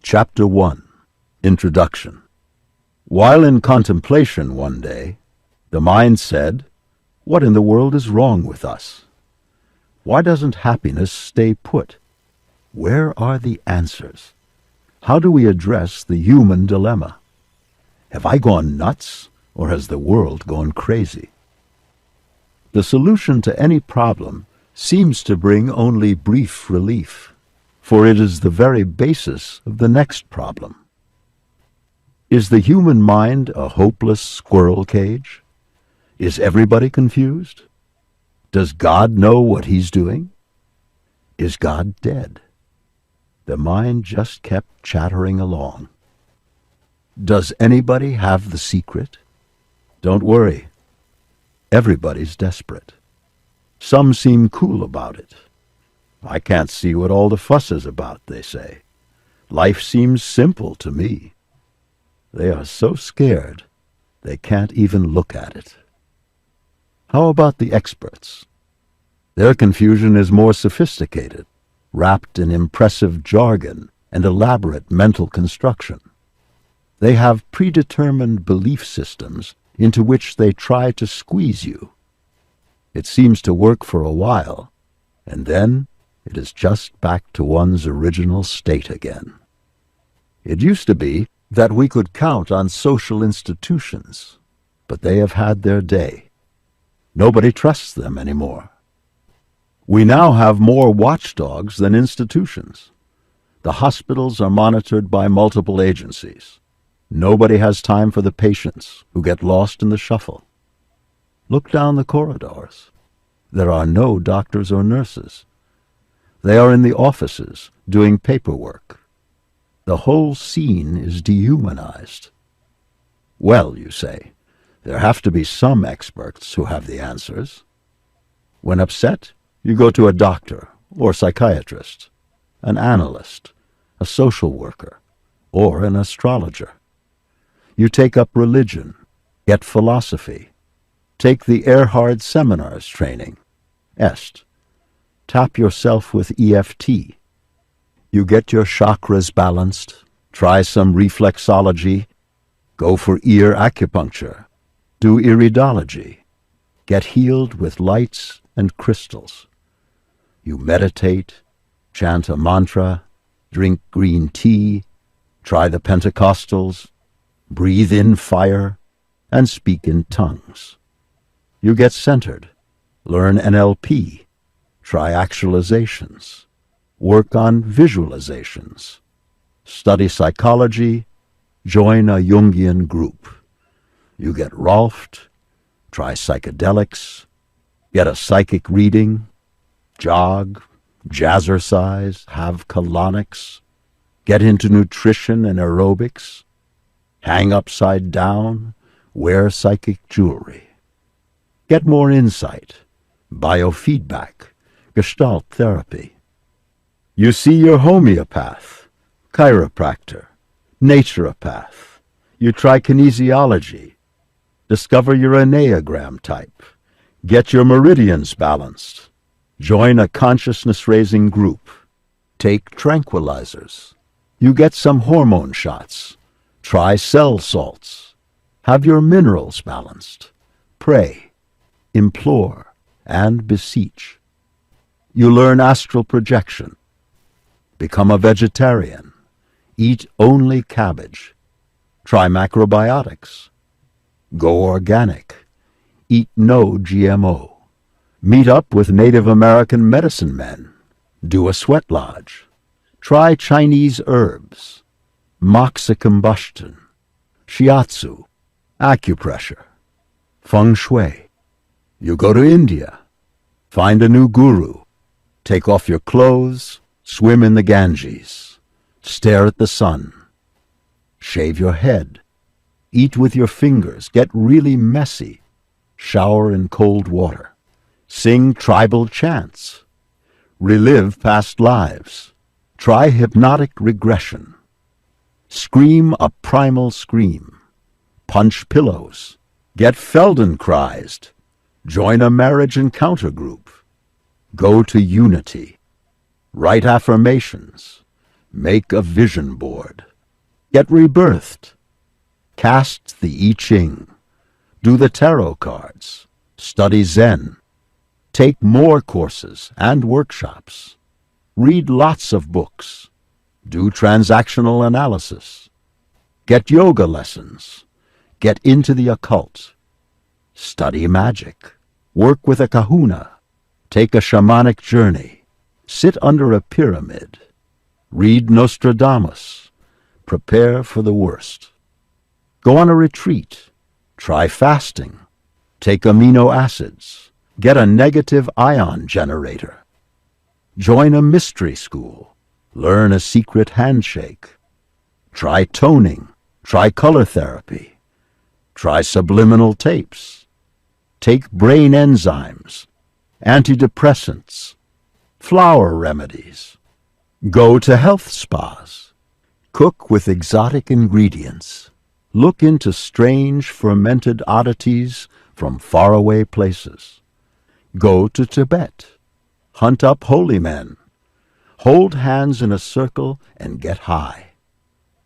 Chapter 1. Introduction. While in contemplation one day, the mind said, "What in the world is wrong with us? Why doesn't happiness stay put? Where are the answers? How do we address the human dilemma? Have I gone nuts, or has the world gone crazy?" The solution to any problem seems to bring only brief relief, for it is the very basis of the next problem. Is the human mind a hopeless squirrel cage? Is everybody confused? Does God know what he's doing? Is God dead? The mind just kept chattering along. Does anybody have the secret? Don't worry. Everybody's desperate. Some seem cool about it. "I can't see what all the fuss is about," they say. "Life seems simple to me." They are so scared they can't even look at it. How about the experts? Their confusion is more sophisticated, wrapped in impressive jargon and elaborate mental construction. They have predetermined belief systems into which they try to squeeze you. It seems to work for a while, and then it is just back to one's original state again. It used to be that we could count on social institutions, but they have had their day. Nobody trusts them anymore. We now have more watchdogs than institutions. The hospitals are monitored by multiple agencies. Nobody has time for the patients who get lost in the shuffle. Look down the corridors. There are no doctors or nurses. They are in the offices doing paperwork. The whole scene is dehumanized. Well, you say, there have to be some experts who have the answers. When upset, you go to a doctor or psychiatrist, an analyst, a social worker, or an astrologer. You take up religion, get philosophy, take the Erhard Seminars training, EST, tap yourself with EFT. You get your chakras balanced, try some reflexology, go for ear acupuncture, do iridology, get healed with lights and crystals. You meditate, chant a mantra, drink green tea, try the Pentecostals, breathe in fire, and speak in tongues. You get centered, learn NLP, try actualizations, work on visualizations, study psychology, join a Jungian group. You get Rolfed, try psychedelics, get a psychic reading, jog, jazzercise, have colonics, get into nutrition and aerobics, hang upside down, wear psychic jewelry. Get more insight, biofeedback, gestalt therapy. You see your homeopath, chiropractor, naturopath. You try kinesiology, discover your Enneagram type, get your meridians balanced, join a consciousness-raising group, take tranquilizers. You get some hormone shots, try cell salts, have your minerals balanced, pray, implore, and beseech. You learn astral projection, become a vegetarian, eat only cabbage, try macrobiotics, go organic, eat no GMO, meet up with Native American medicine men, do a sweat lodge, try Chinese herbs, moxocombustion, shiatsu, acupressure, feng shui. You go to India, find a new guru, take off your clothes, swim in the Ganges, stare at the sun, shave your head, eat with your fingers, get really messy, shower in cold water, sing tribal chants, relive past lives, try hypnotic regression, scream a primal scream, punch pillows, get Feldenkraised, join a marriage encounter group, go to Unity, write affirmations, Make a vision board. Get rebirthed. Cast the I Ching. Do the tarot cards. Study Zen. Take more courses and workshops. Read lots of books. Do transactional analysis. Get yoga lessons. Get into the occult. Study magic. Work with a kahuna. Take a shamanic journey. Sit under a pyramid. Read Nostradamus. Prepare for the worst. Go on a retreat. Try fasting. Take amino acids. Get a negative ion generator. Join a mystery school. Learn a secret handshake. Try toning. Try color therapy. Try subliminal tapes. Take brain enzymes, antidepressants, flower remedies. Go to health spas. Cook with exotic ingredients. Look into strange fermented oddities from faraway places. Go to Tibet. Hunt up holy men. Hold hands in a circle and get high.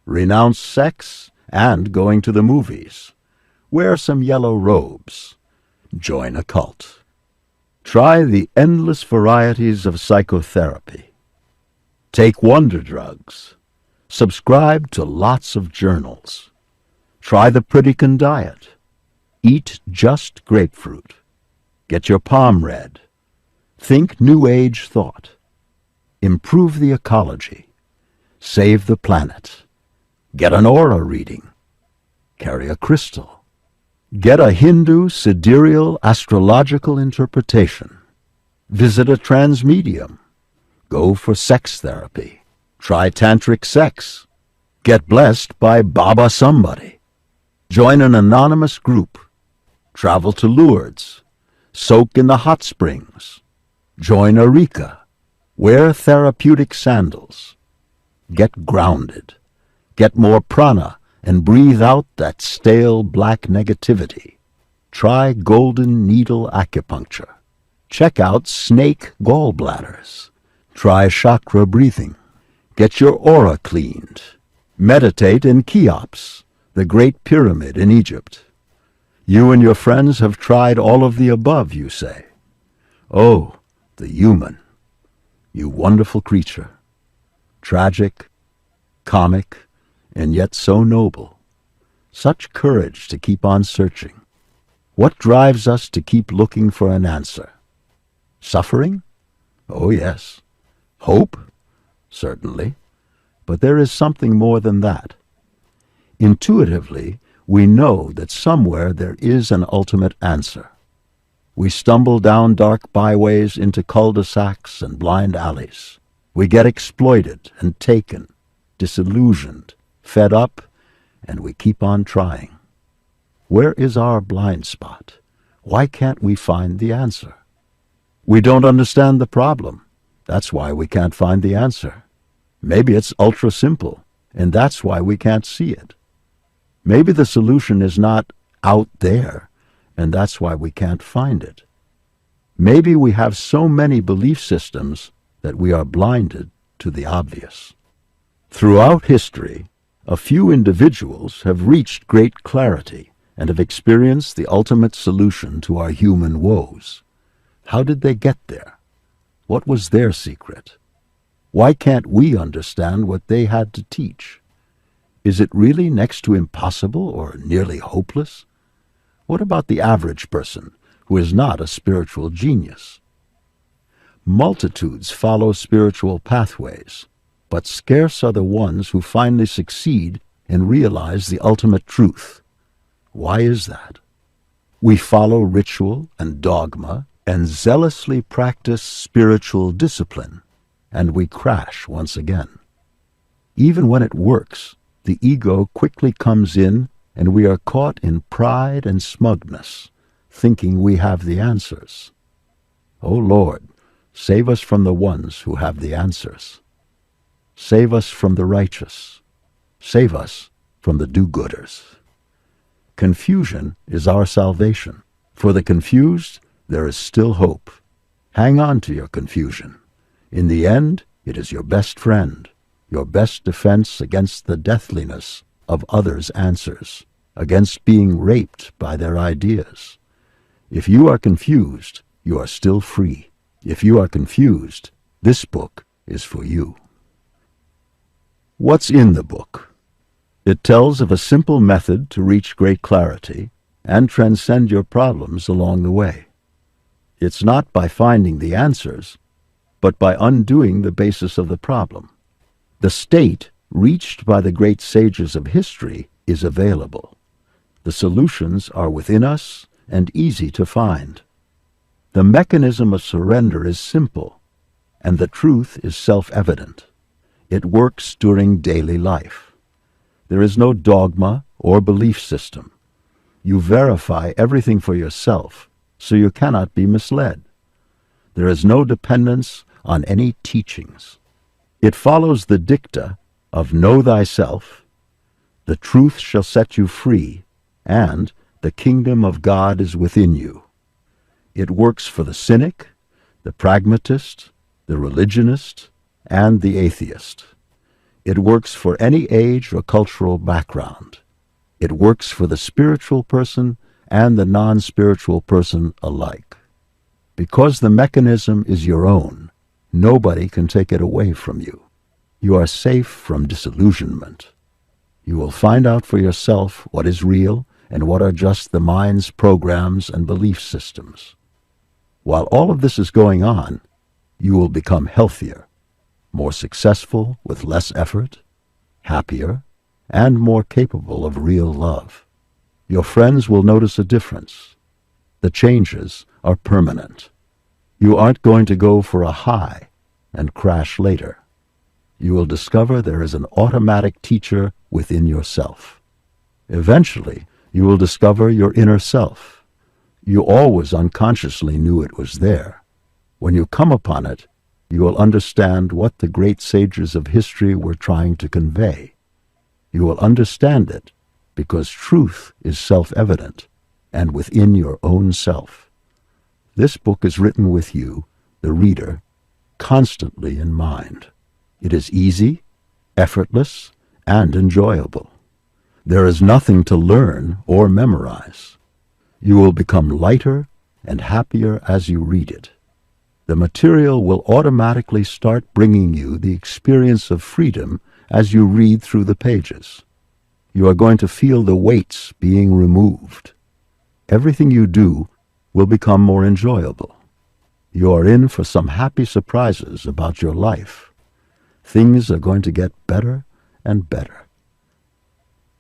Renounce sex and going to the movies. Wear some yellow robes. Join a cult. Try the endless varieties of psychotherapy. Take wonder drugs. Subscribe to lots of journals. Try the Pritikin diet. Eat just grapefruit. Get your palm read. Think New Age thought. Improve the ecology. Save the planet. Get an aura reading. Carry a crystal. Get a Hindu sidereal astrological interpretation. Visit a trans medium. Go for sex therapy. Try tantric sex. Get blessed by Baba somebody. Join an anonymous group. Travel to Lourdes. Soak in the hot springs. Join Eureka. Wear therapeutic sandals. Get grounded. Get more prana and breathe out that stale black negativity. Try golden needle acupuncture. Check out snake gallbladders. Try chakra breathing. Get your aura cleaned. Meditate in Cheops, the Great Pyramid in Egypt. You and your friends have tried all of the above, you say. Oh, the human. You wonderful creature. Tragic, comic, and yet so noble. Such courage to keep on searching. What drives us to keep looking for an answer? Suffering? Oh, yes. Hope? Certainly. But there is something more than that. Intuitively, we know that somewhere there is an ultimate answer. We stumble down dark byways into cul-de-sacs and blind alleys. We get exploited and taken, disillusioned, fed up, and we keep on trying. Where is our blind spot? Why can't we find the answer? We don't understand the problem. That's why we can't find the answer. Maybe it's ultra simple, and that's why we can't see it. Maybe the solution is not out there, and that's why we can't find it. Maybe we have so many belief systems that we are blinded to the obvious. Throughout history, a few individuals have reached great clarity and have experienced the ultimate solution to our human woes. How did they get there? What was their secret? Why can't we understand what they had to teach? Is it really next to impossible or nearly hopeless? What about the average person who is not a spiritual genius? Multitudes follow spiritual pathways, but scarce are the ones who finally succeed and realize the ultimate truth. Why is that? We follow ritual and dogma and zealously practice spiritual discipline, and we crash once again. Even when it works, the ego quickly comes in and we are caught in pride and smugness, thinking we have the answers. O Lord, save us from the ones who have the answers. Save us from the righteous. Save us from the do-gooders. Confusion is our salvation. For the confused, there is still hope. Hang on to your confusion. In the end, it is your best friend. your best defense against the deathliness of others' answers, against being raped by their ideas. If you are confused, you are still free. If you are confused, this book is for you. What's in the book? It tells of a simple method to reach great clarity and transcend your problems along the way. It's not by finding the answers, but by undoing the basis of the problem. The state reached by the great sages of history is available. The solutions are within us and easy to find. The mechanism of surrender is simple, and the truth is self-evident. It works during daily life. There is no dogma or belief system. You verify everything for yourself, so you cannot be misled. There is no dependence on any teachings. It follows the dicta of know thyself, the truth shall set you free, and the kingdom of God is within you. It works for the cynic, the pragmatist, the religionist, and the atheist. It works for any age or cultural background. It works for the spiritual person and the non-spiritual person alike. Because the mechanism is your own, nobody can take it away from you. You are safe from disillusionment. You will find out for yourself what is real and what are just the mind's programs and belief systems. While all of this is going on, you will become healthier, more successful with less effort, happier, and more capable of real love. Your friends will notice a difference. The changes are permanent. You aren't going to go for a high and crash later. You will discover there is an automatic teacher within yourself. Eventually, you will discover your inner self. You always unconsciously knew it was there. When you come upon it, you will understand what the great sages of history were trying to convey. You will understand it because truth is self-evident and within your own self. This book is written with you, the reader, constantly in mind. It is easy, effortless, and enjoyable. There is nothing to learn or memorize. You will become lighter and happier as you read it. The material will automatically start bringing you the experience of freedom as you read through the pages. You are going to feel the weights being removed. Everything you do will become more enjoyable. You are in for some happy surprises about your life. Things are going to get better and better.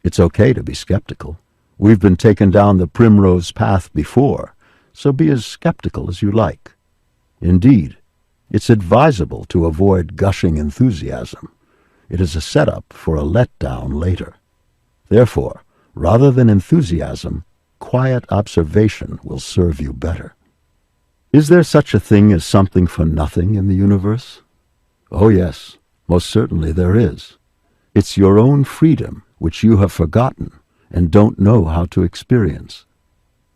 It's okay to be skeptical. We've been taken down the primrose path before, so be as skeptical as you like. Indeed, it's advisable to avoid gushing enthusiasm. It is a setup for a letdown later. Therefore, rather than enthusiasm, quiet observation will serve you better. Is there such a thing as something for nothing in the universe? Oh yes, most certainly there is. It's your own freedom which you have forgotten and don't know how to experience.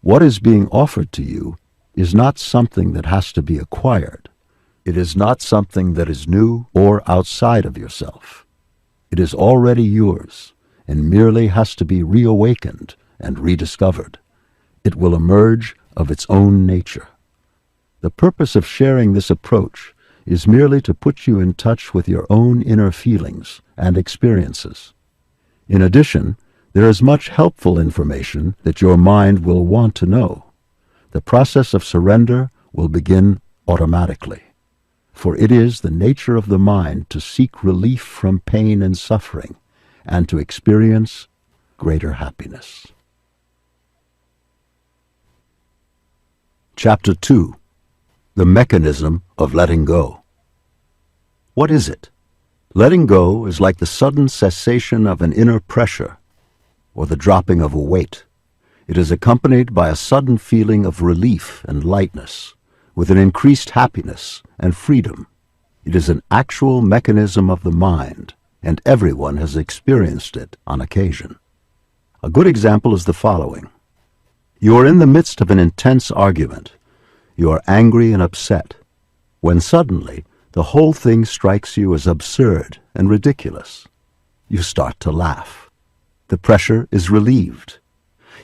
What is being offered to you is not something that has to be acquired. It is not something that is new or outside of yourself. It is already yours and merely has to be reawakened and rediscovered. It will emerge of its own nature. The purpose of sharing this approach is merely to put you in touch with your own inner feelings and experiences. In addition, there is much helpful information that your mind will want to know. The process of surrender will begin automatically, for it is the nature of the mind to seek relief from pain and suffering and to experience greater happiness. Chapter 2. The Mechanism of Letting Go. What is it? Letting go is like the sudden cessation of an inner pressure or the dropping of a weight. It is accompanied by a sudden feeling of relief and lightness, with an increased happiness and freedom. It is an actual mechanism of the mind, and everyone has experienced it on occasion. A good example is the following. You are in the midst of an intense argument. You are angry and upset, when suddenly the whole thing strikes you as absurd and ridiculous. You start to laugh. The pressure is relieved.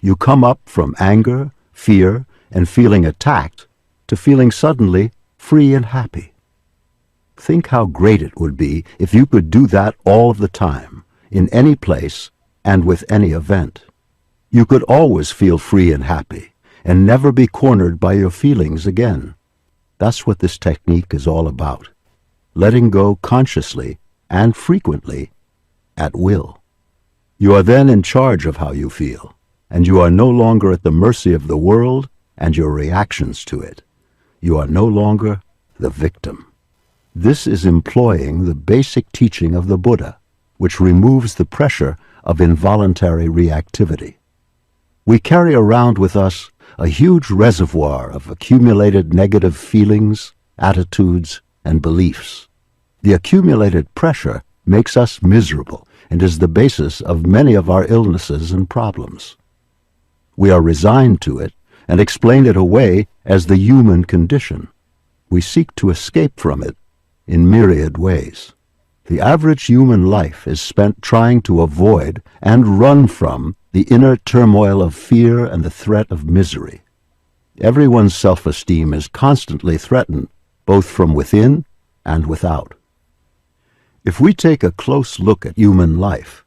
You come up from anger, fear, and feeling attacked to feeling suddenly free and happy. Think how great it would be if you could do that all of the time, in any place and with any event. You could always feel free and happy, and never be cornered by your feelings again. That's what this technique is all about. Letting go consciously and frequently, at will. You are then in charge of how you feel, and you are no longer at the mercy of the world and your reactions to it. You are no longer the victim. This is employing the basic teaching of the Buddha, which removes the pressure of involuntary reactivity. We carry around with us a huge reservoir of accumulated negative feelings, attitudes, and beliefs. The accumulated pressure makes us miserable and is the basis of many of our illnesses and problems. We are resigned to it and explain it away as the human condition. We seek to escape from it in myriad ways. The average human life is spent trying to avoid and run from the inner turmoil of fear and the threat of misery. Everyone's self-esteem is constantly threatened, both from within and without. If we take a close look at human life,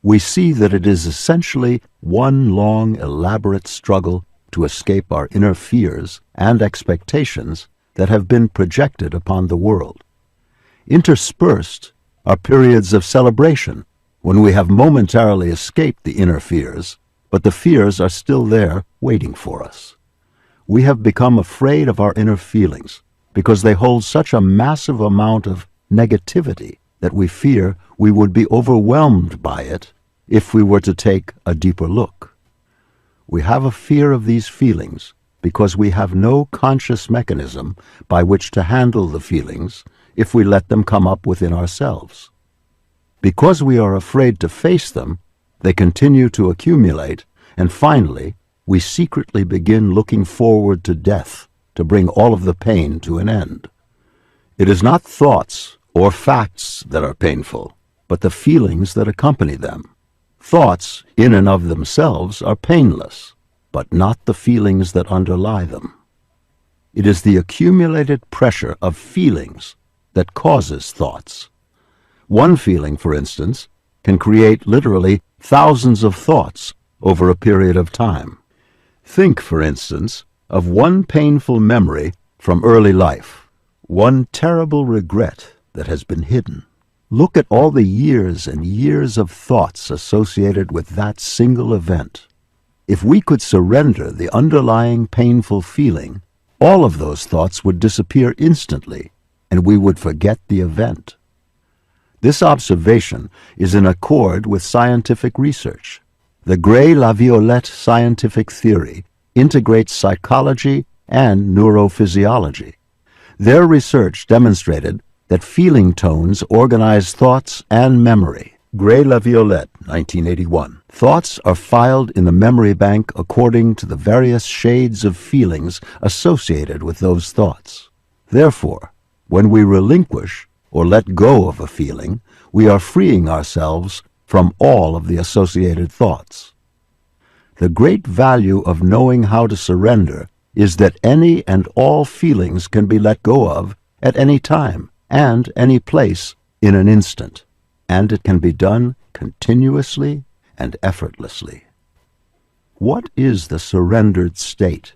we see that it is essentially one long, elaborate struggle to escape our inner fears and expectations that have been projected upon the world. Interspersed are periods of celebration when we have momentarily escaped the inner fears, but the fears are still there waiting for us. We have become afraid of our inner feelings because they hold such a massive amount of negativity that we fear we would be overwhelmed by it if we were to take a deeper look. We have a fear of these feelings because we have no conscious mechanism by which to handle the feelings if we let them come up within ourselves. Because we are afraid to face them, they continue to accumulate, and finally, we secretly begin looking forward to death to bring all of the pain to an end. It is not thoughts or facts that are painful, but the feelings that accompany them. Thoughts, in and of themselves, are painless, but not the feelings that underlie them. It is the accumulated pressure of feelings that causes thoughts. One feeling, for instance, can create literally thousands of thoughts over a period of time. Think, for instance, of one painful memory from early life, one terrible regret that has been hidden. Look at all the years and years of thoughts associated with that single event. If we could surrender the underlying painful feeling, all of those thoughts would disappear instantly, and we would forget the event. This observation is in accord with scientific research. The gray-la-violette scientific theory integrates psychology and neurophysiology. Their research demonstrated that feeling tones organize thoughts and memory. Gray-la-violette, 1981. Thoughts are filed in the memory bank according to the various shades of feelings associated with those thoughts. Therefore, when we relinquish or let go of a feeling, we are freeing ourselves from all of the associated thoughts. The great value of knowing how to surrender is that any and all feelings can be let go of at any time and any place in an instant, and it can be done continuously and effortlessly. What is the surrendered state?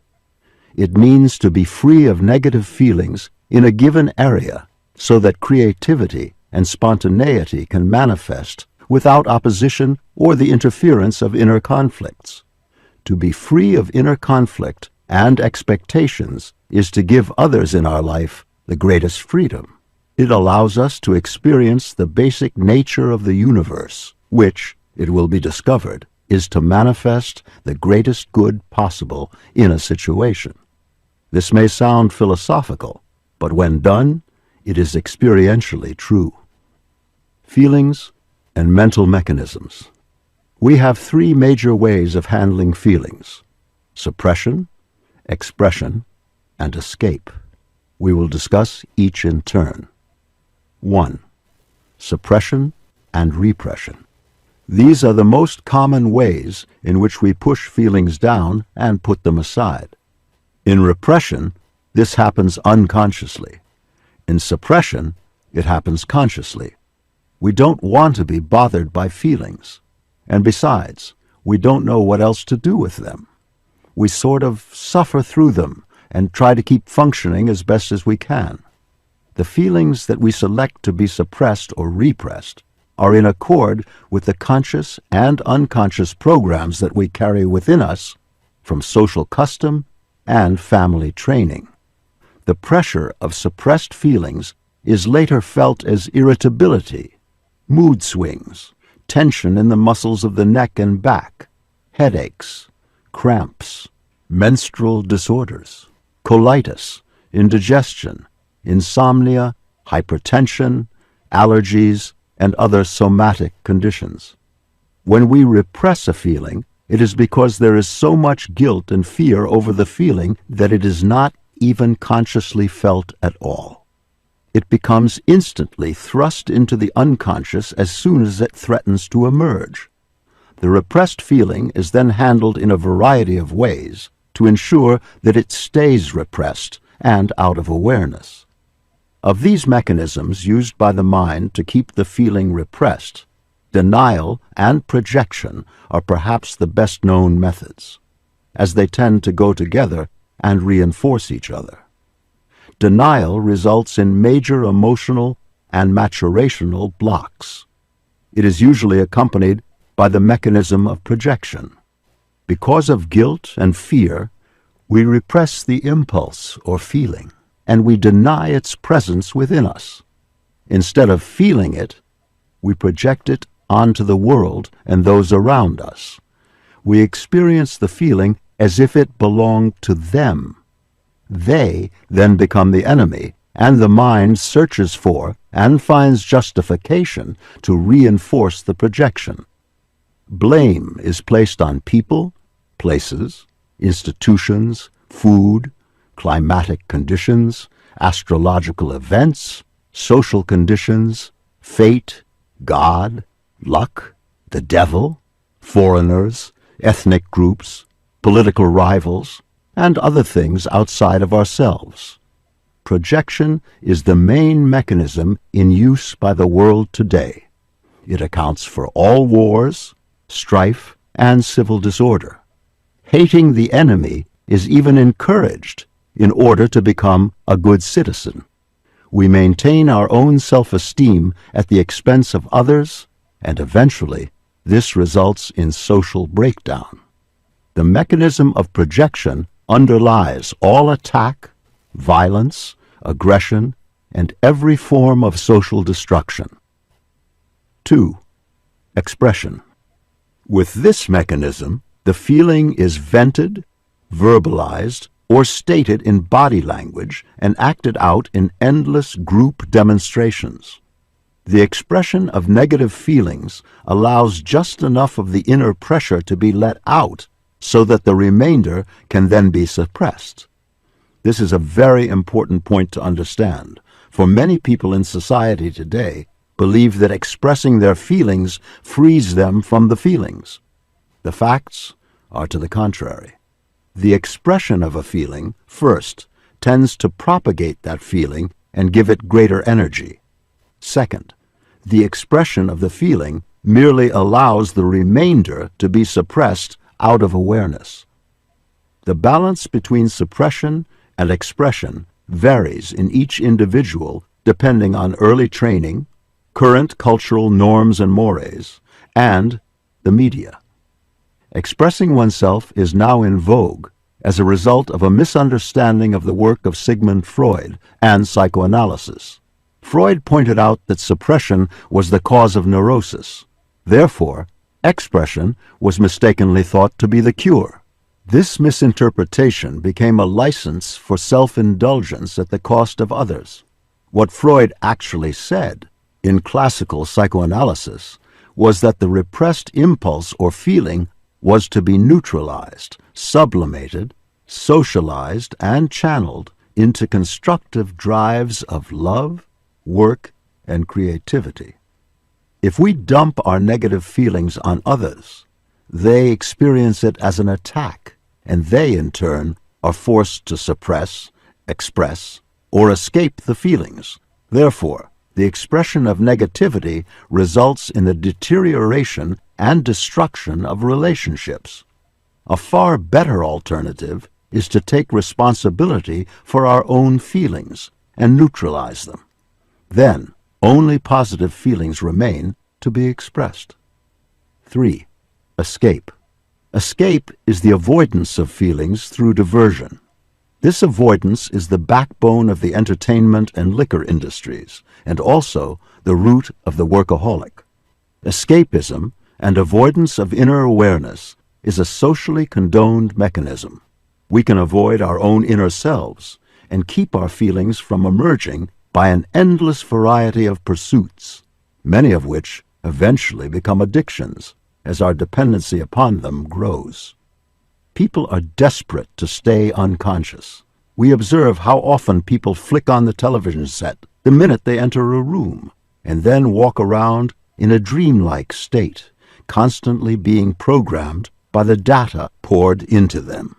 It means to be free of negative feelings in a given area so that creativity and spontaneity can manifest without opposition or the interference of inner conflicts. To be free of inner conflict and expectations is to give others in our life the greatest freedom. It allows us to experience the basic nature of the universe, which, it will be discovered, is to manifest the greatest good possible in a situation. This may sound philosophical, but when done, it is experientially true. Feelings and mental mechanisms. We have three major ways of handling feelings: suppression, expression, and escape. We will discuss each in turn. 1. suppression, and repression. These are the most common ways in which we push feelings down and put them aside. In repression, this happens unconsciously. In suppression, it happens consciously. We don't want to be bothered by feelings. And besides, we don't know what else to do with them. We sort of suffer through them and try to keep functioning as best as we can. The feelings that we select to be suppressed or repressed are in accord with the conscious and unconscious programs that we carry within us from social custom and family training. The pressure of suppressed feelings is later felt as irritability, mood swings, tension in the muscles of the neck and back, headaches, cramps, menstrual disorders, colitis, indigestion, insomnia, hypertension, allergies, and other somatic conditions. When we repress a feeling, it is because there is so much guilt and fear over the feeling that it is not even consciously felt at all. It becomes instantly thrust into the unconscious as soon as it threatens to emerge. The repressed feeling is then handled in a variety of ways to ensure that it stays repressed and out of awareness. Of these mechanisms used by the mind to keep the feeling repressed, denial and projection are perhaps the best-known methods, as they tend to go together and reinforce each other. Denial results in major emotional and maturational blocks. It is usually accompanied by the mechanism of projection. Because of guilt and fear, we repress the impulse or feeling, and we deny its presence within us. Instead of feeling it, we project it onto the world and those around us. We experience the feeling as if it belonged to them. They then become the enemy, and the mind searches for and finds justification to reinforce the projection. Blame is placed on people, places, institutions, food, climatic conditions, astrological events, social conditions, fate, God, luck, the devil, foreigners, ethnic groups, political rivals, and other things outside of ourselves. Projection is the main mechanism in use by the world today. It accounts for all wars, strife, and civil disorder. Hating the enemy is even encouraged in order to become a good citizen. We maintain our own self-esteem at the expense of others, and eventually this results in social breakdown. The mechanism of projection underlies all attack, violence, aggression, and every form of social destruction. 2. Expression. With this mechanism, the feeling is vented, verbalized, or stated in body language and acted out in endless group demonstrations. The expression of negative feelings allows just enough of the inner pressure to be let out so that the remainder can then be suppressed. This is a very important point to understand, for many people in society today believe that expressing their feelings frees them from the feelings. The facts are to the contrary. The expression of a feeling, first, tends to propagate that feeling and give it greater energy. Second, the expression of the feeling merely allows the remainder to be suppressed out of awareness. The balance between suppression and expression varies in each individual depending on early training, current cultural norms and mores, and the media. Expressing oneself is now in vogue as a result of a misunderstanding of the work of Sigmund Freud and psychoanalysis. Freud pointed out that suppression was the cause of neurosis. Therefore, expression was mistakenly thought to be the cure. This misinterpretation became a license for self-indulgence at the cost of others. What Freud actually said in classical psychoanalysis was that the repressed impulse or feeling was to be neutralized, sublimated, socialized, and channeled into constructive drives of love, work, and creativity. If we dump our negative feelings on others, they experience it as an attack, and they, in turn, are forced to suppress, express, or escape the feelings. Therefore, the expression of negativity results in the deterioration and destruction of relationships. A far better alternative is to take responsibility for our own feelings and neutralize them. Then, only positive feelings remain to be expressed. 3. Escape. Escape is the avoidance of feelings through diversion. This avoidance is the backbone of the entertainment and liquor industries, and also the root of the workaholic. Escapism and avoidance of inner awareness is a socially condoned mechanism. We can avoid our own inner selves and keep our feelings from emerging by an endless variety of pursuits, many of which eventually become addictions as our dependency upon them grows. People are desperate to stay unconscious. We observe how often people flick on the television set the minute they enter a room, and then walk around in a dreamlike state, constantly being programmed by the data poured into them.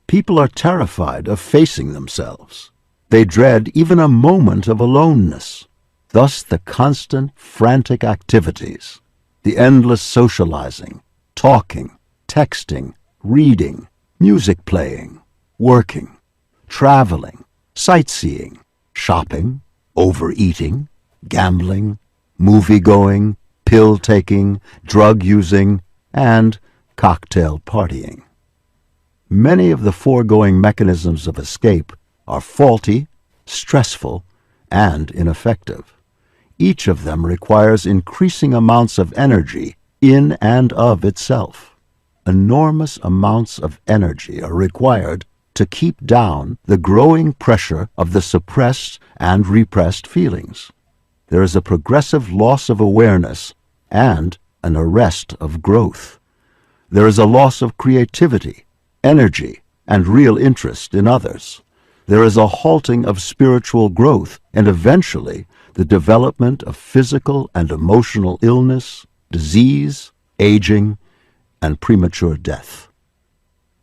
People are terrified of facing themselves. They dread even a moment of aloneness. Thus the constant, frantic activities, the endless socializing, talking, texting, reading, music playing, working, traveling, sightseeing, shopping, overeating, gambling, movie-going, pill-taking, drug-using, and cocktail partying. Many of the foregoing mechanisms of escape are faulty, stressful, and ineffective. Each of them requires increasing amounts of energy in and of itself. Enormous amounts of energy are required to keep down the growing pressure of the suppressed and repressed feelings. There is a progressive loss of awareness and an arrest of growth. There is a loss of creativity, energy, and real interest in others. There is a halting of spiritual growth and eventually the development of physical and emotional illness, disease, aging, and premature death.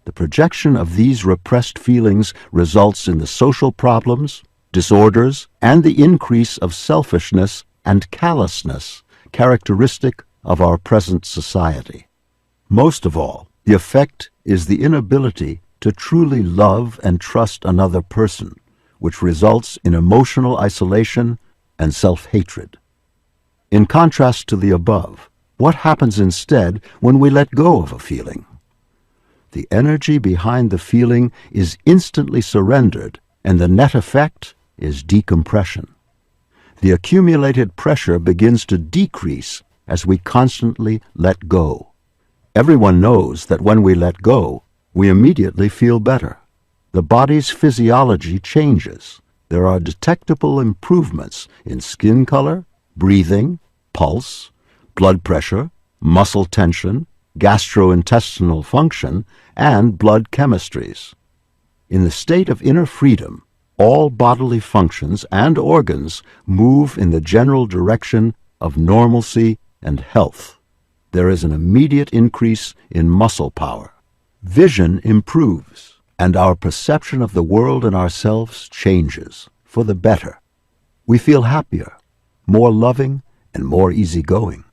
The projection of these repressed feelings results in the social problems, disorders, and the increase of selfishness and callousness characteristic of our present society. Most of all, the effect is the inability to truly love and trust another person, which results in emotional isolation and self-hatred. In contrast to the above, what happens instead when we let go of a feeling? The energy behind the feeling is instantly surrendered, and the net effect is decompression. The accumulated pressure begins to decrease as we constantly let go. Everyone knows that when we let go, we immediately feel better. The body's physiology changes. There are detectable improvements in skin color, breathing, pulse, blood pressure, muscle tension, gastrointestinal function, and blood chemistries. In the state of inner freedom, all bodily functions and organs move in the general direction of normalcy and health. There is an immediate increase in muscle power. Vision improves, and our perception of the world and ourselves changes for the better. We feel happier, more loving, and more easygoing.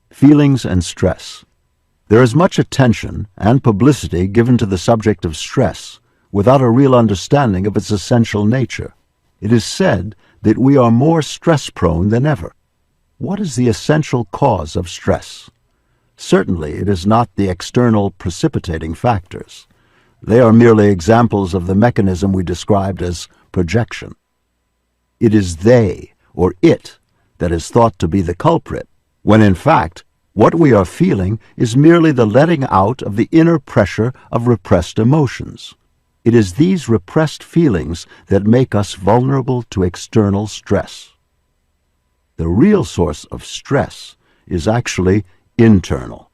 Feelings and stress. There is much attention and publicity given to the subject of stress without a real understanding of its essential nature. It is said that we are more stress-prone than ever. What is the essential cause of stress? Certainly it is not the external precipitating factors. They are merely examples of the mechanism we described as projection. It is they, or it, that is thought to be the culprit, when in fact, what we are feeling is merely the letting out of the inner pressure of repressed emotions. It is these repressed feelings that make us vulnerable to external stress. The real source of stress is actually internal.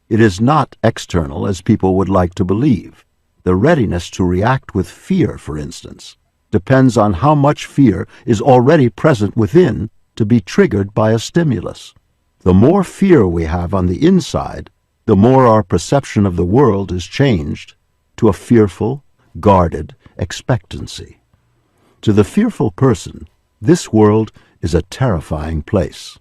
It is not external as people would like to believe. The readiness to react with fear, for instance, depends on how much fear is already present within to be triggered by a stimulus. The more fear we have on the inside, the more our perception of the world is changed to a fearful, guarded expectancy. To the fearful person, this world is a terrifying place.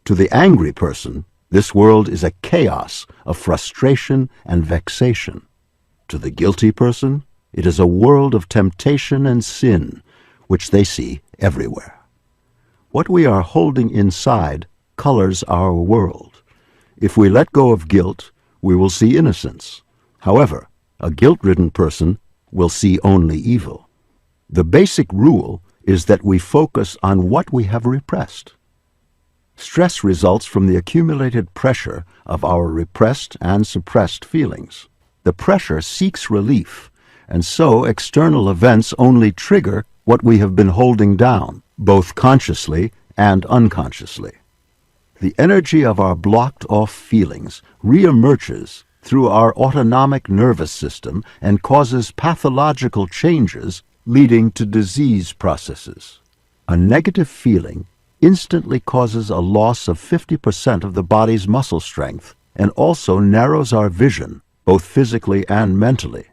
To the angry person, this world is a chaos of frustration and vexation. To the guilty person, it is a world of temptation and sin, which they see everywhere. What we are holding inside colors our world. If we let go of guilt, we will see innocence. However, a guilt-ridden person will see only evil. The basic rule is that we focus on what we have repressed. Stress results from the accumulated pressure of our repressed and suppressed feelings. The pressure seeks relief, and so external events only trigger what we have been holding down, both consciously and unconsciously. The energy of our blocked-off feelings reemerges through our autonomic nervous system and causes pathological changes leading to disease processes. A negative feeling instantly causes a loss of 50% of the body's muscle strength and also narrows our vision, both physically and mentally.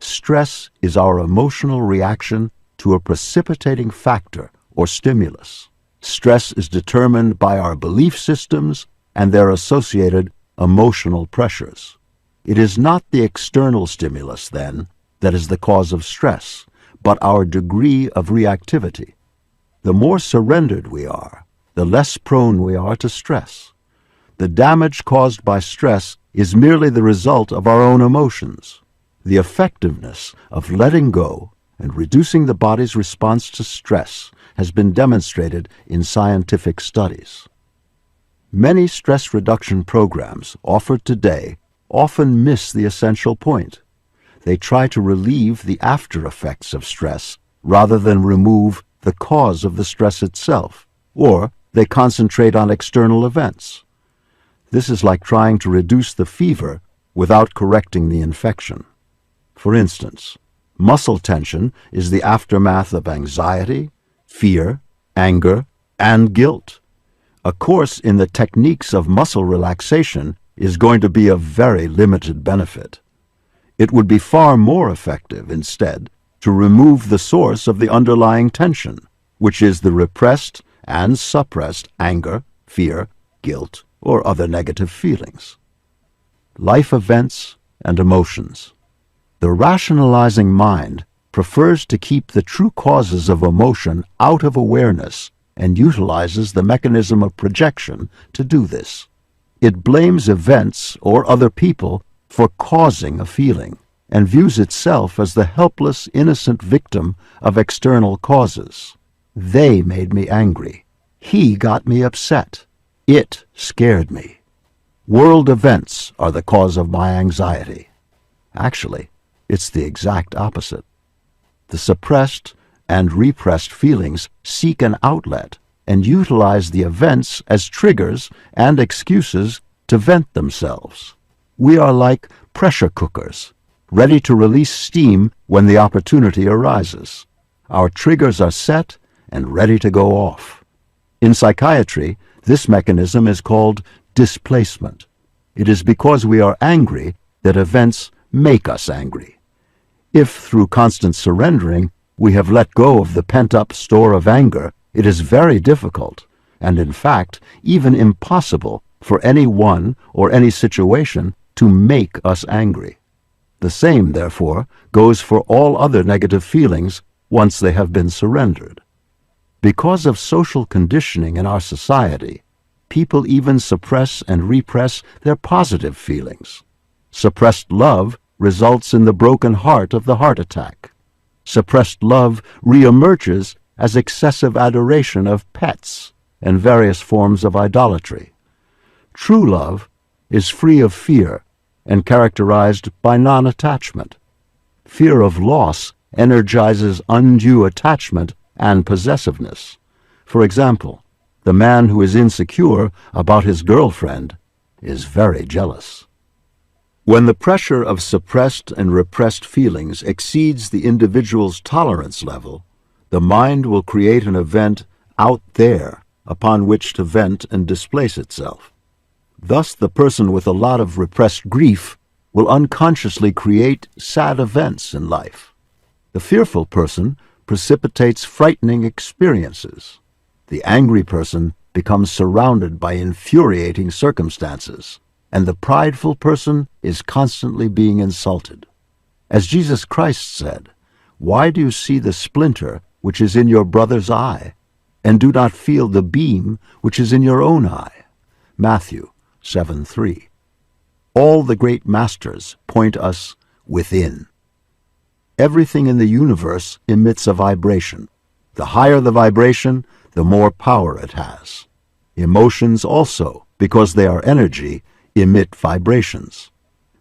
Stress is our emotional reaction to a precipitating factor or stimulus. Stress is determined by our belief systems and their associated emotional pressures. It is not the external stimulus, then, that is the cause of stress, but our degree of reactivity. The more surrendered we are, the less prone we are to stress. The damage caused by stress is merely the result of our own emotions. The effectiveness of letting go and reducing the body's response to stress has been demonstrated in scientific studies. Many stress reduction programs offered today often miss the essential point. They try to relieve the after effects of stress rather than remove the cause of the stress itself, or they concentrate on external events. This is like trying to reduce the fever without correcting the infection. For instance, muscle tension is the aftermath of anxiety, fear, anger, and guilt. A course in the techniques of muscle relaxation is going to be of very limited benefit. It would be far more effective, instead, to remove the source of the underlying tension, which is the repressed and suppressed anger, fear, guilt, or other negative feelings. Life events and emotions. The rationalizing mind prefers to keep the true causes of emotion out of awareness and utilizes the mechanism of projection to do this. It blames events or other people for causing a feeling and views itself as the helpless, innocent victim of external causes. They made me angry. He got me upset. It scared me. World events are the cause of my anxiety. Actually, it's the exact opposite. The suppressed and repressed feelings seek an outlet and utilize the events as triggers and excuses to vent themselves. We are like pressure cookers, ready to release steam when the opportunity arises. Our triggers are set and ready to go off. In psychiatry, this mechanism is called displacement. It is because we are angry that events make us angry. If, through constant surrendering, we have let go of the pent-up store of anger, it is very difficult, and in fact, even impossible for anyone or any situation to make us angry. The same, therefore, goes for all other negative feelings once they have been surrendered. Because of social conditioning in our society, people even suppress and repress their positive feelings. Suppressed love results in the broken heart of the heart attack. Suppressed love reemerges as excessive adoration of pets and various forms of idolatry. True love is free of fear and characterized by non-attachment. Fear of loss energizes undue attachment and possessiveness. For example, the man who is insecure about his girlfriend is very jealous. When the pressure of suppressed and repressed feelings exceeds the individual's tolerance level, the mind will create an event out there upon which to vent and displace itself. Thus, the person with a lot of repressed grief will unconsciously create sad events in life. The fearful person precipitates frightening experiences. The angry person becomes surrounded by infuriating circumstances, and the prideful person is constantly being insulted. As Jesus Christ said, "Why do you see the splinter which is in your brother's eye, and do not feel the beam which is in your own eye?" Matthew 7:3. All the great masters point us within. Everything in the universe emits a vibration. The higher the vibration, the more power it has. Emotions also, because they are energy, emit vibrations.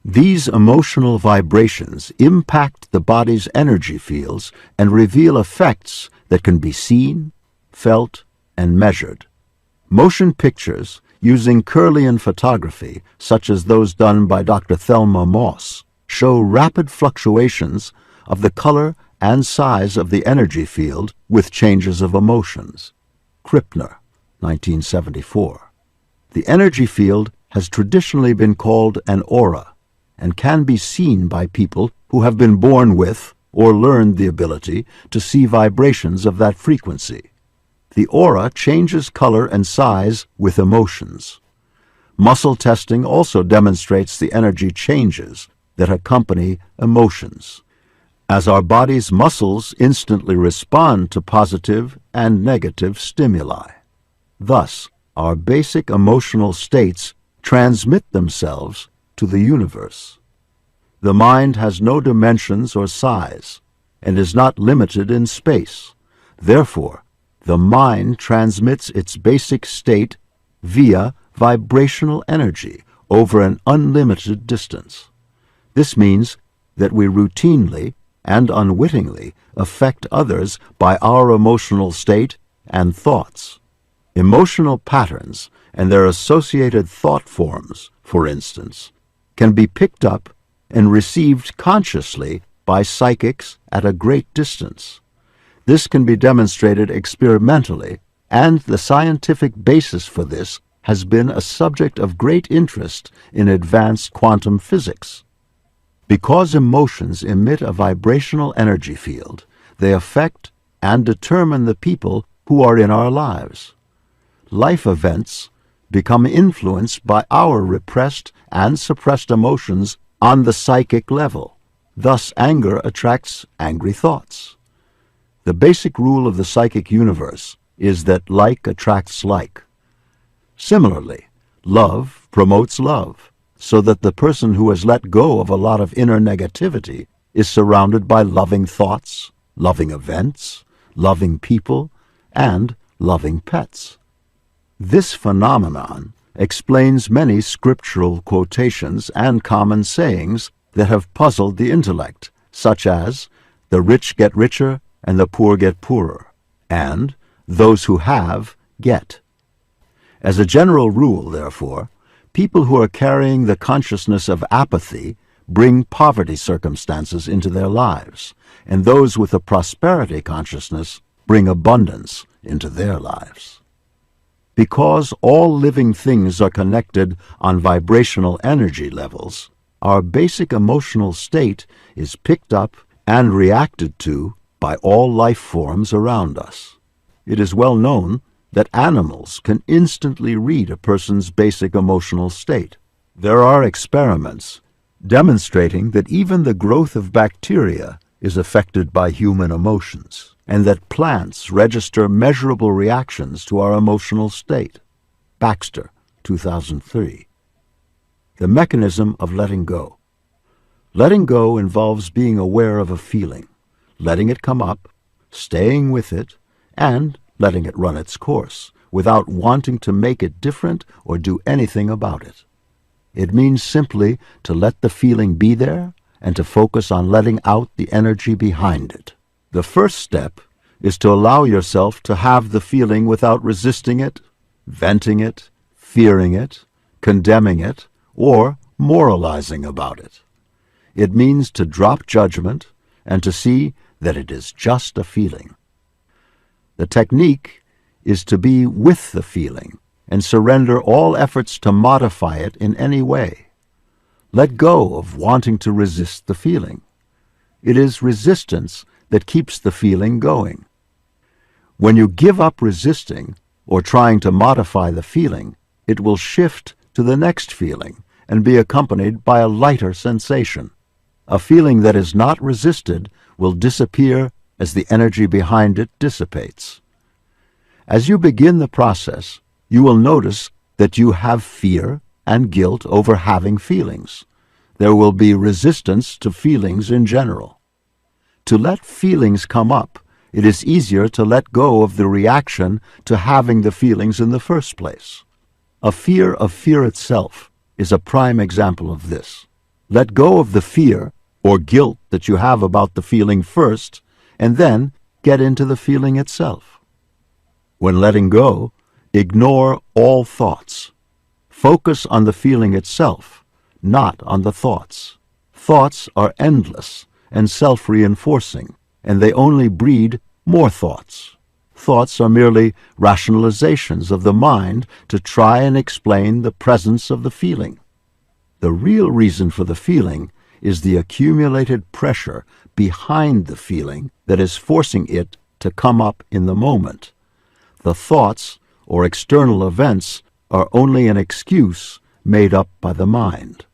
These emotional vibrations impact the body's energy fields and reveal effects that can be seen, felt, and measured. Motion pictures using Kirlian photography, such as those done by Dr. Thelma Moss, show rapid fluctuations of the color and size of the energy field with changes of emotions. Krippner, 1974. The energy field has traditionally been called an aura and can be seen by people who have been born with or learned the ability to see vibrations of that frequency. The aura changes color and size with emotions. Muscle testing also demonstrates the energy changes that accompany emotions, as our body's muscles instantly respond to positive and negative stimuli. Thus, our basic emotional states transmit themselves to the universe. The mind has no dimensions or size and is not limited in space. Therefore, the mind transmits its basic state via vibrational energy over an unlimited distance. This means that we routinely and unwittingly affect others by our emotional state and thoughts. Emotional patterns and their associated thought forms, for instance, can be picked up and received consciously by psychics at a great distance. This can be demonstrated experimentally, and the scientific basis for this has been a subject of great interest in advanced quantum physics. Because emotions emit a vibrational energy field, they affect and determine the people who are in our lives. Life events become influenced by our repressed and suppressed emotions on the psychic level. Thus, anger attracts angry thoughts. The basic rule of the psychic universe is that like attracts like. Similarly, love promotes love, so that the person who has let go of a lot of inner negativity is surrounded by loving thoughts, loving events, loving people, and loving pets. This phenomenon explains many scriptural quotations and common sayings that have puzzled the intellect, such as, "The rich get richer and the poor get poorer," and "Those who have, get." As a general rule, therefore, people who are carrying the consciousness of apathy bring poverty circumstances into their lives, and those with a prosperity consciousness bring abundance into their lives. Because all living things are connected on vibrational energy levels, our basic emotional state is picked up and reacted to by all life forms around us. It is well known that animals can instantly read a person's basic emotional state. There are experiments demonstrating that even the growth of bacteria is affected by human emotions, and that plants register measurable reactions to our emotional state. Baxter, 2003. The mechanism of letting go. Letting go involves being aware of a feeling, letting it come up, staying with it, and letting it run its course, without wanting to make it different or do anything about it. It means simply to let the feeling be there and to focus on letting out the energy behind it. The first step is to allow yourself to have the feeling without resisting it, venting it, fearing it, condemning it, or moralizing about it. It means to drop judgment and to see that it is just a feeling. The technique is to be with the feeling and surrender all efforts to modify it in any way. Let go of wanting to resist the feeling. It is resistance that keeps the feeling going. When you give up resisting or trying to modify the feeling, it will shift to the next feeling and be accompanied by a lighter sensation. A feeling that is not resisted will disappear as the energy behind it dissipates. As you begin the process, you will notice that you have fear and guilt over having feelings. There will be resistance to feelings in general. To let feelings come up, it is easier to let go of the reaction to having the feelings in the first place. A fear of fear itself is a prime example of this. Let go of the fear or guilt that you have about the feeling first, and then get into the feeling itself. When letting go, ignore all thoughts. Focus on the feeling itself, not on the thoughts. Thoughts are endless and self-reinforcing, and they only breed more thoughts. Thoughts are merely rationalizations of the mind to try and explain the presence of the feeling. The real reason for the feeling is the accumulated pressure behind the feeling that is forcing it to come up in the moment. The thoughts or external events are only an excuse made up by the mind.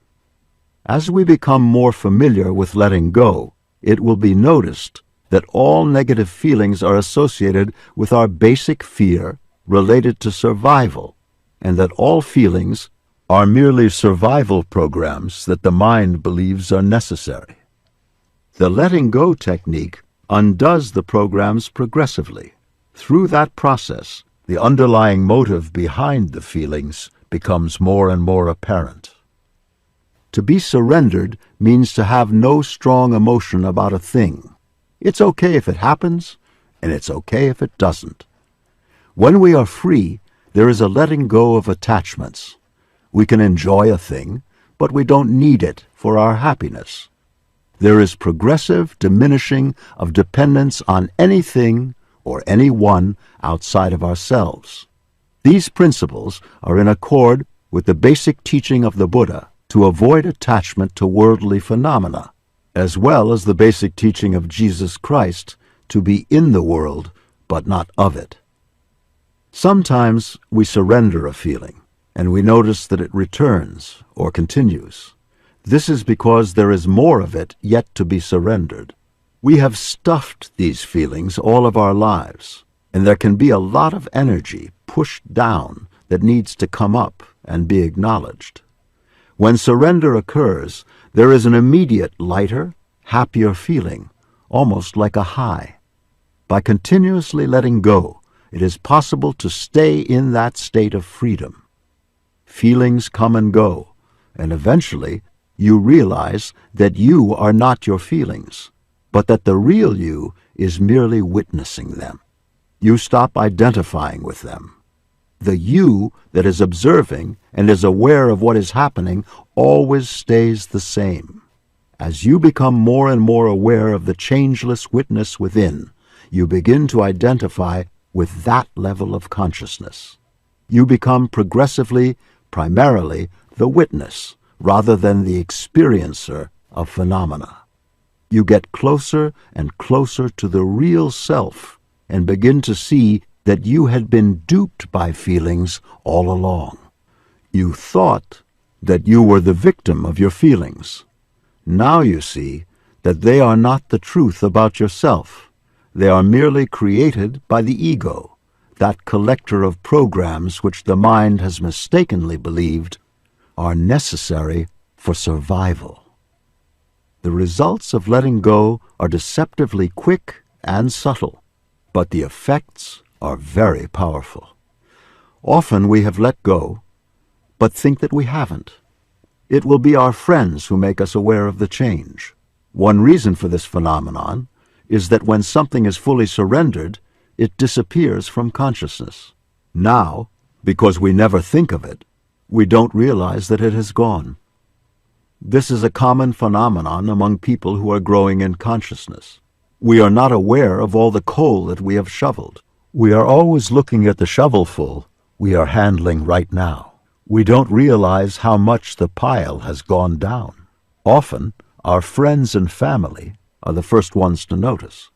As we become more familiar with letting go, it will be noticed that all negative feelings are associated with our basic fear related to survival, and that all feelings are merely survival programs that the mind believes are necessary. The letting go technique undoes the programs progressively. Through that process, the underlying motive behind the feelings becomes more and more apparent. To be surrendered means to have no strong emotion about a thing. It's okay if it happens, and it's okay if it doesn't. When we are free, there is a letting go of attachments. We can enjoy a thing, but we don't need it for our happiness. There is progressive diminishing of dependence on anything or anyone outside of ourselves. These principles are in accord with the basic teaching of the Buddha to avoid attachment to worldly phenomena, as well as the basic teaching of Jesus Christ to be in the world but not of it. Sometimes we surrender a feeling, and we notice that it returns or continues. This is because there is more of it yet to be surrendered. We have stuffed these feelings all of our lives, and there can be a lot of energy pushed down that needs to come up and be acknowledged. When surrender occurs, there is an immediate lighter, happier feeling, almost like a high. By continuously letting go, it is possible to stay in that state of freedom. Feelings come and go, and eventually you realize that you are not your feelings, but that the real you is merely witnessing them. You stop identifying with them. The you that is observing and is aware of what is happening always stays the same. As you become more and more aware of the changeless witness within, you begin to identify with that level of consciousness. You become progressively, primarily, the witness rather than the experiencer of phenomena. You get closer and closer to the real self and begin to see that you had been duped by feelings all along. You thought that you were the victim of your feelings. Now you see that they are not the truth about yourself. They are merely created by the ego, that collector of programs which the mind has mistakenly believed are necessary for survival. The results of letting go are deceptively quick and subtle, but the effects are very powerful. Often we have let go, but think that we haven't. It will be our friends who make us aware of the change. One reason for this phenomenon is that when something is fully surrendered, it disappears from consciousness. Now, because we never think of it, we don't realize that it has gone. This is a common phenomenon among people who are growing in consciousness. We are not aware of all the coal that we have shoveled, We are always looking at the shovelful we are handling right now. We don't realize how much the pile has gone down. Often, our friends and family are the first ones to notice.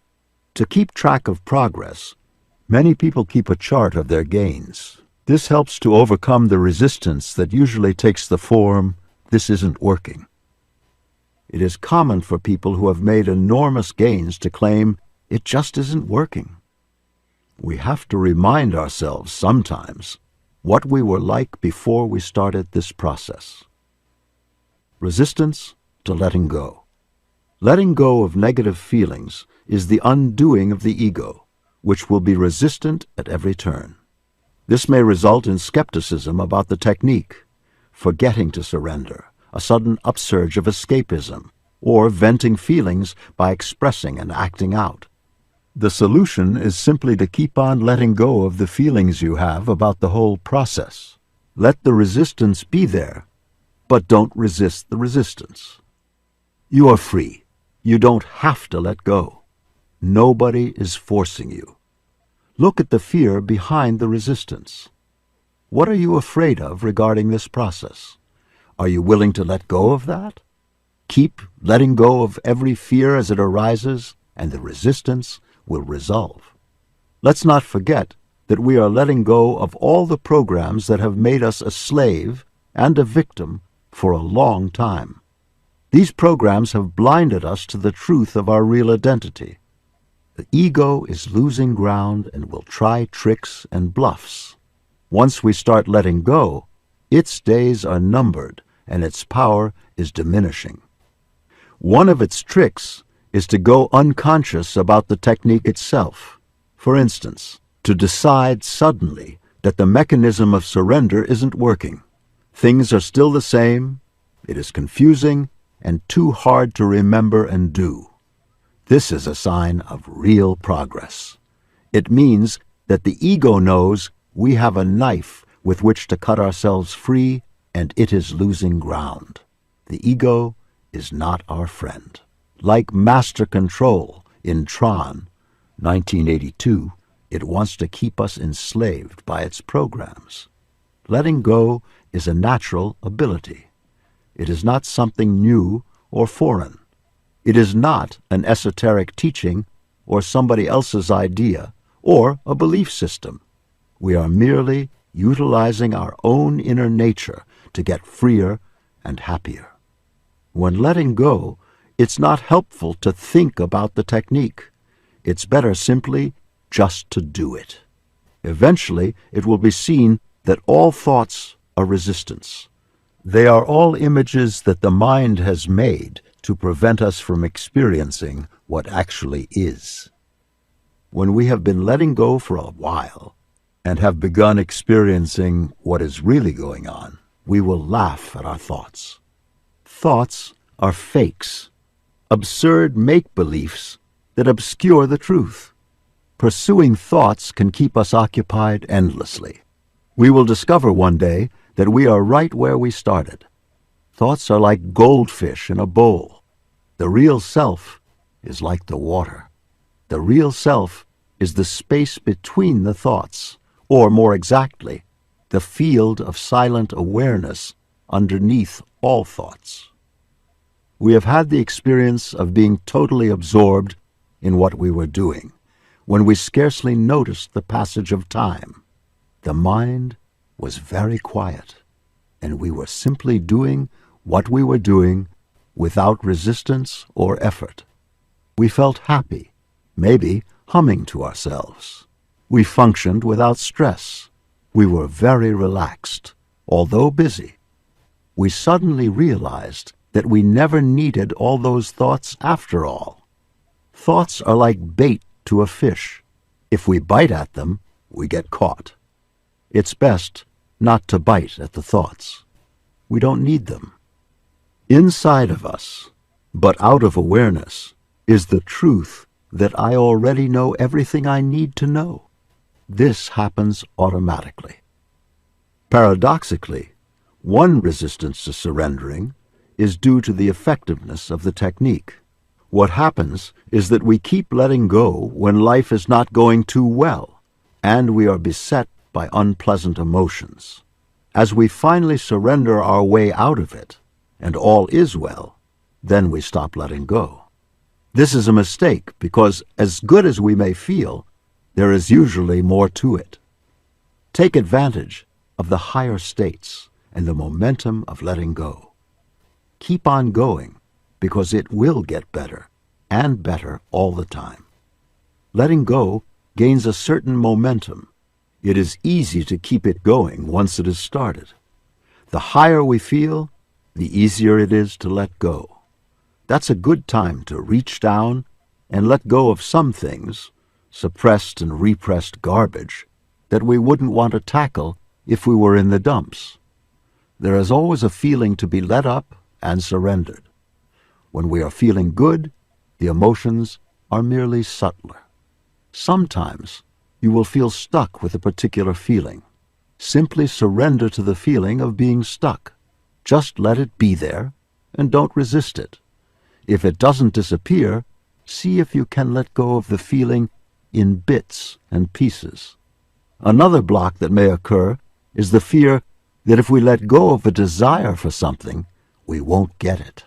To keep track of progress, many people keep a chart of their gains. This helps to overcome the resistance that usually takes the form, "This isn't working." It is common for people who have made enormous gains to claim, "It just isn't working." We have to remind ourselves sometimes what we were like before we started this process. Resistance to letting go. Letting go of negative feelings is the undoing of the ego, which will be resistant at every turn. This may result in skepticism about the technique, forgetting to surrender, a sudden upsurge of escapism, or venting feelings by expressing and acting out. The solution is simply to keep on letting go of the feelings you have about the whole process. Let the resistance be there, but don't resist the resistance. You are free. You don't have to let go. Nobody is forcing you. Look at the fear behind the resistance. What are you afraid of regarding this process? Are you willing to let go of that? Keep letting go of every fear as it arises, and the resistance will resolve. Let's not forget that we are letting go of all the programs that have made us a slave and a victim for a long time. These programs have blinded us to the truth of our real identity. The ego is losing ground and will try tricks and bluffs. Once we start letting go, its days are numbered and its power is diminishing. One of its tricks is to go unconscious about the technique itself. For instance, to decide suddenly that the mechanism of surrender isn't working. Things are still the same, it is confusing, and too hard to remember and do. This is a sign of real progress. It means that the ego knows we have a knife with which to cut ourselves free, and it is losing ground. The ego is not our friend. Like Master Control in Tron, 1982, it wants to keep us enslaved by its programs. Letting go is a natural ability. It is not something new or foreign. It is not an esoteric teaching or somebody else's idea or a belief system. We are merely utilizing our own inner nature to get freer and happier. When letting go, it's not helpful to think about the technique. It's better simply just to do it. Eventually, it will be seen that all thoughts are resistance. They are all images that the mind has made to prevent us from experiencing what actually is. When we have been letting go for a while and have begun experiencing what is really going on, we will laugh at our thoughts. Thoughts are fakes, absurd make-beliefs that obscure the truth. Pursuing thoughts can keep us occupied endlessly. We will discover one day that we are right where we started. Thoughts are like goldfish in a bowl. The real self is like the water. The real self is the space between the thoughts, or more exactly, the field of silent awareness underneath all thoughts. We have had the experience of being totally absorbed in what we were doing, when we scarcely noticed the passage of time. The mind was very quiet, and we were simply doing what we were doing without resistance or effort. We felt happy, maybe humming to ourselves. We functioned without stress. We were very relaxed, although busy. We suddenly realized that we never needed all those thoughts after all. Thoughts are like bait to a fish. If we bite at them, we get caught. It's best not to bite at the thoughts. We don't need them. Inside of us, but out of awareness, is the truth that I already know everything I need to know. This happens automatically. Paradoxically, one resistance to surrendering is due to the effectiveness of the technique. What happens is that we keep letting go when life is not going too well. and we are beset by unpleasant emotions. As we finally surrender our way out of it, and all is well, then we stop letting go. This is a mistake because, as good as we may feel, there is usually more to it. Take advantage of the higher states and the momentum of letting go. Keep on going because it will get better and better all the time. Letting go gains a certain momentum. It is easy to keep it going once it is started. The higher we feel, the easier it is to let go. That's a good time to reach down and let go of some things, suppressed and repressed garbage, that we wouldn't want to tackle if we were in the dumps. There is always a feeling to be let up and surrendered. When we are feeling good, the emotions are merely subtler. Sometimes you will feel stuck with a particular feeling. Simply surrender to the feeling of being stuck. Just let it be there and don't resist it. If it doesn't disappear, see if you can let go of the feeling in bits and pieces. Another block that may occur is the fear that if we let go of a desire for something, we won't get it.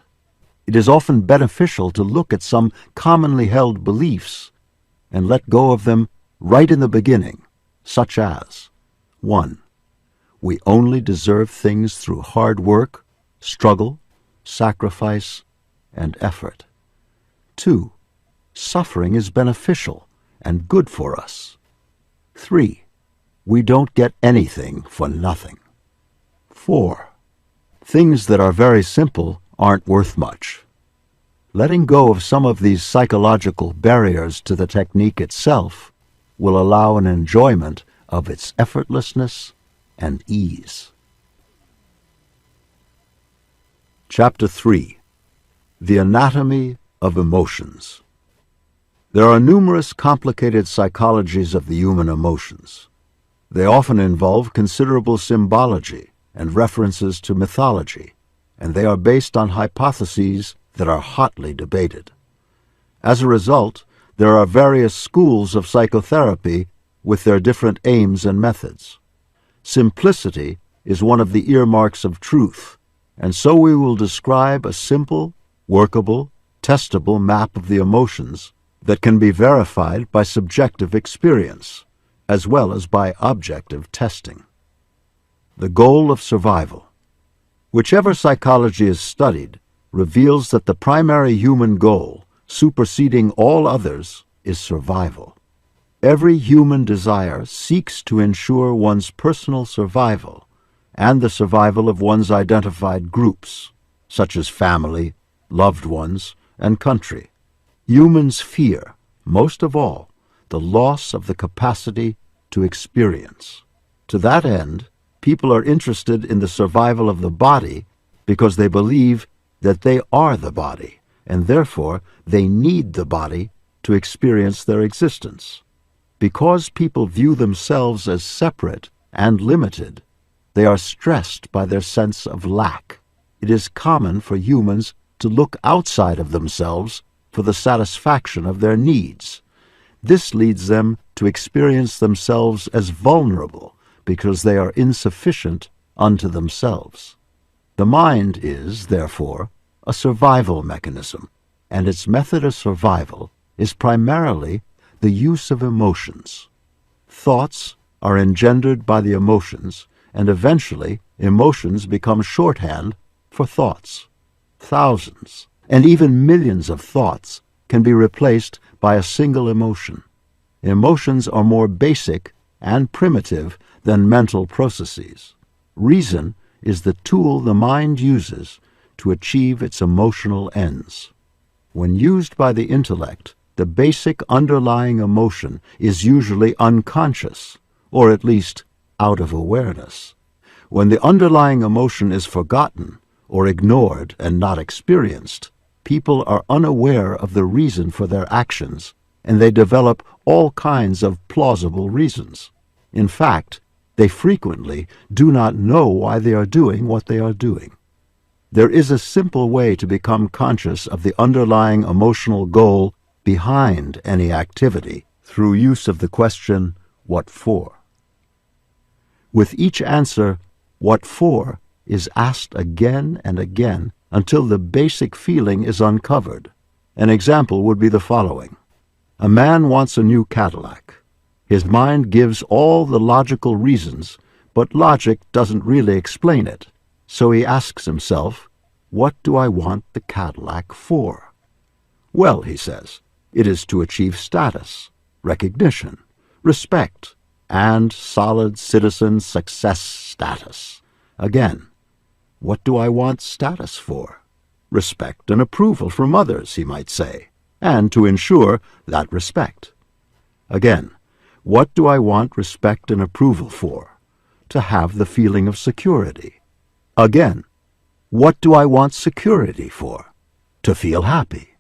It is often beneficial to look at some commonly held beliefs and let go of them right in the beginning, such as 1. We only deserve things through hard work, struggle, sacrifice, and effort. 2. Suffering is beneficial and good for us. 3. We don't get anything for nothing. 4. Things that are very simple aren't worth much. Letting go of some of these psychological barriers to the technique itself will allow an enjoyment of its effortlessness and ease. Chapter 3. The Anatomy of Emotions. There are numerous complicated psychologies of the human emotions. They often involve considerable symbology and references to mythology, and they are based on hypotheses that are hotly debated. As a result, there are various schools of psychotherapy with their different aims and methods. Simplicity is one of the earmarks of truth, and so we will describe a simple, workable, testable map of the emotions that can be verified by subjective experience, as well as by objective testing. The goal of survival. Whichever psychology is studied reveals that the primary human goal, superseding all others, is survival. Every human desire seeks to ensure one's personal survival and the survival of one's identified groups, such as family, loved ones, and country. Humans fear, most of all, the loss of the capacity to experience. To that end, people are interested in the survival of the body because they believe that they are the body, and therefore they need the body to experience their existence. Because people view themselves as separate and limited, they are stressed by their sense of lack. It is common for humans to look outside of themselves for the satisfaction of their needs. This leads them to experience themselves as vulnerable because they are insufficient unto themselves. The mind is, therefore, a survival mechanism, and its method of survival is primarily the use of emotions. Thoughts are engendered by the emotions, and eventually emotions become shorthand for thoughts. Thousands, and even millions of thoughts can be replaced by a single emotion. Emotions are more basic and primitive than mental processes. Reason is the tool the mind uses to achieve its emotional ends. When used by the intellect, the basic underlying emotion is usually unconscious, or at least out of awareness. When the underlying emotion is forgotten or ignored and not experienced, people are unaware of the reason for their actions, and they develop all kinds of plausible reasons. In fact, they frequently do not know why they are doing what they are doing. There is a simple way to become conscious of the underlying emotional goal behind any activity through use of the question, what for? With each answer, what for, is asked again and again until the basic feeling is uncovered. An example would be the following. A man wants a new Cadillac. His mind gives all the logical reasons, but logic doesn't really explain it. So he asks himself, what do I want the Cadillac for? Well, he says, it is to achieve status, recognition, respect, and solid citizen success status. Again, what do I want status for? Respect and approval from others, he might say, and to ensure that respect. Again, what do I want respect and approval for? To have the feeling of security. Again, what do I want security for? To feel happy.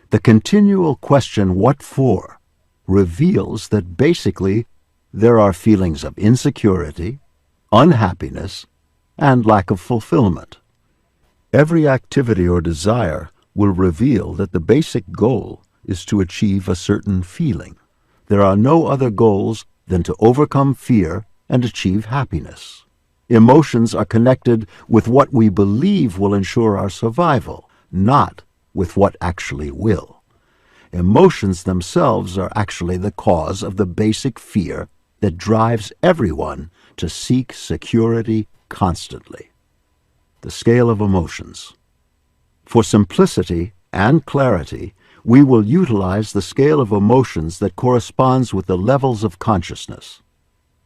The continual question, what for, reveals that basically there are feelings of insecurity, unhappiness, and lack of fulfillment. Every activity or desire will reveal that the basic goal is to achieve a certain feeling. There are no other goals than to overcome fear and achieve happiness. Emotions are connected with what we believe will ensure our survival, not with what actually will. Emotions themselves are actually the cause of the basic fear that drives everyone to seek security constantly. The scale of emotions. For simplicity and clarity, we will utilize the scale of emotions that corresponds with the levels of consciousness.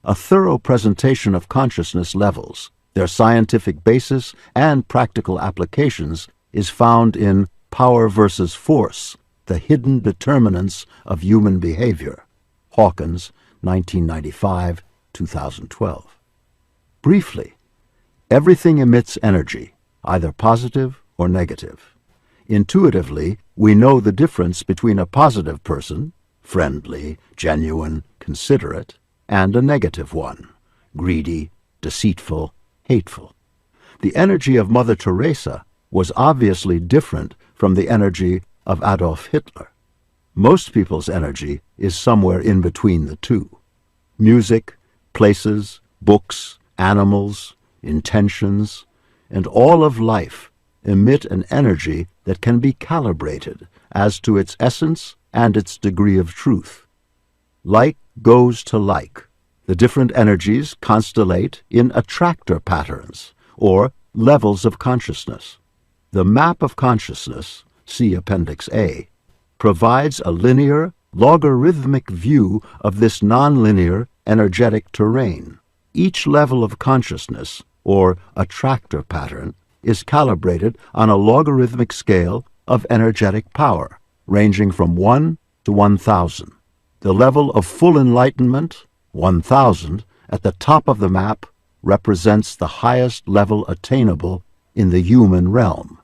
A thorough presentation of consciousness levels, their scientific basis, and practical applications is found in Power versus Force, The Hidden Determinants of Human Behavior, Hawkins, 1995-2012. Briefly, everything emits energy, either positive or negative. Intuitively, we know the difference between a positive person, friendly, genuine, considerate, and a negative one, greedy, deceitful, hateful. The energy of Mother Teresa was obviously different from the energy of Adolf Hitler. Most people's energy is somewhere in between the two. Music, places, books, animals, intentions, and all of life emit an energy that can be calibrated as to its essence and its degree of truth. Like goes to like. The different energies constellate in attractor patterns, or levels of consciousness. The map of consciousness, see Appendix A, provides a linear, logarithmic view of this nonlinear, energetic terrain. Each level of consciousness, or attractor pattern, is calibrated on a logarithmic scale of energetic power, ranging from 1 to 1,000. The level of full enlightenment, 1,000, at the top of the map, represents the highest level attainable in the human realm.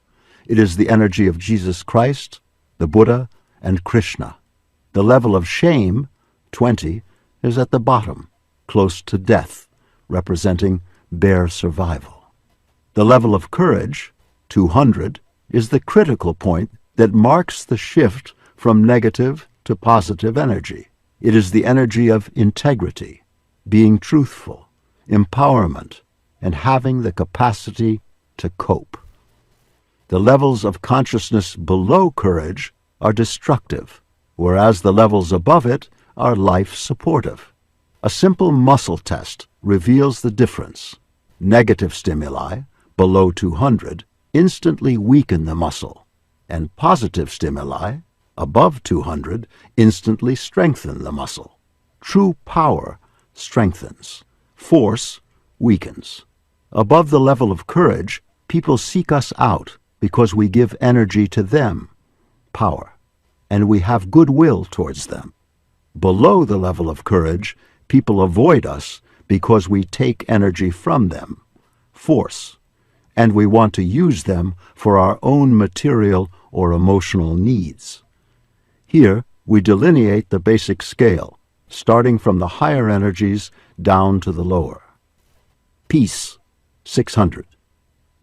It is the energy of Jesus Christ, the Buddha, and Krishna. The level of shame, 20, is at the bottom, close to death, representing bare survival. The level of courage, 200, is the critical point that marks the shift from negative to positive energy. It is the energy of integrity, being truthful, empowerment, and having the capacity to cope. The levels of consciousness below courage are destructive, whereas the levels above it are life-supportive. A simple muscle test reveals the difference. Negative stimuli, below 200, instantly weaken the muscle, and positive stimuli, above 200, instantly strengthen the muscle. True power strengthens. Force weakens. Above the level of courage, people seek us out because we give energy to them, power, and we have goodwill towards them. Below the level of courage, people avoid us because we take energy from them, force, and we want to use them for our own material or emotional needs. Here, we delineate the basic scale, starting from the higher energies down to the lower. Peace, 600.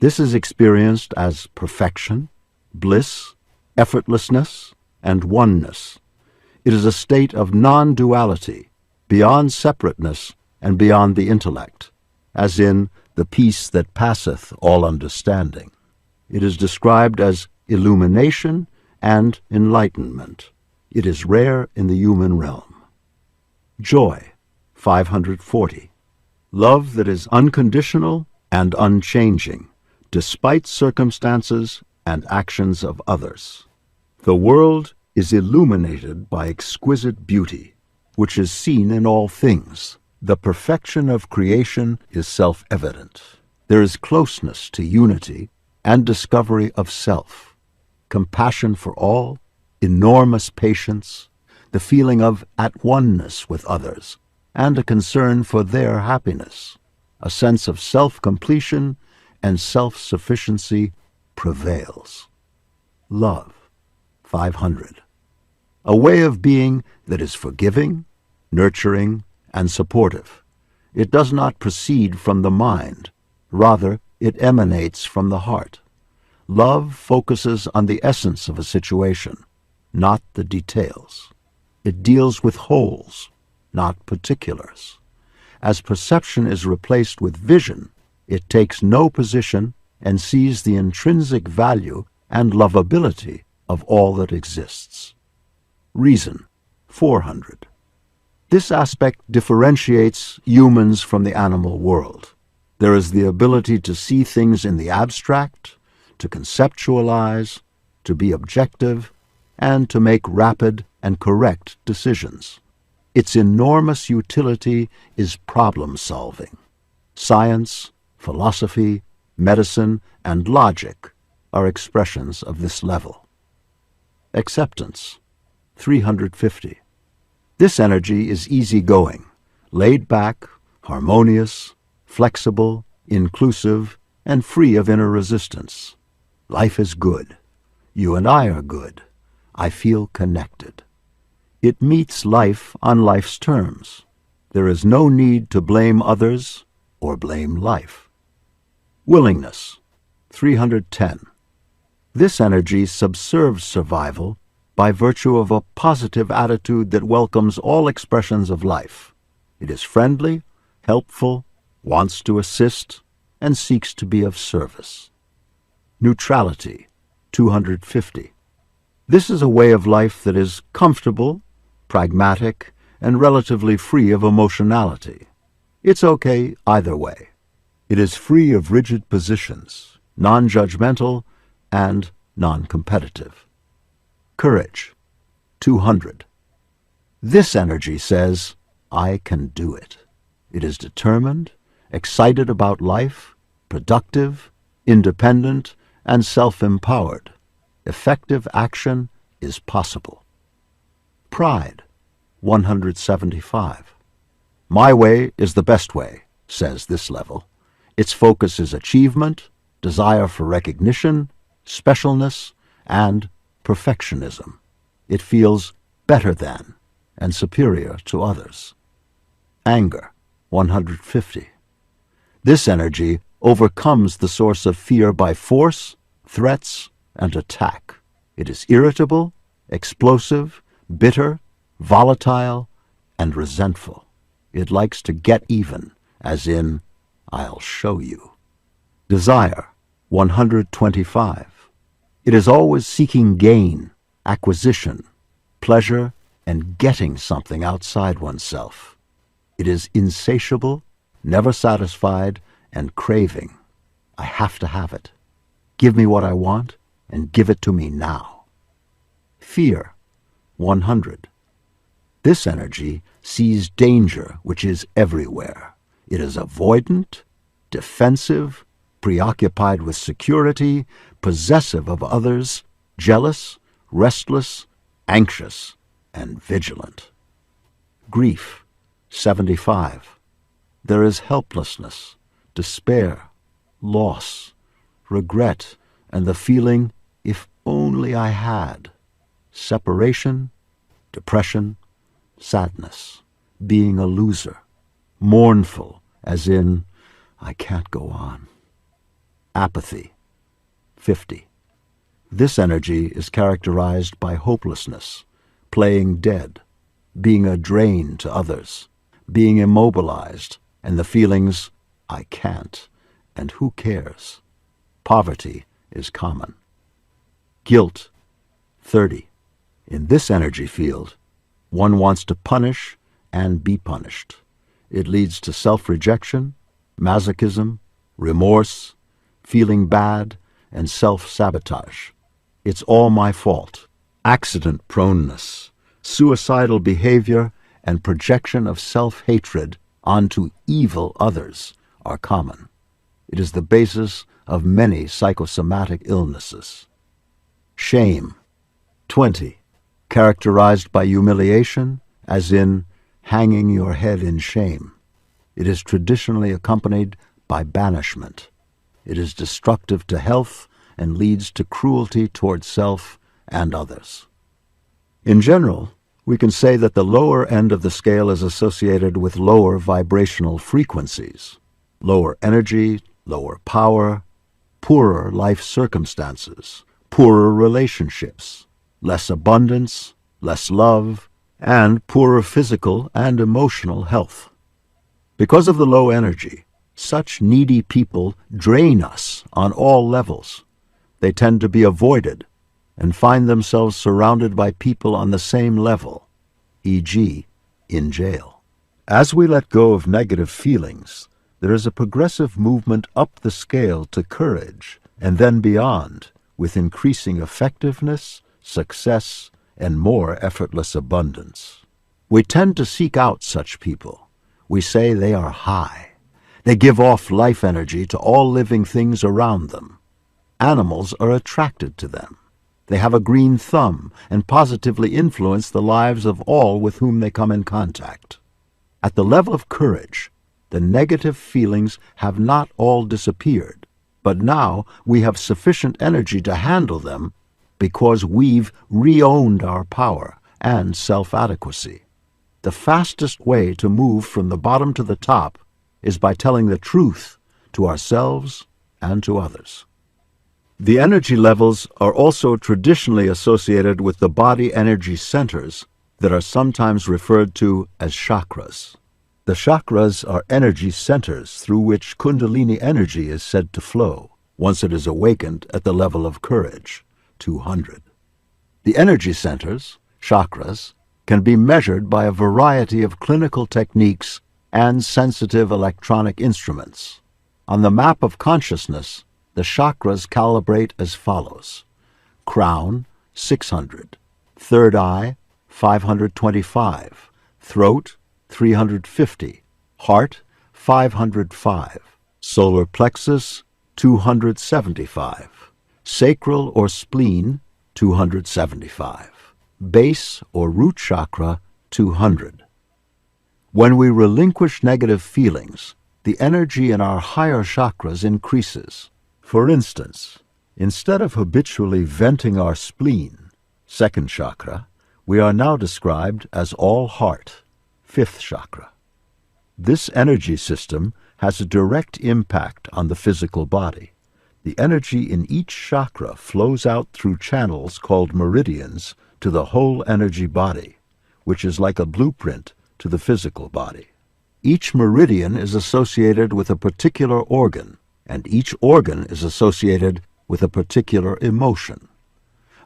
This is experienced as perfection, bliss, effortlessness, and oneness. It is a state of non-duality, beyond separateness and beyond the intellect, as in the peace that passeth all understanding. It is described as illumination and enlightenment. It is rare in the human realm. Joy, 540. Love that is unconditional and unchanging, despite circumstances and actions of others. The world is illuminated by exquisite beauty, which is seen in all things. The perfection of creation is self-evident. There is closeness to unity and discovery of self, compassion for all, enormous patience, the feeling of at-oneness with others, and a concern for their happiness. A sense of self-completion and self-sufficiency prevails. Love, 500. A way of being that is forgiving, nurturing, and supportive. It does not proceed from the mind. Rather, it emanates from the heart. Love focuses on the essence of a situation, not the details. It deals with wholes, not particulars. As perception is replaced with vision, it takes no position and sees the intrinsic value and lovability of all that exists. Reason, 400. This aspect differentiates humans from the animal world. There is the ability to see things in the abstract, to conceptualize, to be objective, and to make rapid and correct decisions. Its enormous utility is problem-solving. Science, philosophy, medicine, and logic are expressions of this level. Acceptance, 350. This energy is easygoing, laid back, harmonious, flexible, inclusive, and free of inner resistance. Life is good. You and I are good. I feel connected. It meets life on life's terms. There is no need to blame others or blame life. Willingness, 310. This energy subserves survival by virtue of a positive attitude that welcomes all expressions of life. It is friendly, helpful, wants to assist, and seeks to be of service. Neutrality, 250. This is a way of life that is comfortable, pragmatic, and relatively free of emotionality. It's okay either way. It is free of rigid positions, non-judgmental, and non-competitive. Courage, 200. This energy says, I can do it. It is determined, excited about life, productive, independent, and self-empowered. Effective action is possible. Pride, 175. My way is the best way, says this level. Its focus is achievement, desire for recognition, specialness, and perfectionism. It feels better than and superior to others. Anger, 150. This energy overcomes the source of fear by force, threats, and attack. It is irritable, explosive, bitter, volatile, and resentful. It likes to get even, as in, I'll show you. Desire, 125. It is always seeking gain, acquisition, pleasure, and getting something outside oneself. It is insatiable, never satisfied, and craving. I have to have it. Give me what I want, and give it to me now. Fear, 100. This energy sees danger which is everywhere. It is avoidant, defensive, preoccupied with security, possessive of others, jealous, restless, anxious, and vigilant. Grief, 75. There is helplessness, despair, loss, regret, and the feeling, if only I had. Separation, depression, sadness, being a loser, mournful, as in, I can't go on. Apathy, 50. This energy is characterized by hopelessness, playing dead, being a drain to others, being immobilized, and the feelings, I can't, and who cares? Poverty is common. Guilt, 30. In this energy field, one wants to punish and be punished. It leads to self-rejection, masochism, remorse, feeling bad, and self-sabotage. It's all my fault. Accident proneness, suicidal behavior, and projection of self-hatred onto evil others are common. It is the basis of many psychosomatic illnesses. Shame, 20. Characterized by humiliation, as in hanging your head in shame. It is traditionally accompanied by banishment. It is destructive to health and leads to cruelty towards self and others. In general, we can say that the lower end of the scale is associated with lower vibrational frequencies, lower energy, lower power, poorer life circumstances, poorer relationships, less abundance, less love, and poorer physical and emotional health. Because of the low energy, such needy people drain us on all levels. They tend to be avoided and find themselves surrounded by people on the same level, e.g., in jail. As we let go of negative feelings, there is a progressive movement up the scale to courage and then beyond, with increasing effectiveness, success, and more effortless abundance. We tend to seek out such people. We say they are high. They give off life energy to all living things around them. Animals are attracted to them. They have a green thumb and positively influence the lives of all with whom they come in contact. At the level of courage, the negative feelings have not all disappeared, but now we have sufficient energy to handle them because we've re-owned our power and self-adequacy. The fastest way to move from the bottom to the top is by telling the truth to ourselves and to others. The energy levels are also traditionally associated with the body energy centers that are sometimes referred to as chakras. The chakras are energy centers through which Kundalini energy is said to flow once it is awakened at the level of courage, 200. The energy centers, chakras, can be measured by a variety of clinical techniques and sensitive electronic instruments. On the map of consciousness, the chakras calibrate as follows: crown, 600, third eye, 525, throat, 350, heart, 505, solar plexus, 275, sacral or spleen, 275, base or root chakra, 200. When we relinquish negative feelings, the energy in our higher chakras increases. For instance, instead of habitually venting our spleen, second chakra, we are now described as all heart, fifth chakra. This energy system has a direct impact on the physical body. The energy in each chakra flows out through channels called meridians to the whole energy body, which is like a blueprint to the physical body. Each meridian is associated with a particular organ, and each organ is associated with a particular emotion.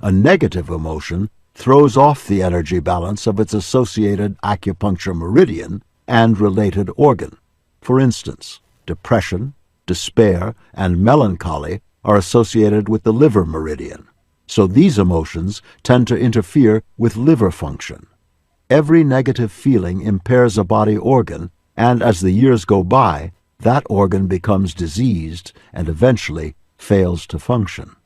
A negative emotion throws off the energy balance of its associated acupuncture meridian and related organ. For instance, depression, despair, and melancholy are associated with the liver meridian, so these emotions tend to interfere with liver function. Every negative feeling impairs a body organ, and as the years go by, that organ becomes diseased and eventually fails to function.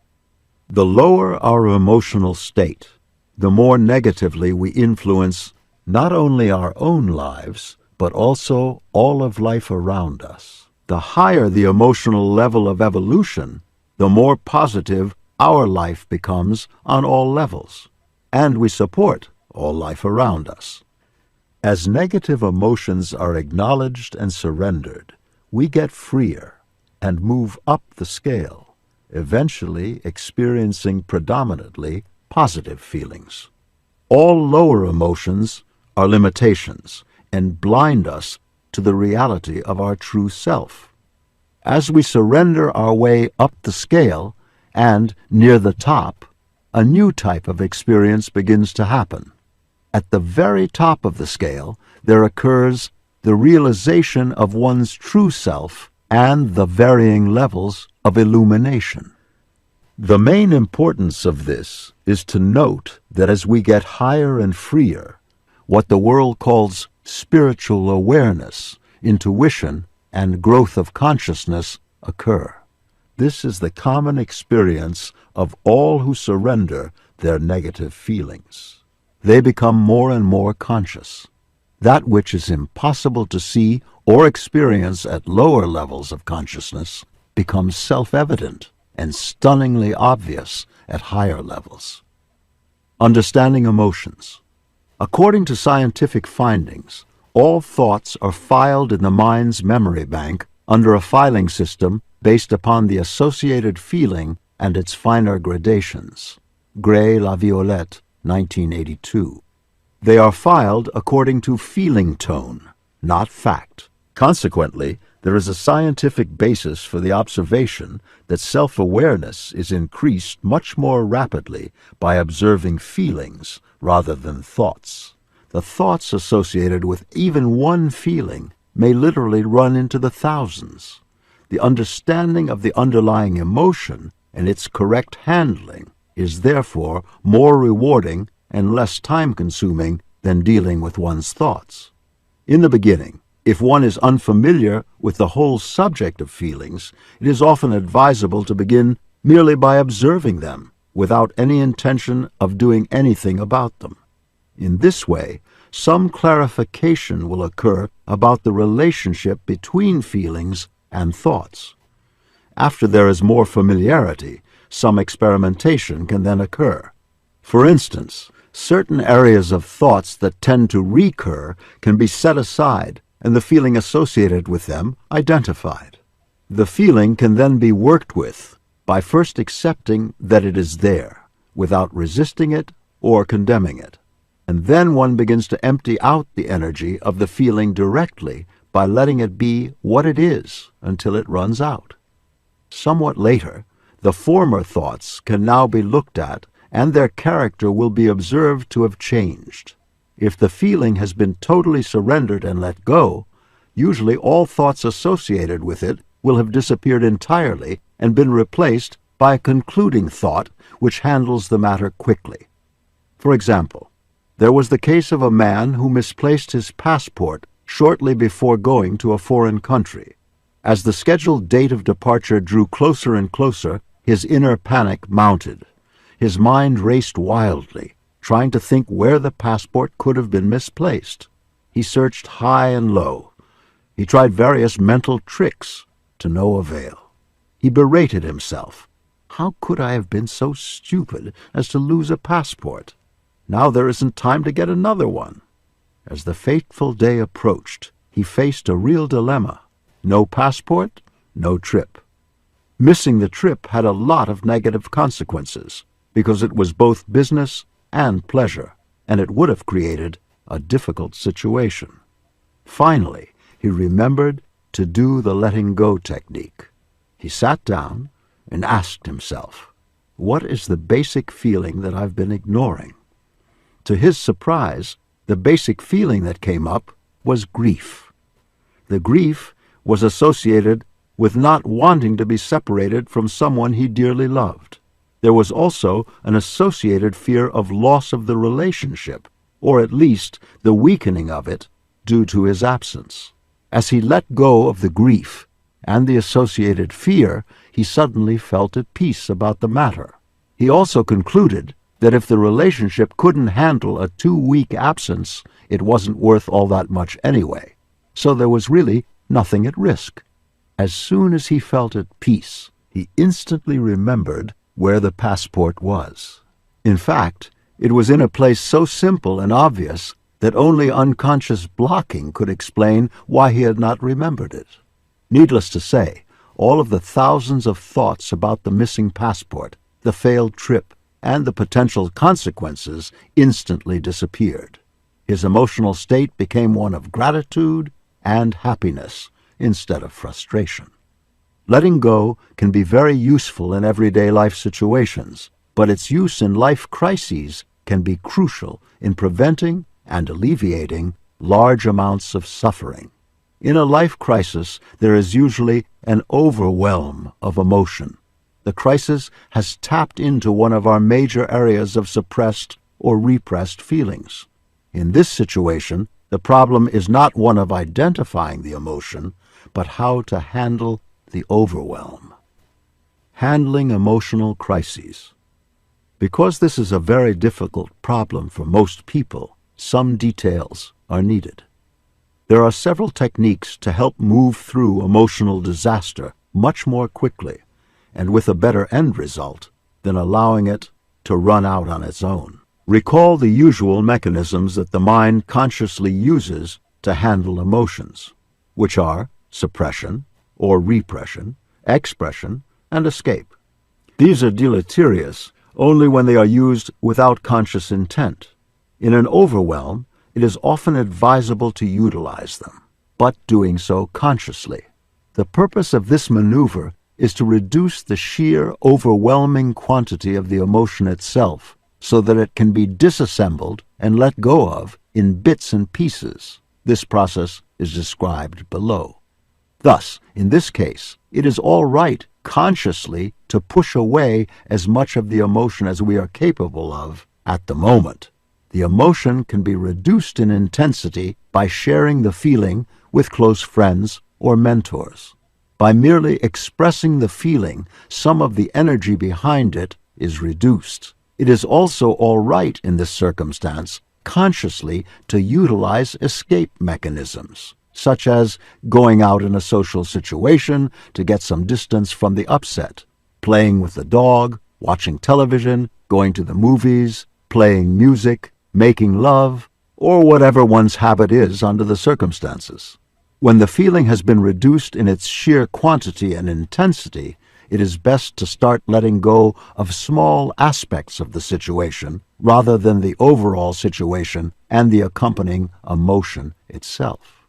The lower our emotional state, the more negatively we influence not only our own lives, but also all of life around us. The higher the emotional level of evolution, the more positive our life becomes on all levels, and we support all life around us. As negative emotions are acknowledged and surrendered, we get freer and move up the scale, eventually experiencing predominantly positive feelings. All lower emotions are limitations, and blind us to the reality of our true self. As we surrender our way up the scale and near the top, a new type of experience begins to happen. At the very top of the scale, there occurs the realization of one's true self and the varying levels of illumination. The main importance of this is to note that as we get higher and freer, what the world calls spiritual awareness, intuition, and growth of consciousness occur. This is the common experience of all who surrender their negative feelings. They become more and more conscious. That which is impossible to see or experience at lower levels of consciousness becomes self-evident and stunningly obvious at higher levels. Understanding emotions. According to scientific findings, all thoughts are filed in the mind's memory bank under a filing system based upon the associated feeling and its finer gradations. Gray-LaViolette, 1982. They are filed according to feeling tone, not fact. Consequently, there is a scientific basis for the observation that self-awareness is increased much more rapidly by observing feelings rather than thoughts. The thoughts associated with even one feeling may literally run into the thousands. The understanding of the underlying emotion and its correct handling is therefore more rewarding and less time-consuming than dealing with one's thoughts. In the beginning, if one is unfamiliar with the whole subject of feelings, it is often advisable to begin merely by observing them, without any intention of doing anything about them. In this way, some clarification will occur about the relationship between feelings and thoughts. After there is more familiarity, some experimentation can then occur. For instance, certain areas of thoughts that tend to recur can be set aside and the feeling associated with them identified. The feeling can then be worked with by first accepting that it is there, without resisting it or condemning it. And then one begins to empty out the energy of the feeling directly by letting it be what it is until it runs out. Somewhat later, the former thoughts can now be looked at, and their character will be observed to have changed. If the feeling has been totally surrendered and let go, usually all thoughts associated with it will have disappeared entirely and been replaced by a concluding thought which handles the matter quickly. For example, there was the case of a man who misplaced his passport shortly before going to a foreign country. As the scheduled date of departure drew closer and closer, his inner panic mounted. His mind raced wildly, trying to think where the passport could have been misplaced. He searched high and low. He tried various mental tricks, to no avail. He berated himself. How could I have been so stupid as to lose a passport? Now there isn't time to get another one. As the fateful day approached, he faced a real dilemma. No passport, no trip. Missing the trip had a lot of negative consequences, because it was both business and pleasure, and it would have created a difficult situation. Finally, he remembered to do the letting go technique. He sat down and asked himself, what is the basic feeling that I've been ignoring? To his surprise, the basic feeling that came up was grief. The grief was associated with not wanting to be separated from someone he dearly loved. There was also an associated fear of loss of the relationship, or at least the weakening of it, due to his absence. As he let go of the grief and the associated fear, he suddenly felt at peace about the matter. He also concluded that if the relationship couldn't handle a 2-week absence, it wasn't worth all that much anyway, so there was really nothing at risk. As soon as he felt at peace, he instantly remembered where the passport was. In fact, it was in a place so simple and obvious that only unconscious blocking could explain why he had not remembered it. Needless to say, all of the thousands of thoughts about the missing passport, the failed trip, and the potential consequences instantly disappeared. His emotional state became one of gratitude and happiness instead of frustration. Letting go can be very useful in everyday life situations, but its use in life crises can be crucial in preventing and alleviating large amounts of suffering. In a life crisis, there is usually an overwhelm of emotion. The crisis has tapped into one of our major areas of suppressed or repressed feelings. In this situation, the problem is not one of identifying the emotion, but how to handle the overwhelm. Handling emotional crises. Because this is a very difficult problem for most people, some details are needed. There are several techniques to help move through emotional disaster much more quickly and with a better end result than allowing it to run out on its own. Recall the usual mechanisms that the mind consciously uses to handle emotions, which are suppression or repression, expression, and escape. These are deleterious only when they are used without conscious intent. In an overwhelm, it is often advisable to utilize them, but doing so consciously. The purpose of this maneuver is to reduce the sheer overwhelming quantity of the emotion itself so that it can be disassembled and let go of in bits and pieces. This process is described below. Thus, in this case, it is all right consciously to push away as much of the emotion as we are capable of at the moment. The emotion can be reduced in intensity by sharing the feeling with close friends or mentors. By merely expressing the feeling, some of the energy behind it is reduced. It is also all right in this circumstance consciously to utilize escape mechanisms, such as going out in a social situation to get some distance from the upset, playing with the dog, watching television, going to the movies, playing music, making love, or whatever one's habit is under the circumstances. When the feeling has been reduced in its sheer quantity and intensity, it is best to start letting go of small aspects of the situation rather than the overall situation and the accompanying emotion itself.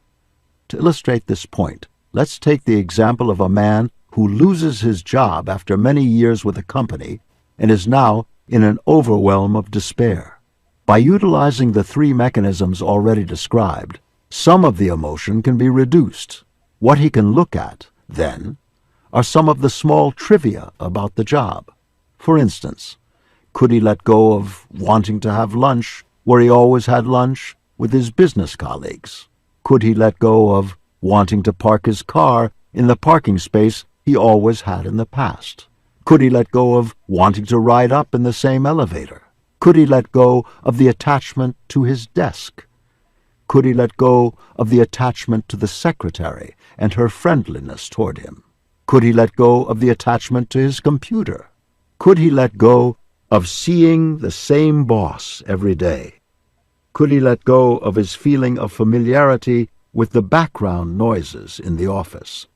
To illustrate this point, let's take the example of a man who loses his job after many years with a company and is now in an overwhelm of despair. By utilizing the three mechanisms already described, some of the emotion can be reduced. What he can look at, then, are some of the small trivia about the job. For instance, could he let go of wanting to have lunch where he always had lunch with his business colleagues? Could he let go of wanting to park his car in the parking space he always had in the past? Could he let go of wanting to ride up in the same elevator? Could he let go of the attachment to his desk? Could he let go of the attachment to the secretary and her friendliness toward him? Could he let go of the attachment to his computer? Could he let go of seeing the same boss every day? Could he let go of his feeling of familiarity with the background noises in the office?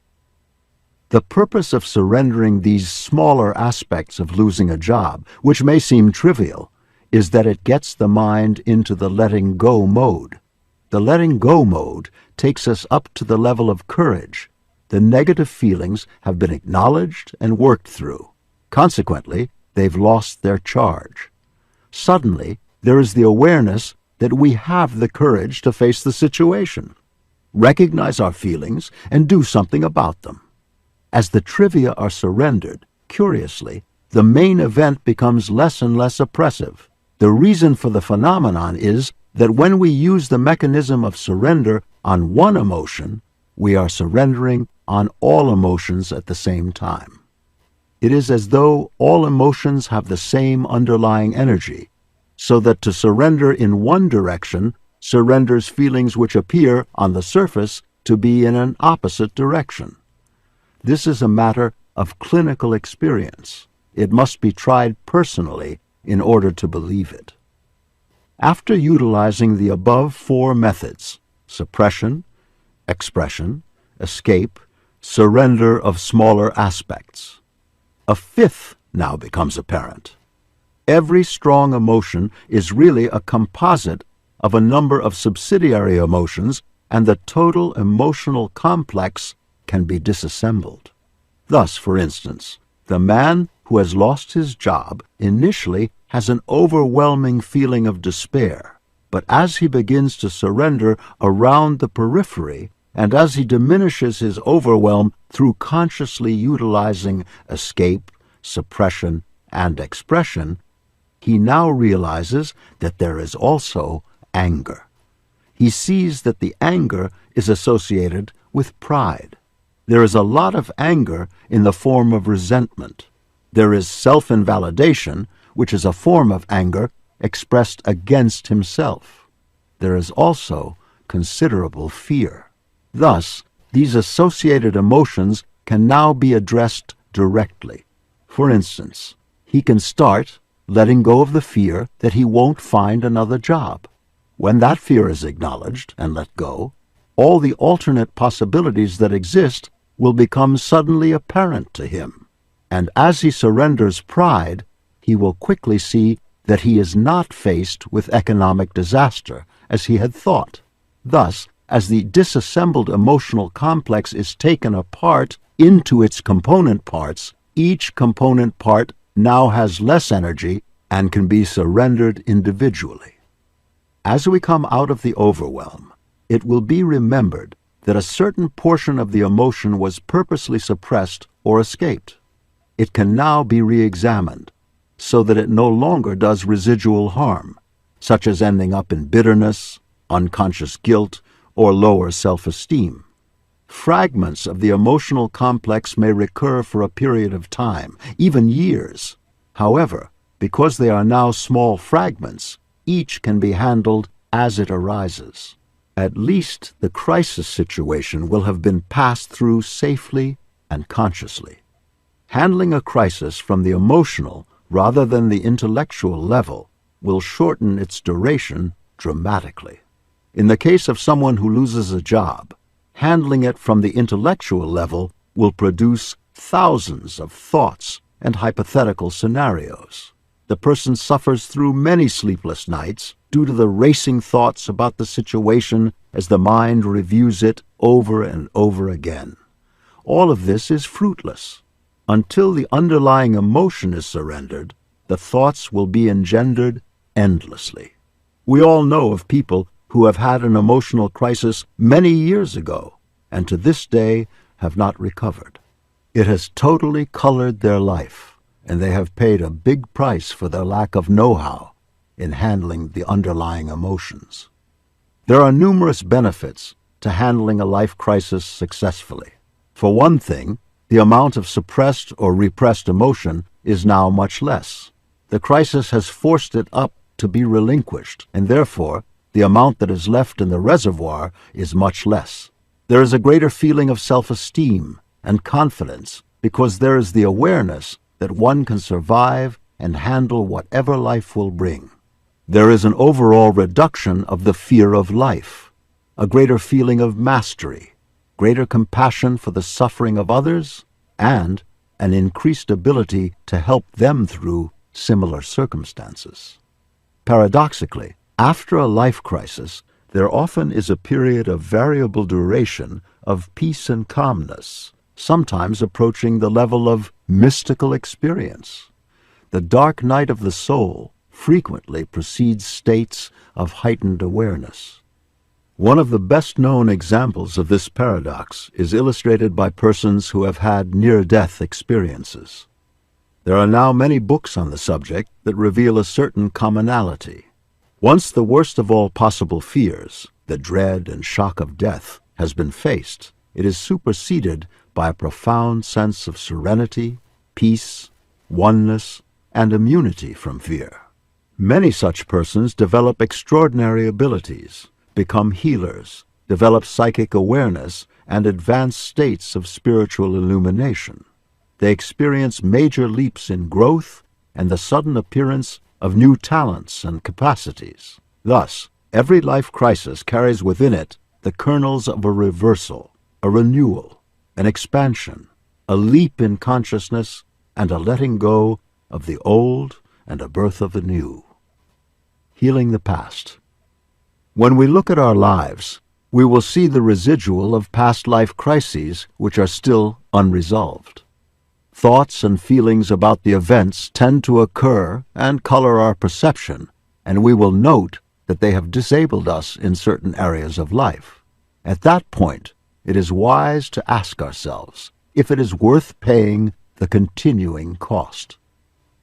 The purpose of surrendering these smaller aspects of losing a job, which may seem trivial, is that it gets the mind into the letting go mode. The letting go mode takes us up to the level of courage. The negative feelings have been acknowledged and worked through. Consequently, they've lost their charge. Suddenly, there is the awareness that we have the courage to face the situation, recognize our feelings, and do something about them. As the trivia are surrendered, curiously, the main event becomes less and less oppressive. The reason for the phenomenon is that when we use the mechanism of surrender on one emotion, we are surrendering on all emotions at the same time. It is as though all emotions have the same underlying energy, so that to surrender in one direction surrenders feelings which appear on the surface to be in an opposite direction. This is a matter of clinical experience. It must be tried personally in order to believe it. After utilizing the above four methods, suppression, expression, escape, surrender of smaller aspects, a fifth now becomes apparent. Every strong emotion is really a composite of a number of subsidiary emotions, and the total emotional complex can be disassembled. Thus, for instance, the man who has lost his job initially has an overwhelming feeling of despair, but as he begins to surrender around the periphery, and as he diminishes his overwhelm through consciously utilizing escape, suppression, and expression, he now realizes that there is also anger. He sees that the anger is associated with pride. There is a lot of anger in the form of resentment. There is self-invalidation, which is a form of anger expressed against himself. There is also considerable fear. Thus, these associated emotions can now be addressed directly. For instance, he can start letting go of the fear that he won't find another job. When that fear is acknowledged and let go, all the alternate possibilities that exist will become suddenly apparent to him. And as he surrenders pride, he will quickly see that he is not faced with economic disaster as he had thought. Thus, as the disassembled emotional complex is taken apart into its component parts, each component part now has less energy and can be surrendered individually. As we come out of the overwhelm, it will be remembered that a certain portion of the emotion was purposely suppressed or escaped. It can now be re-examined so that it no longer does residual harm, such as ending up in bitterness, unconscious guilt, or lower self-esteem. Fragments of the emotional complex may recur for a period of time, even years. However, because they are now small fragments, each can be handled as it arises. At least the crisis situation will have been passed through safely and consciously. Handling a crisis from the emotional rather than the intellectual level will shorten its duration dramatically. In the case of someone who loses a job, handling it from the intellectual level will produce thousands of thoughts and hypothetical scenarios. The person suffers through many sleepless nights due to the racing thoughts about the situation as the mind reviews it over and over again. All of this is fruitless. Until the underlying emotion is surrendered, the thoughts will be engendered endlessly. We all know of people who have had an emotional crisis many years ago and to this day have not recovered. It has totally colored their life, and they have paid a big price for their lack of know-how in handling the underlying emotions. There are numerous benefits to handling a life crisis successfully. For one thing, the amount of suppressed or repressed emotion is now much less. The crisis has forced it up to be relinquished, and therefore the amount that is left in the reservoir is much less. There is a greater feeling of self-esteem and confidence because there is the awareness that one can survive and handle whatever life will bring. There is an overall reduction of the fear of life, a greater feeling of mastery, greater compassion for the suffering of others, and an increased ability to help them through similar circumstances. Paradoxically, after a life crisis, there often is a period of variable duration of peace and calmness, sometimes approaching the level of mystical experience. The dark night of the soul frequently precedes states of heightened awareness. One of the best-known examples of this paradox is illustrated by persons who have had near-death experiences. There are now many books on the subject that reveal a certain commonality. Once the worst of all possible fears, the dread and shock of death, has been faced, it is superseded by a profound sense of serenity, peace, oneness, and immunity from fear. Many such persons develop extraordinary abilities, become healers, develop psychic awareness, and advance states of spiritual illumination. They experience major leaps in growth and the sudden appearance of new talents and capacities. Thus, every life crisis carries within it the kernels of a reversal, a renewal, an expansion, a leap in consciousness, and a letting go of the old and a birth of the new. Healing the past. When we look at our lives, we will see the residual of past life crises which are still unresolved. Thoughts and feelings about the events tend to occur and color our perception, and we will note that they have disabled us in certain areas of life. At that point, it is wise to ask ourselves if it is worth paying the continuing cost.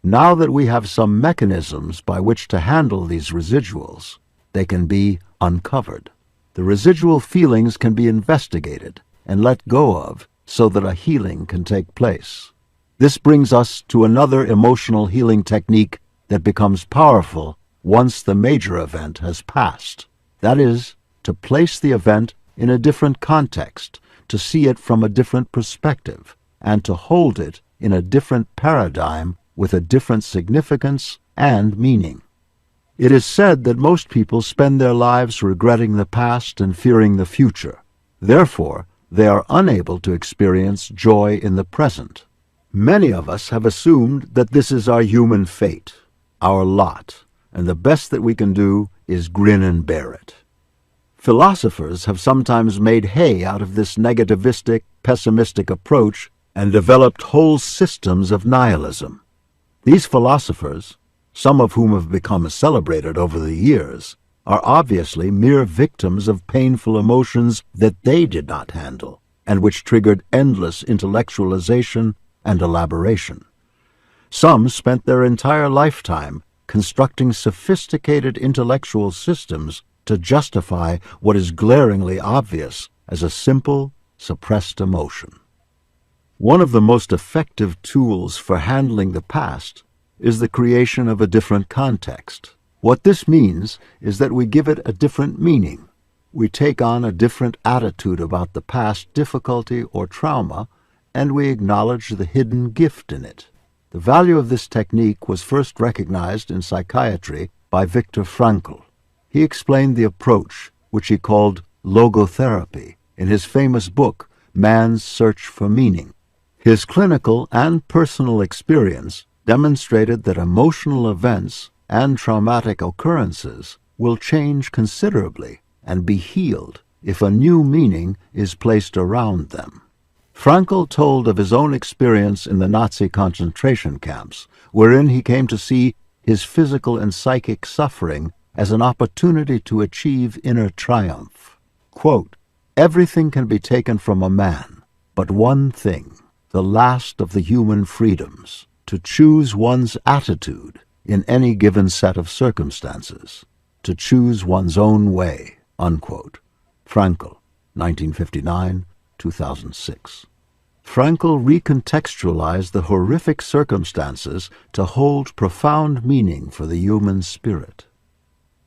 Now that we have some mechanisms by which to handle these residuals, they can be uncovered. The residual feelings can be investigated and let go of so that a healing can take place. This brings us to another emotional healing technique that becomes powerful once the major event has passed. That is, to place the event in a different context, to see it from a different perspective, and to hold it in a different paradigm with a different significance and meaning. It is said that most people spend their lives regretting the past and fearing the future. Therefore, they are unable to experience joy in the present. Many of us have assumed that this is our human fate, our lot, and the best that we can do is grin and bear it. Philosophers have sometimes made hay out of this negativistic, pessimistic approach and developed whole systems of nihilism. These philosophers, some of whom have become celebrated over the years, are obviously mere victims of painful emotions that they did not handle, and which triggered endless intellectualization and elaboration. Some spent their entire lifetime constructing sophisticated intellectual systems to justify what is glaringly obvious as a simple, suppressed emotion. One of the most effective tools for handling the past is the creation of a different context. What this means is that we give it a different meaning. We take on a different attitude about the past difficulty or trauma, and we acknowledge the hidden gift in it. The value of this technique was first recognized in psychiatry by Viktor Frankl. He explained the approach, which he called logotherapy, in his famous book, Man's Search for Meaning. His clinical and personal experience demonstrated that emotional events and traumatic occurrences will change considerably and be healed if a new meaning is placed around them. Frankl told of his own experience in the Nazi concentration camps, wherein he came to see his physical and psychic suffering as an opportunity to achieve inner triumph. Quote, "Everything can be taken from a man, but one thing, the last of the human freedoms, to choose one's attitude in any given set of circumstances, to choose one's own way." Unquote. Frankl, 1959, 2006. Frankl recontextualized the horrific circumstances to hold profound meaning for the human spirit.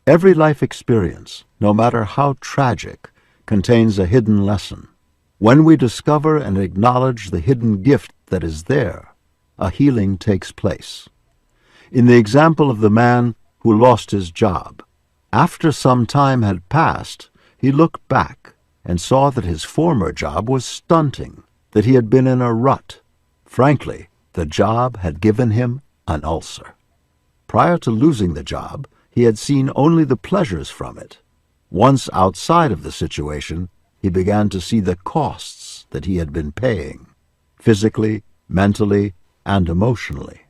Every life experience, no matter how tragic, contains a hidden lesson. When we discover and acknowledge the hidden gift that is there, a healing takes place. In the example of the man who lost his job, after some time had passed, he looked back and saw that his former job was stunting, that he had been in a rut. Frankly, the job had given him an ulcer. Prior to losing the job, he had seen only the pleasures from it. Once outside of the situation, he began to see the costs that he had been paying, physically, mentally, and emotionally.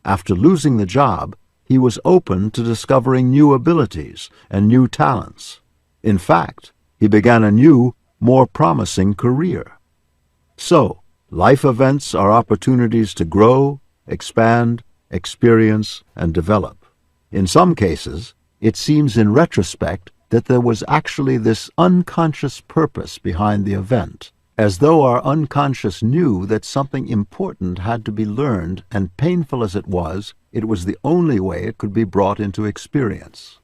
After losing the job, he was open to discovering new abilities and new talents. In fact, he began a new, more promising career. So, life events are opportunities to grow, expand, experience, and develop. In some cases, it seems in retrospect that there was actually this unconscious purpose behind the event, as though our unconscious knew that something important had to be learned, and painful as it was the only way it could be brought into experience.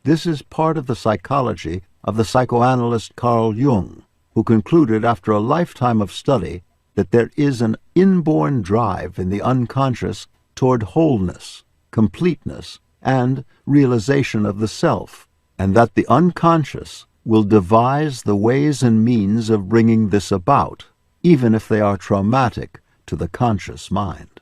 This is part of the psychology of the psychoanalyst Carl Jung, who concluded after a lifetime of study that there is an inborn drive in the unconscious toward wholeness, completeness, and realization of the self, and that the unconscious will devise the ways and means of bringing this about, even if they are traumatic to the conscious mind.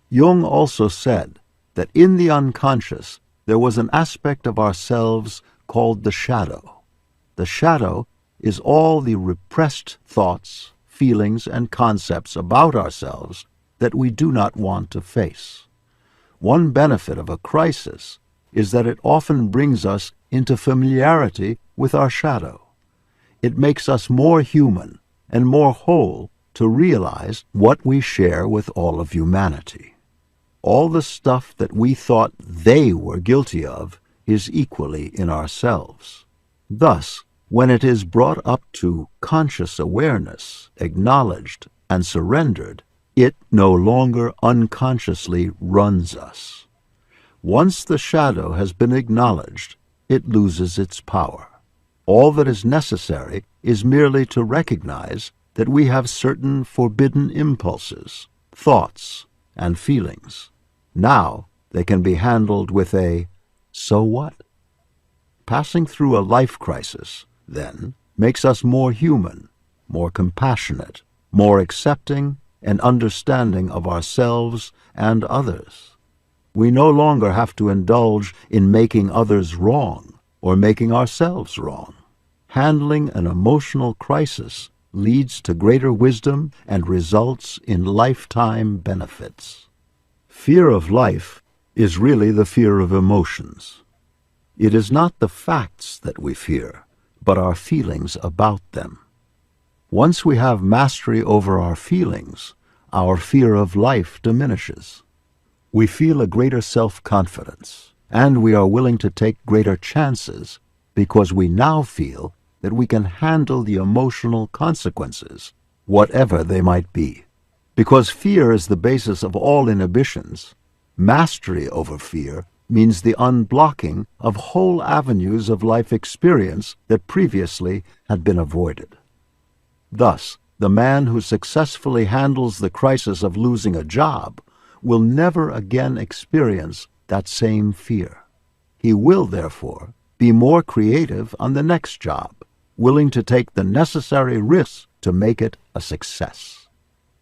Jung also said that in the unconscious there was an aspect of ourselves called the shadow. The shadow is all the repressed thoughts, feelings, and concepts about ourselves that we do not want to face. One benefit of a crisis is that it often brings us into familiarity with our shadow. It makes us more human and more whole to realize what we share with all of humanity. All the stuff that we thought they were guilty of is equally in ourselves. Thus, when it is brought up to conscious awareness, acknowledged, and surrendered, it no longer unconsciously runs us. Once the shadow has been acknowledged, it loses its power. All that is necessary is merely to recognize that we have certain forbidden impulses, thoughts, and feelings. Now they can be handled with a "so what?" Passing through a life crisis, then, makes us more human, more compassionate, more accepting and understanding of ourselves and others. We no longer have to indulge in making others wrong or making ourselves wrong. Handling an emotional crisis leads to greater wisdom and results in lifetime benefits. Fear of life is really the fear of emotions. It is not the facts that we fear, but our feelings about them. Once we have mastery over our feelings, our fear of life diminishes. We feel a greater self-confidence, and we are willing to take greater chances because we now feel that we can handle the emotional consequences, whatever they might be. Because fear is the basis of all inhibitions, mastery over fear means the unblocking of whole avenues of life experience that previously had been avoided. Thus, the man who successfully handles the crisis of losing a job will never again experience that same fear. He will, therefore, be more creative on the next job, willing to take the necessary risks to make it a success.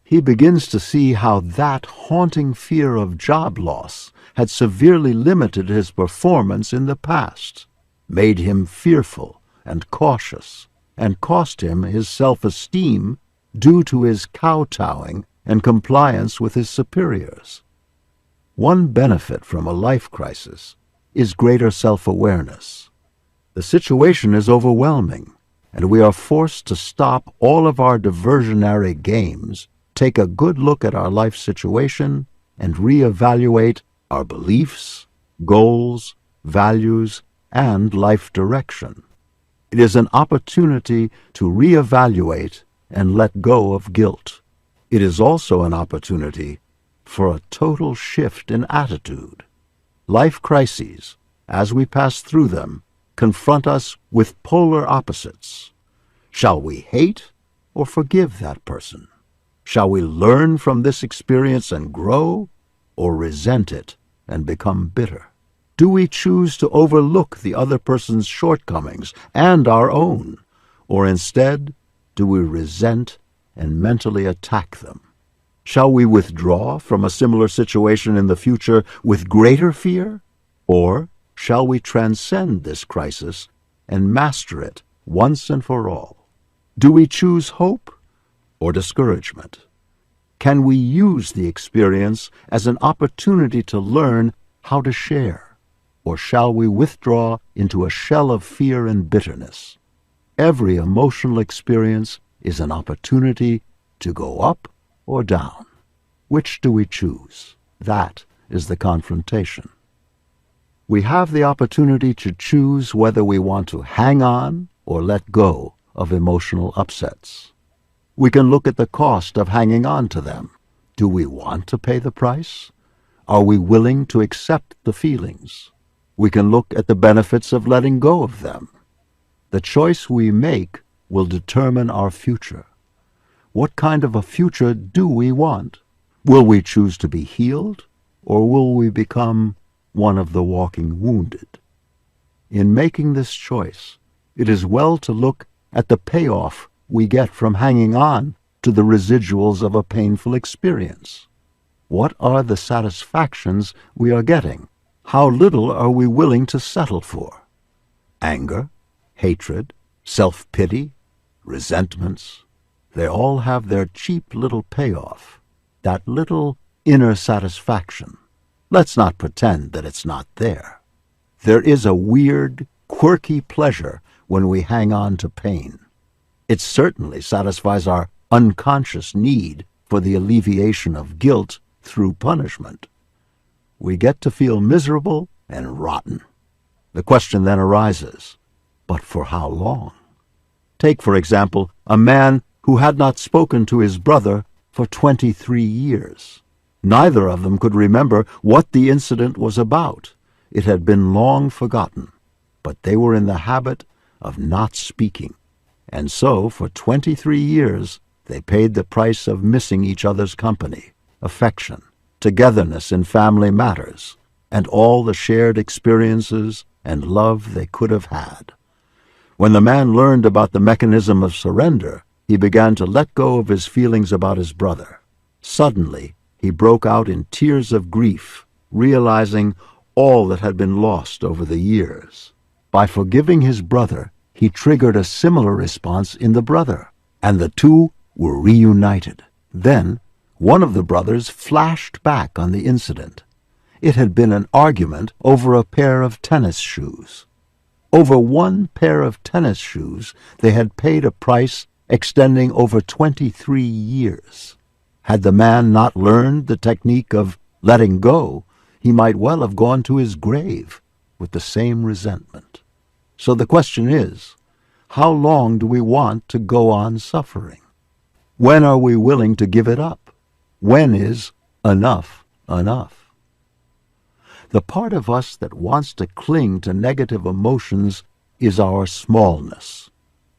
He begins to see how that haunting fear of job loss had severely limited his performance in the past, made him fearful and cautious, and cost him his self-esteem due to his kowtowing and compliance with his superiors. One benefit from a life crisis is greater self-awareness. The situation is overwhelming, and we are forced to stop all of our diversionary games, take a good look at our life situation, and reevaluate our beliefs, goals, values, and life direction. It is an opportunity to reevaluate and let go of guilt. It is also an opportunity for a total shift in attitude. Life crises, as we pass through them, confront us with polar opposites. Shall we hate or forgive that person? Shall we learn from this experience and grow, or resent it and become bitter? Do we choose to overlook the other person's shortcomings and our own, or instead do we resent and mentally attack them? Shall we withdraw from a similar situation in the future with greater fear, or shall we transcend this crisis and master it once and for all? Do we choose hope or discouragement? Can we use the experience as an opportunity to learn how to share, or shall we withdraw into a shell of fear and bitterness? Every emotional experience is an opportunity to go up or down. Which do we choose? That is the confrontation. We have the opportunity to choose whether we want to hang on or let go of emotional upsets. We can look at the cost of hanging on to them. Do we want to pay the price? Are we willing to accept the feelings? We can look at the benefits of letting go of them. The choice we make will determine our future. What kind of a future do we want? Will we choose to be healed, or will we become one of the walking wounded? In making this choice, it is well to look at the payoff we get from hanging on to the residuals of a painful experience. What are the satisfactions we are getting? How little are we willing to settle for? Anger, hatred, self-pity, resentments, they all have their cheap little payoff, that little inner satisfaction. Let's not pretend that it's not there. There is a weird, quirky pleasure when we hang on to pain. It certainly satisfies our unconscious need for the alleviation of guilt through punishment. We get to feel miserable and rotten. The question then arises, but for how long? Take, for example, a man who had not spoken to his brother for 23 years. Neither of them could remember what the incident was about. It had been long forgotten, but they were in the habit of not speaking. And so, for 23 years, they paid the price of missing each other's company, affection, togetherness in family matters, and all the shared experiences and love they could have had. When the man learned about the mechanism of surrender, he began to let go of his feelings about his brother. Suddenly, he broke out in tears of grief, realizing all that had been lost over the years. By forgiving his brother, he triggered a similar response in the brother, and the two were reunited. Then, one of the brothers flashed back on the incident. It had been an argument over a pair of tennis shoes. Over one pair of tennis shoes, they had paid a price extending over 23 years. Had the man not learned the technique of letting go, he might well have gone to his grave with the same resentment. So the question is, how long do we want to go on suffering? When are we willing to give it up? When is enough enough? The part of us that wants to cling to negative emotions is our smallness.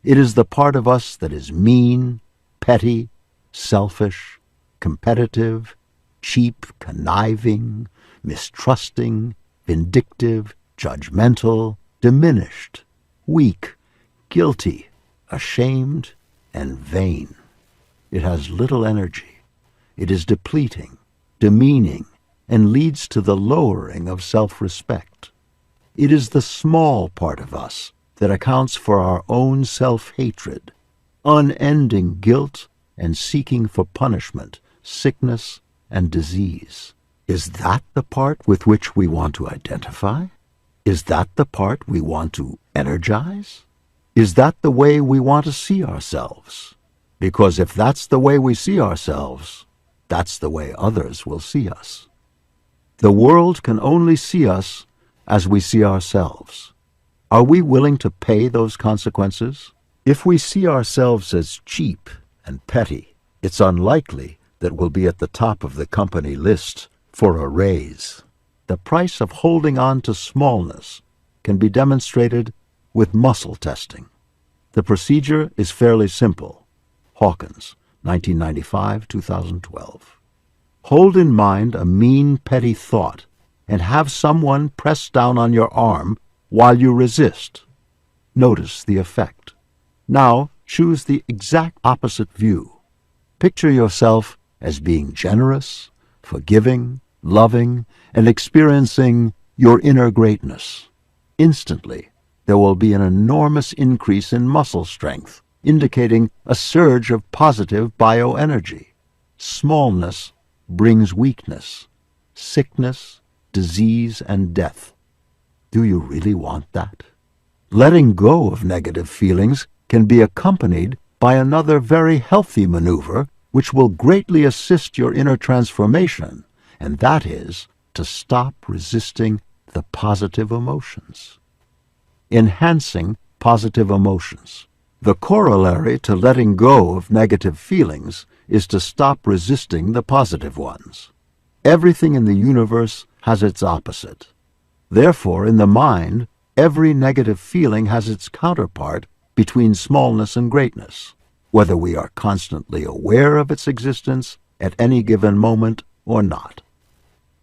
It is the part of us that is mean, petty, selfish, competitive, cheap, conniving, mistrusting, vindictive, judgmental, diminished, weak, guilty, ashamed, and vain. It has little energy. It is depleting, demeaning, and leads to the lowering of self-respect. It is the small part of us that accounts for our own self-hatred, unending guilt, and seeking for punishment, sickness, and disease. Is that the part with which we want to identify? Is that the part we want to energize? Is that the way we want to see ourselves? Because if that's the way we see ourselves, that's the way others will see us. The world can only see us as we see ourselves. Are we willing to pay those consequences? If we see ourselves as cheap and petty, it's unlikely that we'll be at the top of the company list for a raise. The price of holding on to smallness can be demonstrated with muscle testing. The procedure is fairly simple. Hawkins, 1995-2012. Hold in mind a mean, petty thought and have someone press down on your arm while you resist. Notice the effect. Now choose the exact opposite view. Picture yourself as being generous, forgiving, loving, and experiencing your inner greatness. Instantly, there will be an enormous increase in muscle strength, indicating a surge of positive bioenergy. Smallness brings weakness, sickness, disease, and death. Do you really want that? Letting go of negative feelings can be accompanied by another very healthy maneuver which will greatly assist your inner transformation, and that is to stop resisting the positive emotions. Enhancing positive emotions. The corollary to letting go of negative feelings is to stop resisting the positive ones. Everything in the universe has its opposite. Therefore, in the mind, every negative feeling has its counterpart between smallness and greatness, whether we are constantly aware of its existence at any given moment or not.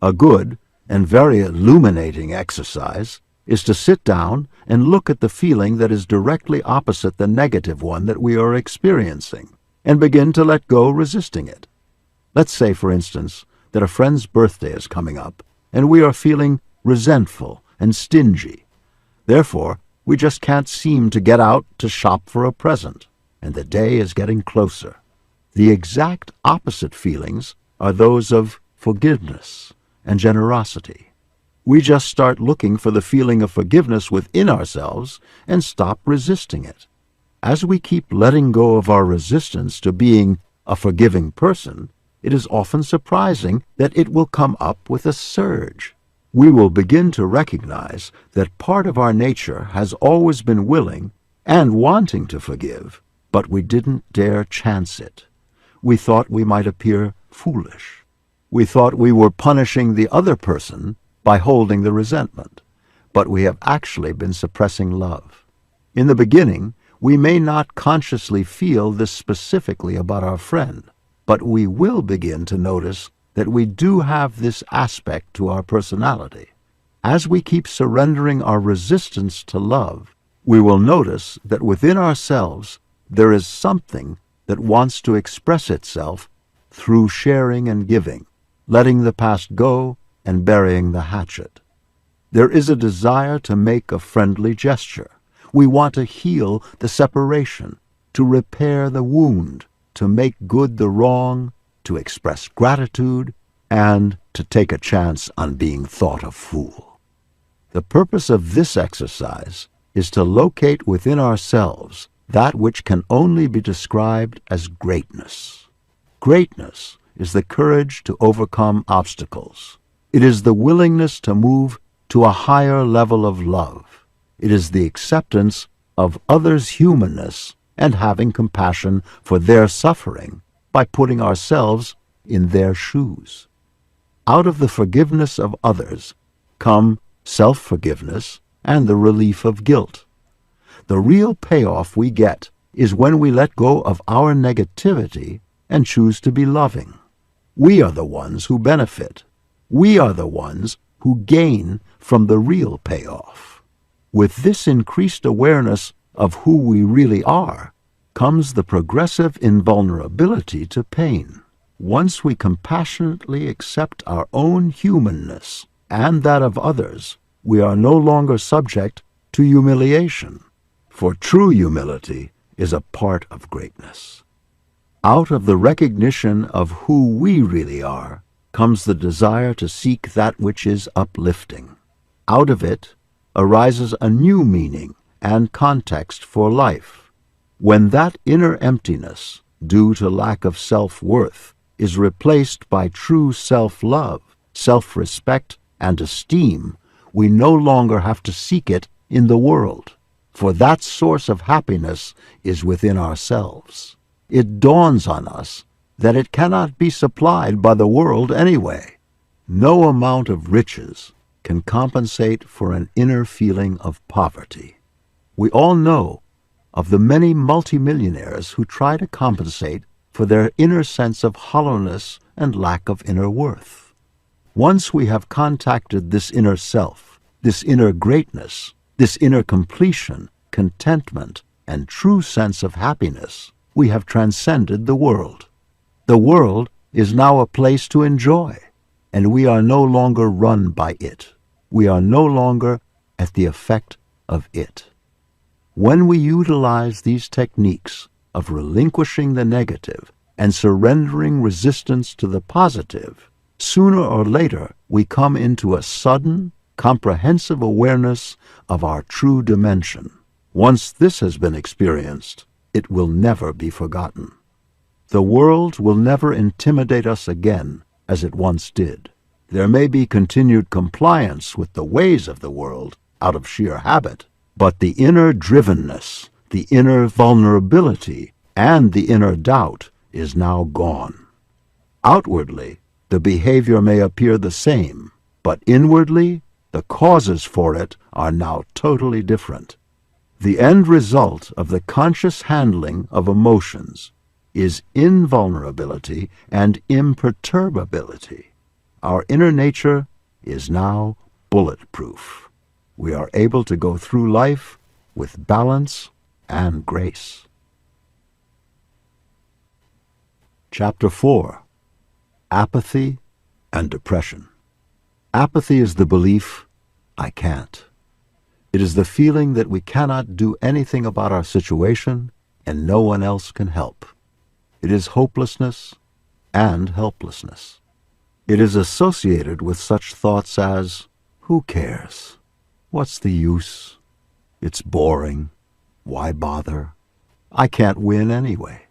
A good and very illuminating exercise is to sit down and look at the feeling that is directly opposite the negative one that we are experiencing, and begin to let go resisting it. Let's say, for instance, that a friend's birthday is coming up, and we are feeling resentful and stingy. Therefore, We just can't seem to get out to shop for a present, and the day is getting closer. The exact opposite feelings are those of forgiveness and generosity. We just start looking for the feeling of forgiveness within ourselves and stop resisting it. As we keep letting go of our resistance to being a forgiving person, it is often surprising that it will come up with a surge. We will begin to recognize that part of our nature has always been willing and wanting to forgive, but we didn't dare chance it. We thought we might appear foolish. We thought we were punishing the other person by holding the resentment, but we have actually been suppressing love. In the beginning, we may not consciously feel this specifically about our friend, but we will begin to notice that we do have this aspect to our personality. As we keep surrendering our resistance to love, we will notice that within ourselves there is something that wants to express itself through sharing and giving, letting the past go and burying the hatchet. There is a desire to make a friendly gesture. We want to heal the separation, to repair the wound, to make good the wrong, to express gratitude, and to take a chance on being thought a fool. The purpose of this exercise is to locate within ourselves that which can only be described as greatness. Greatness is the courage to overcome obstacles. It is the willingness to move to a higher level of love. It is the acceptance of others' humanness and having compassion for their suffering by putting ourselves in their shoes. Out of the forgiveness of others come self-forgiveness and the relief of guilt. The real payoff we get is when we let go of our negativity and choose to be loving. We are the ones who benefit. We are the ones who gain from the real payoff. With this increased awareness of who we really are comes the progressive invulnerability to pain. Once we compassionately accept our own humanness and that of others, we are no longer subject to humiliation, for true humility is a part of greatness. Out of the recognition of who we really are comes the desire to seek that which is uplifting. Out of it arises a new meaning and context for life. When that inner emptiness, due to lack of self-worth, is replaced by true self-love, self-respect, and esteem, we no longer have to seek it in the world, for that source of happiness is within ourselves. It dawns on us that it cannot be supplied by the world anyway. No amount of riches can compensate for an inner feeling of poverty. We all know of the many multimillionaires who try to compensate for their inner sense of hollowness and lack of inner worth. Once we have contacted this inner self, this inner greatness, this inner completion, contentment, and true sense of happiness, we have transcended the world. The world is now a place to enjoy, and we are no longer run by it. We are no longer at the effect of it. When we utilize these techniques of relinquishing the negative and surrendering resistance to the positive, sooner or later we come into a sudden, comprehensive awareness of our true dimension. Once this has been experienced, it will never be forgotten. The world will never intimidate us again as it once did. There may be continued compliance with the ways of the world out of sheer habit, but the inner drivenness, the inner vulnerability, and the inner doubt is now gone. Outwardly, the behavior may appear the same, but inwardly, the causes for it are now totally different. The end result of the conscious handling of emotions is invulnerability and imperturbability. Our inner nature is now bulletproof. We are able to go through life with balance and grace. Chapter 4. Apathy and Depression. Apathy is the belief, I can't. It is the feeling that we cannot do anything about our situation and no one else can help. It is hopelessness and helplessness. It is associated with such thoughts as, who cares? What's the use? It's boring. Why bother? I can't win anyway.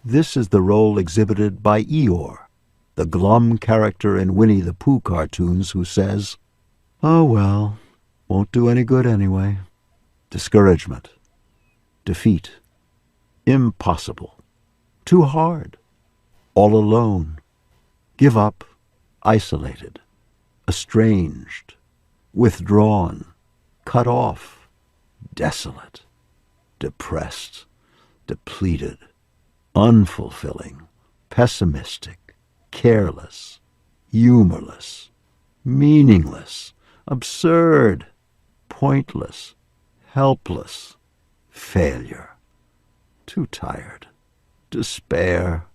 This is the role exhibited by Eeyore, the glum character in Winnie the Pooh cartoons who says, oh well, won't do any good anyway. Discouragement, defeat, impossible, too hard, all alone, give up, isolated, estranged, withdrawn, cut off, desolate, depressed, depleted, unfulfilling, pessimistic, careless, humorless, meaningless, absurd, pointless, helpless, failure, too tired, despair,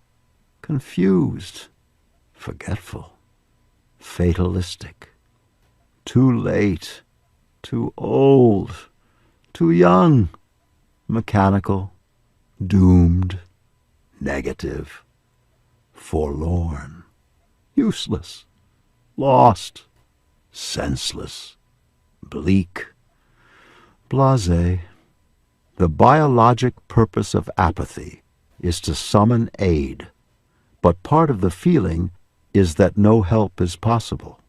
confused, forgetful, fatalistic, too late, too old, too young, mechanical, doomed, negative, forlorn, useless, lost, senseless, bleak, blasé. The biologic purpose of apathy is to summon aid, but part of the feeling is that no help is possible.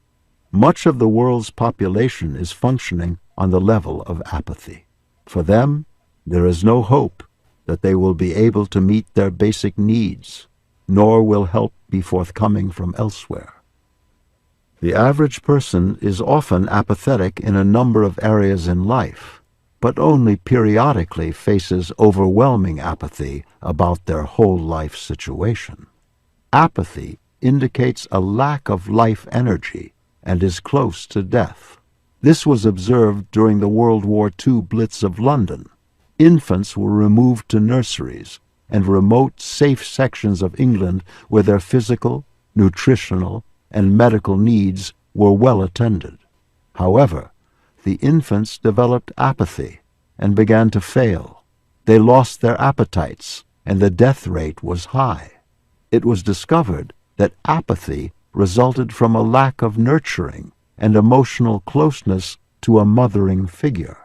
Much of the world's population is functioning on the level of apathy. For them, there is no hope that they will be able to meet their basic needs, nor will help be forthcoming from elsewhere. The average person is often apathetic in a number of areas in life, but only periodically faces overwhelming apathy about their whole life situation. Apathy indicates a lack of life energy and is close to death. This was observed during the World War II Blitz of London. Infants were removed to nurseries and remote, safe sections of England where their physical, nutritional, and medical needs were well attended. However, the infants developed apathy and began to fail. They lost their appetites, and the death rate was high. It was discovered that apathy resulted from a lack of nurturing and emotional closeness to a mothering figure.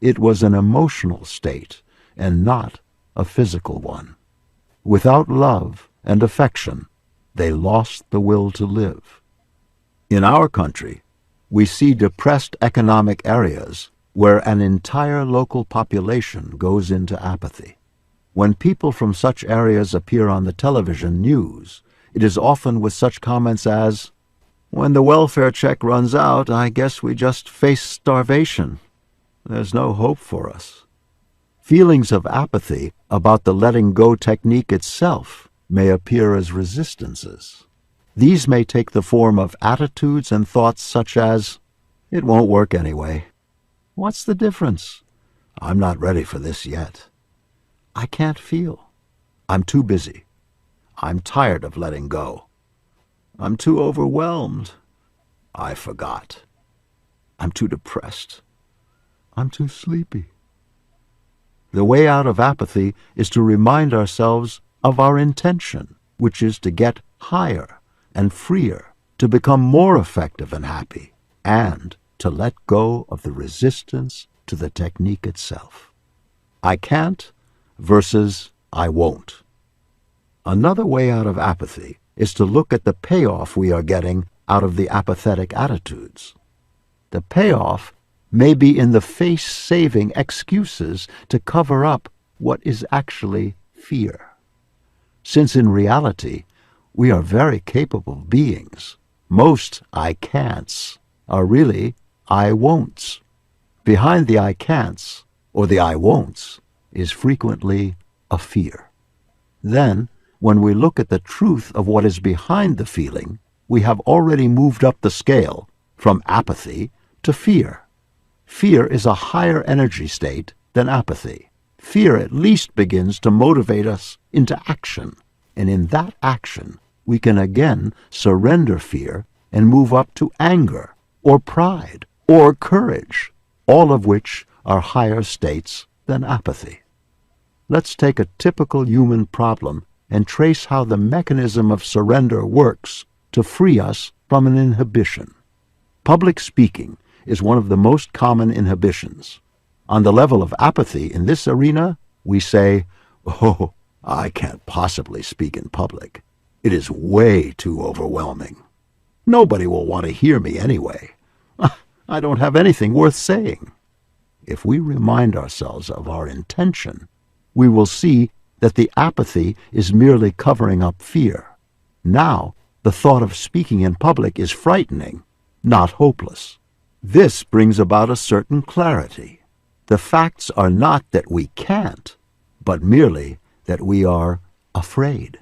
It was an emotional state and not a physical one. Without love and affection, they lost the will to live. In our country, we see depressed economic areas where an entire local population goes into apathy. When people from such areas appear on the television news, it is often with such comments as, when the welfare check runs out, I guess we just face starvation. There's no hope for us. Feelings of apathy about the letting go technique itself may appear as resistances. These may take the form of attitudes and thoughts such as, it won't work anyway. What's the difference? I'm not ready for this yet. I can't feel. I'm too busy. I'm tired of letting go. I'm too overwhelmed. I forgot. I'm too depressed. I'm too sleepy. The way out of apathy is to remind ourselves of our intention, which is to get higher and freer, to become more effective and happy, and to let go of the resistance to the technique itself. I can't versus I won't. Another way out of apathy is to look at the payoff we are getting out of the apathetic attitudes. The payoff may be in the face-saving excuses to cover up what is actually fear. Since in reality, we are very capable beings, most I can'ts are really I won'ts. Behind the I can'ts, or the I won'ts, is frequently a fear. Then, when we look at the truth of what is behind the feeling, we have already moved up the scale from apathy to fear. Fear is a higher energy state than apathy. Fear at least begins to motivate us into action, and in that action, we can again surrender fear and move up to anger, or pride, or courage. all of which are higher states than apathy. Let's take a typical human problem and trace how the mechanism of surrender works to free us from an inhibition. Public speaking is one of the most common inhibitions. On the level of apathy in this arena, we say, "Oh, I can't possibly speak in public. It is way too overwhelming. Nobody will want to hear me anyway. I don't have anything worth saying." If we remind ourselves of our intention, we will see that the apathy is merely covering up fear. Now, the thought of speaking in public is frightening, not hopeless. This brings about a certain clarity. The facts are not that we can't, but merely that we are afraid.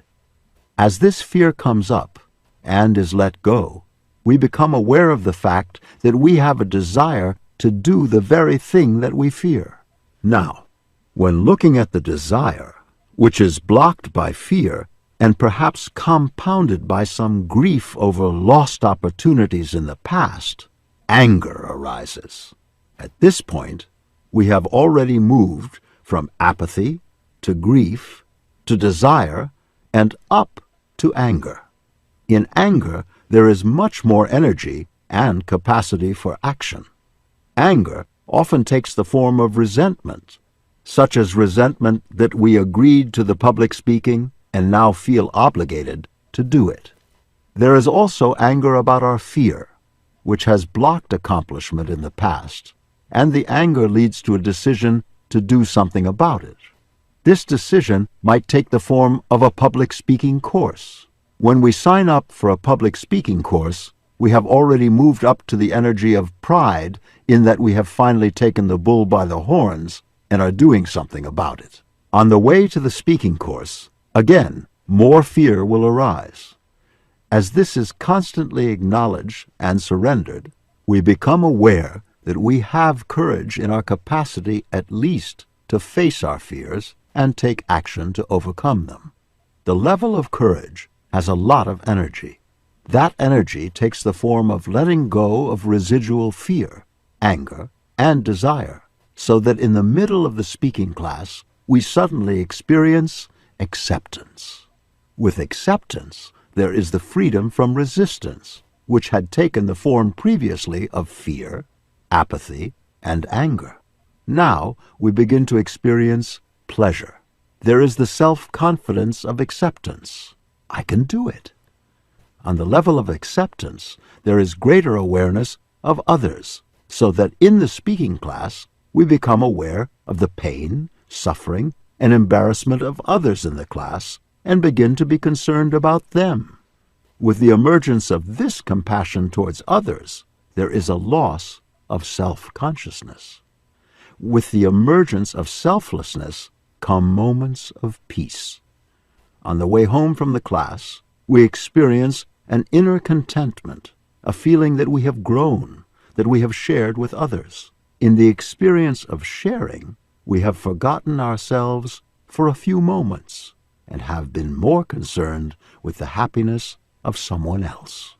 As this fear comes up and is let go, we become aware of the fact that we have a desire to do the very thing that we fear. Now, when looking at the desire, which is blocked by fear and perhaps compounded by some grief over lost opportunities in the past, anger arises. At this point, we have already moved from apathy to grief to desire and up to anger. In anger, there is much more energy and capacity for action. Anger often takes the form of resentment, such as resentment that we agreed to the public speaking and now feel obligated to do it. There is also anger about our fear, which has blocked accomplishment in the past, and the anger leads to a decision to do something about it. This decision might take the form of a public speaking course. When we sign up for a public speaking course, we have already moved up to the energy of pride in that we have finally taken the bull by the horns and are doing something about it. On the way to the speaking course, again, more fear will arise. As this is constantly acknowledged and surrendered, we become aware that we have courage in our capacity at least to face our fears and take action to overcome them. The level of courage has a lot of energy. That energy takes the form of letting go of residual fear, anger, and desire, so that in the middle of the speaking class, we suddenly experience acceptance. With acceptance, there is the freedom from resistance, which had taken the form previously of fear, apathy, and anger. Now we begin to experience pleasure. There is the self-confidence of acceptance. I can do it. On the level of acceptance, there is greater awareness of others, so that in the speaking class, we become aware of the pain, suffering, and embarrassment of others in the class and begin to be concerned about them. With the emergence of this compassion towards others, there is a loss of self-consciousness. With the emergence of selflessness come moments of peace. On the way home from the class, we experience an inner contentment, a feeling that we have grown, that we have shared with others. In the experience of sharing, we have forgotten ourselves for a few moments and have been more concerned with the happiness of someone else.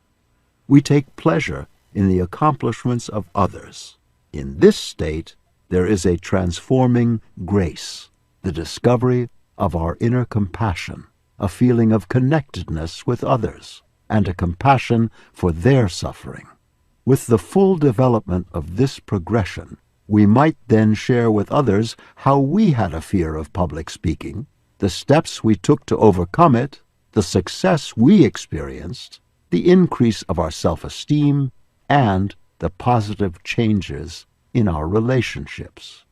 We take pleasure in the accomplishments of others. In this state, there is a transforming grace, the discovery of our inner compassion, a feeling of connectedness with others, and a compassion for their suffering. With the full development of this progression, we might then share with others how we had a fear of public speaking, the steps we took to overcome it, the success we experienced, the increase of our self-esteem, and the positive changes in our relationships.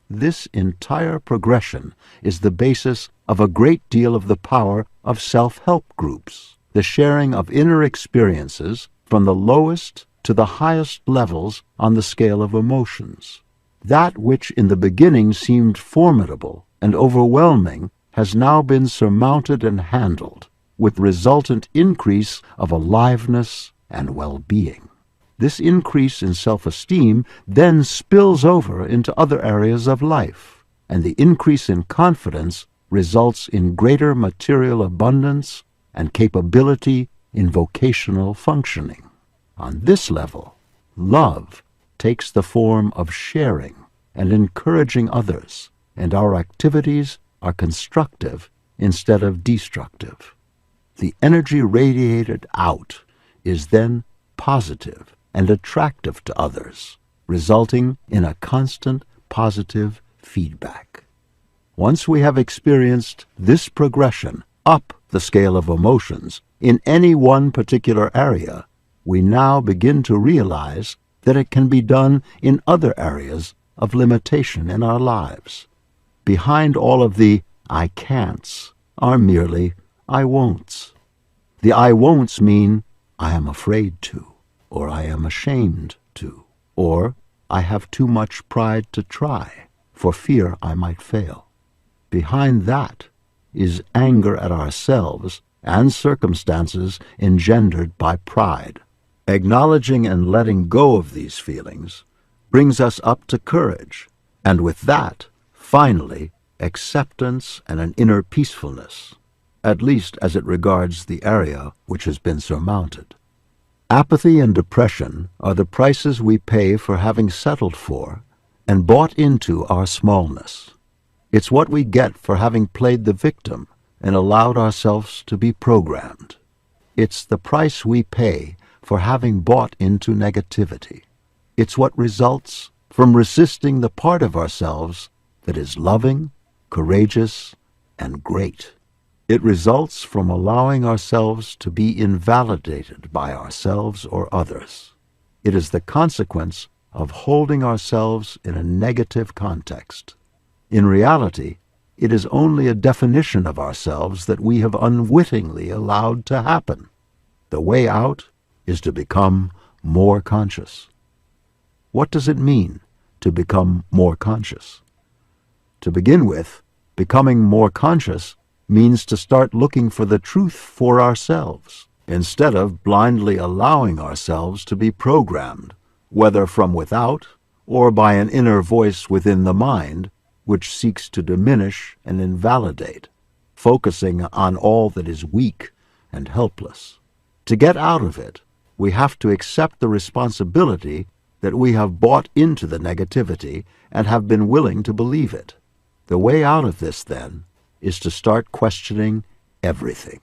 This entire progression is the basis of a great deal of the power of self-help groups, the sharing of inner experiences from the lowest to the highest levels on the scale of emotions. That which in the beginning seemed formidable and overwhelming has now been surmounted and handled, with resultant increase of aliveness and well-being. This increase in self-esteem then spills over into other areas of life, and the increase in confidence results in greater material abundance and capability in vocational functioning. On this level, love takes the form of sharing and encouraging others, and our activities are constructive instead of destructive. The energy radiated out is then positive and attractive to others, resulting in a constant positive feedback. Once we have experienced this progression up the scale of emotions in any one particular area, we now begin to realize that it can be done in other areas of limitation in our lives. Behind all of the I can'ts are merely I won'ts. The I won'ts mean I am afraid to, or I am ashamed to, or I have too much pride to try, for fear I might fail. Behind that is anger at ourselves and circumstances engendered by pride. Acknowledging and letting go of these feelings brings us up to courage, and with that, finally, acceptance and an inner peacefulness, at least as it regards the area which has been surmounted. Apathy and depression are the prices we pay for having settled for and bought into our smallness. It's what we get for having played the victim and allowed ourselves to be programmed. It's the price we pay for having bought into negativity. It's what results from resisting the part of ourselves that is loving, courageous, and great. It results from allowing ourselves to be invalidated by ourselves or others. It is the consequence of holding ourselves in a negative context. In reality, it is only a definition of ourselves that we have unwittingly allowed to happen. The way out is to become more conscious. What does it mean to become more conscious? To begin with, becoming more conscious means to start looking for the truth for ourselves, instead of blindly allowing ourselves to be programmed, whether from without or by an inner voice within the mind which seeks to diminish and invalidate, focusing on all that is weak and helpless. To get out of it, we have to accept the responsibility that we have bought into the negativity and have been willing to believe it. The way out of this, then, is to start questioning everything.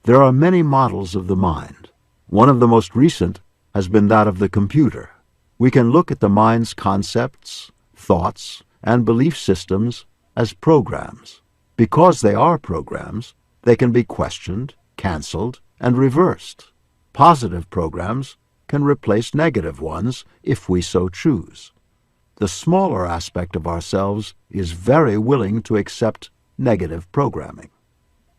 There are many models of the mind. One of the most recent has been that of the computer. We can look at the mind's concepts, thoughts, and belief systems as programs. Because they are programs, they can be questioned, canceled, and reversed. Positive programs can replace negative ones if we so choose. The smaller aspect of ourselves is very willing to accept negative programming.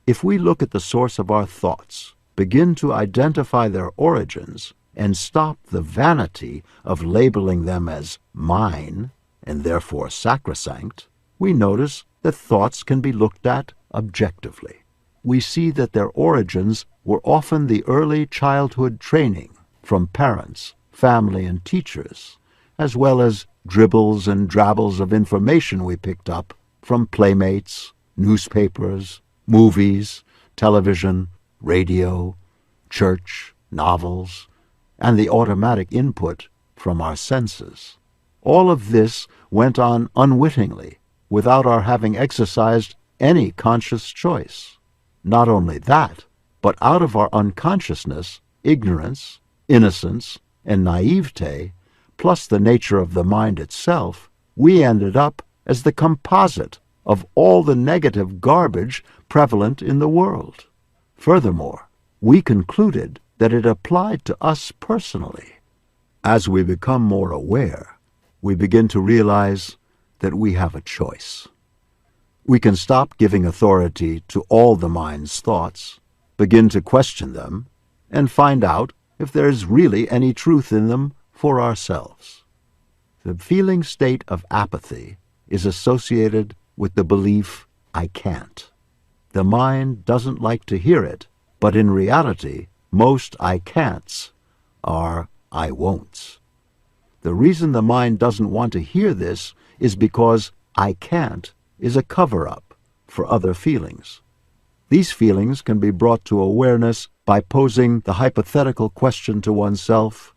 If we look at the source of our thoughts, begin to identify their origins, and stop the vanity of labeling them as mine, and therefore sacrosanct, we notice that thoughts can be looked at objectively. We see that their origins were often the early childhood training from parents, family, and teachers, as well as dribbles and drabbles of information we picked up from playmates, newspapers, movies, television, radio, church, novels, and the automatic input from our senses. All of this went on unwittingly, without our having exercised any conscious choice. Not only that, but out of our unconsciousness, ignorance, innocence, and naivete, plus the nature of the mind itself, we ended up as the composite of all the negative garbage prevalent in the world. Furthermore, we concluded that it applied to us personally. As we become more aware, we begin to realize that we have a choice. We can stop giving authority to all the mind's thoughts, begin to question them, and find out if there is really any truth in them for ourselves. The feeling state of apathy is associated with the belief, I can't. The mind doesn't like to hear it, but in reality, most I can'ts are I won'ts. The reason the mind doesn't want to hear this is because I can't is a cover-up for other feelings. These feelings can be brought to awareness by posing the hypothetical question to oneself,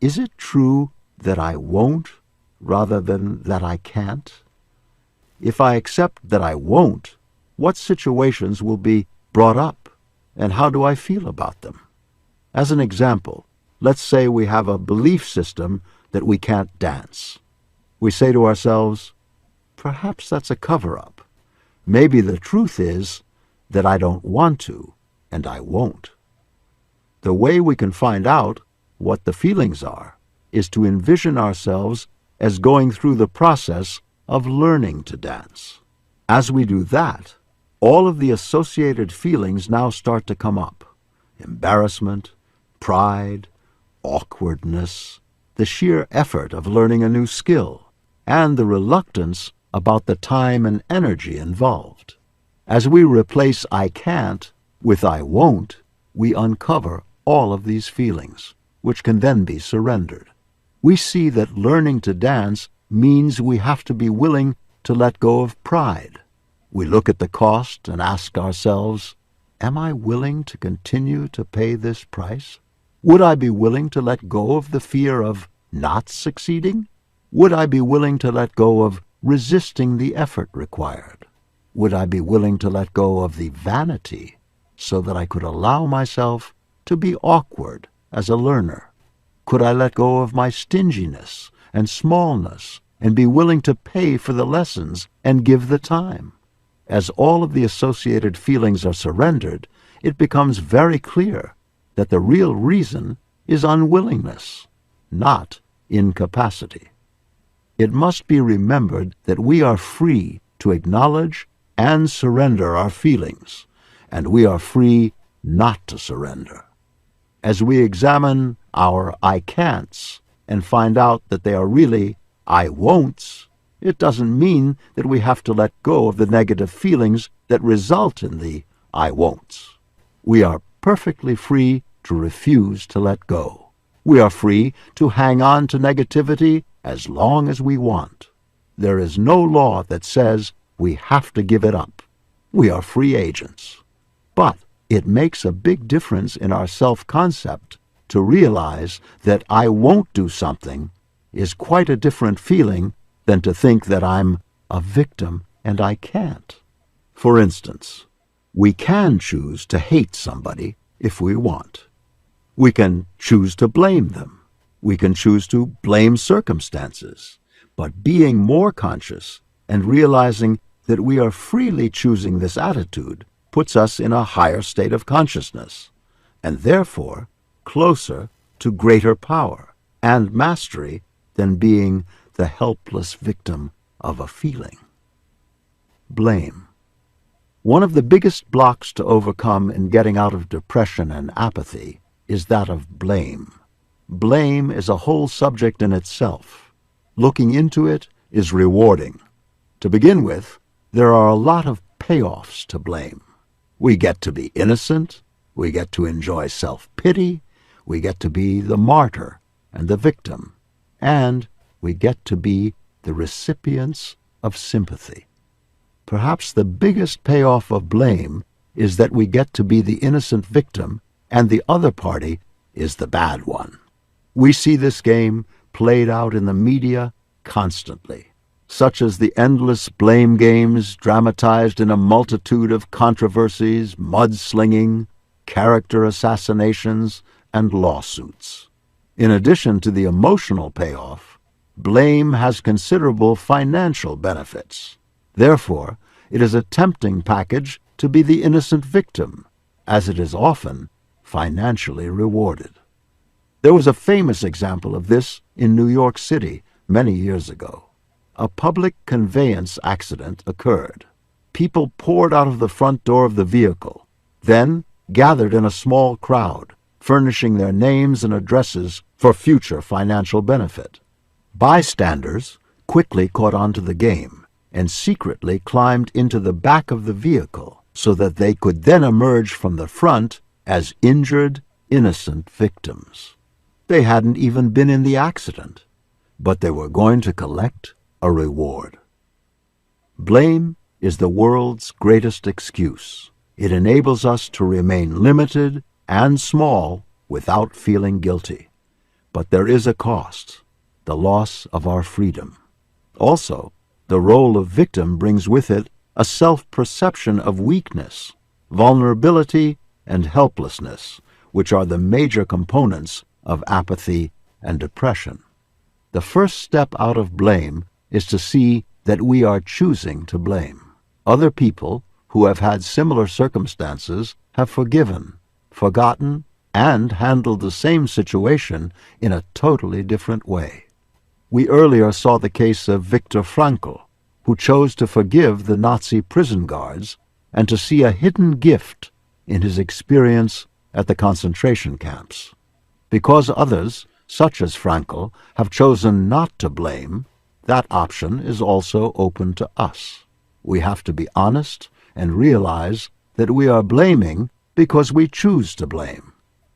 is it true that I won't rather than that I can't? If I accept that I won't, what situations will be brought up, and how do I feel about them? As an example, let's say we have a belief system that we can't dance. We say to ourselves, perhaps that's a cover-up. Maybe the truth is that I don't want to, and I won't. The way we can find out what the feelings are is to envision ourselves as going through the process of learning to dance. As we do that, all of the associated feelings now start to come up. Embarrassment, pride, awkwardness, the sheer effort of learning a new skill, and the reluctance about the time and energy involved. As we replace I can't with I won't, we uncover all of these feelings, which can then be surrendered. We see that learning to dance means we have to be willing to let go of pride. We look at the cost and ask ourselves, am I willing to continue to pay this price? Would I be willing to let go of the fear of not succeeding? Would I be willing to let go of resisting the effort required? Would I be willing to let go of the vanity so that I could allow myself to be awkward as a learner? Could I let go of my stinginess and smallness and be willing to pay for the lessons and give the time? As all of the associated feelings are surrendered, it becomes very clear that the real reason is unwillingness, not incapacity. It must be remembered that we are free to acknowledge and surrender our feelings, and we are free not to surrender. As we examine our I can'ts and find out that they are really I won'ts, it doesn't mean that we have to let go of the negative feelings that result in the I won'ts. We are perfectly free to refuse to let go. We are free to hang on to negativity as long as we want. There is no law that says we have to give it up. We are free agents. But it makes a big difference in our self-concept to realize that I won't do something is quite a different feeling than to think that I'm a victim and I can't. For instance, we can choose to hate somebody if we want. We can choose to blame them. We can choose to blame circumstances. But being more conscious and realizing that we are freely choosing this attitude puts us in a higher state of consciousness, and therefore closer to greater power and mastery than being the helpless victim of a feeling. Blame. One of the biggest blocks to overcome in getting out of depression and apathy is that of blame. Blame is a whole subject in itself. Looking into it is rewarding. To begin with, there are a lot of payoffs to blame. We get to be innocent, we get to enjoy self-pity, we get to be the martyr and the victim, and we get to be the recipients of sympathy. Perhaps the biggest payoff of blame is that we get to be the innocent victim and the other party is the bad one. We see this game played out in the media constantly, such as the endless blame games dramatized in a multitude of controversies, mudslinging, character assassinations, and lawsuits. In addition to the emotional payoff, blame has considerable financial benefits. Therefore, it is a tempting package to be the innocent victim, as it is often financially rewarded. There was a famous example of this in New York City many years ago. A public conveyance accident occurred. People poured out of the front door of the vehicle, then gathered in a small crowd, furnishing their names and addresses for future financial benefit. Bystanders quickly caught on to the game and secretly climbed into the back of the vehicle so that they could then emerge from the front as injured, innocent victims. They hadn't even been in the accident, but they were going to collect a reward. Blame is the world's greatest excuse. It enables us to remain limited and small without feeling guilty. But there is a cost. the loss of our freedom. Also, the role of victim brings with it a self-perception of weakness, vulnerability, and helplessness, which are the major components of apathy and depression. The first step out of blame is to see that we are choosing to blame. Other people who have had similar circumstances have forgiven, forgotten, and handled the same situation in a totally different way. We earlier saw the case of Viktor Frankl, who chose to forgive the Nazi prison guards and to see a hidden gift in his experience at the concentration camps. Because others, such as Frankl, have chosen not to blame, that option is also open to us. We have to be honest and realize that we are blaming because we choose to blame.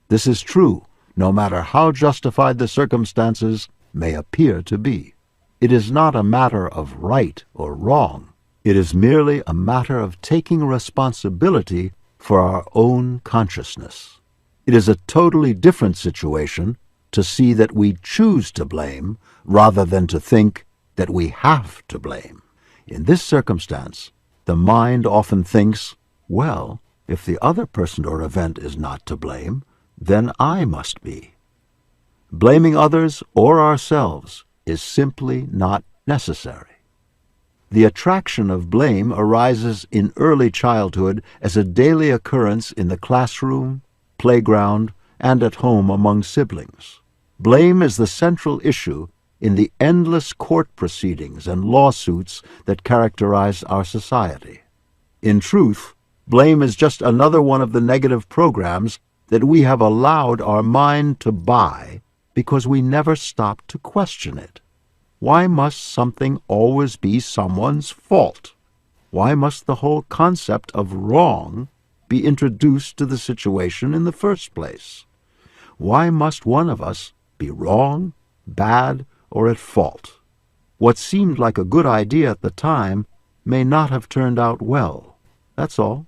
This is true, no matter how justified the circumstances may appear to be. It is not a matter of right or wrong. It is merely a matter of taking responsibility for our own consciousness. It is a totally different situation to see that we choose to blame rather than to think that we have to blame. In this circumstance, the mind often thinks, well, if the other person or event is not to blame, then I must be. Blaming others or ourselves is simply not necessary. The attraction of blame arises in early childhood as a daily occurrence in the classroom, playground, and at home among siblings. Blame is the central issue in the endless court proceedings and lawsuits that characterize our society. In truth, blame is just another one of the negative programs that we have allowed our mind to buy because we never stop to question it. Why must something always be someone's fault? Why must the whole concept of wrong be introduced to the situation in the first place? Why must one of us be wrong, bad, or at fault? What seemed like a good idea at the time may not have turned out well. That's all.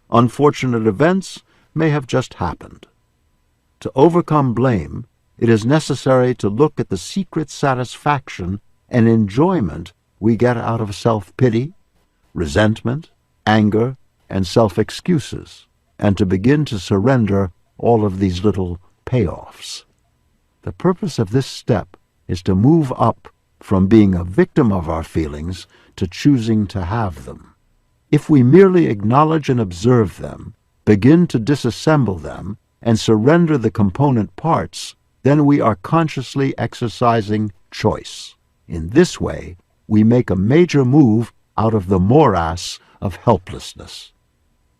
Unfortunate events may have just happened. To overcome blame, it is necessary to look at the secret satisfaction and enjoyment we get out of self-pity, resentment, anger, and self-excuses, and to begin to surrender all of these little payoffs. The purpose of this step is to move up from being a victim of our feelings to choosing to have them. If we merely acknowledge and observe them, begin to disassemble them, and surrender the component parts, then we are consciously exercising choice. In this way, we make a major move out of the morass of helplessness.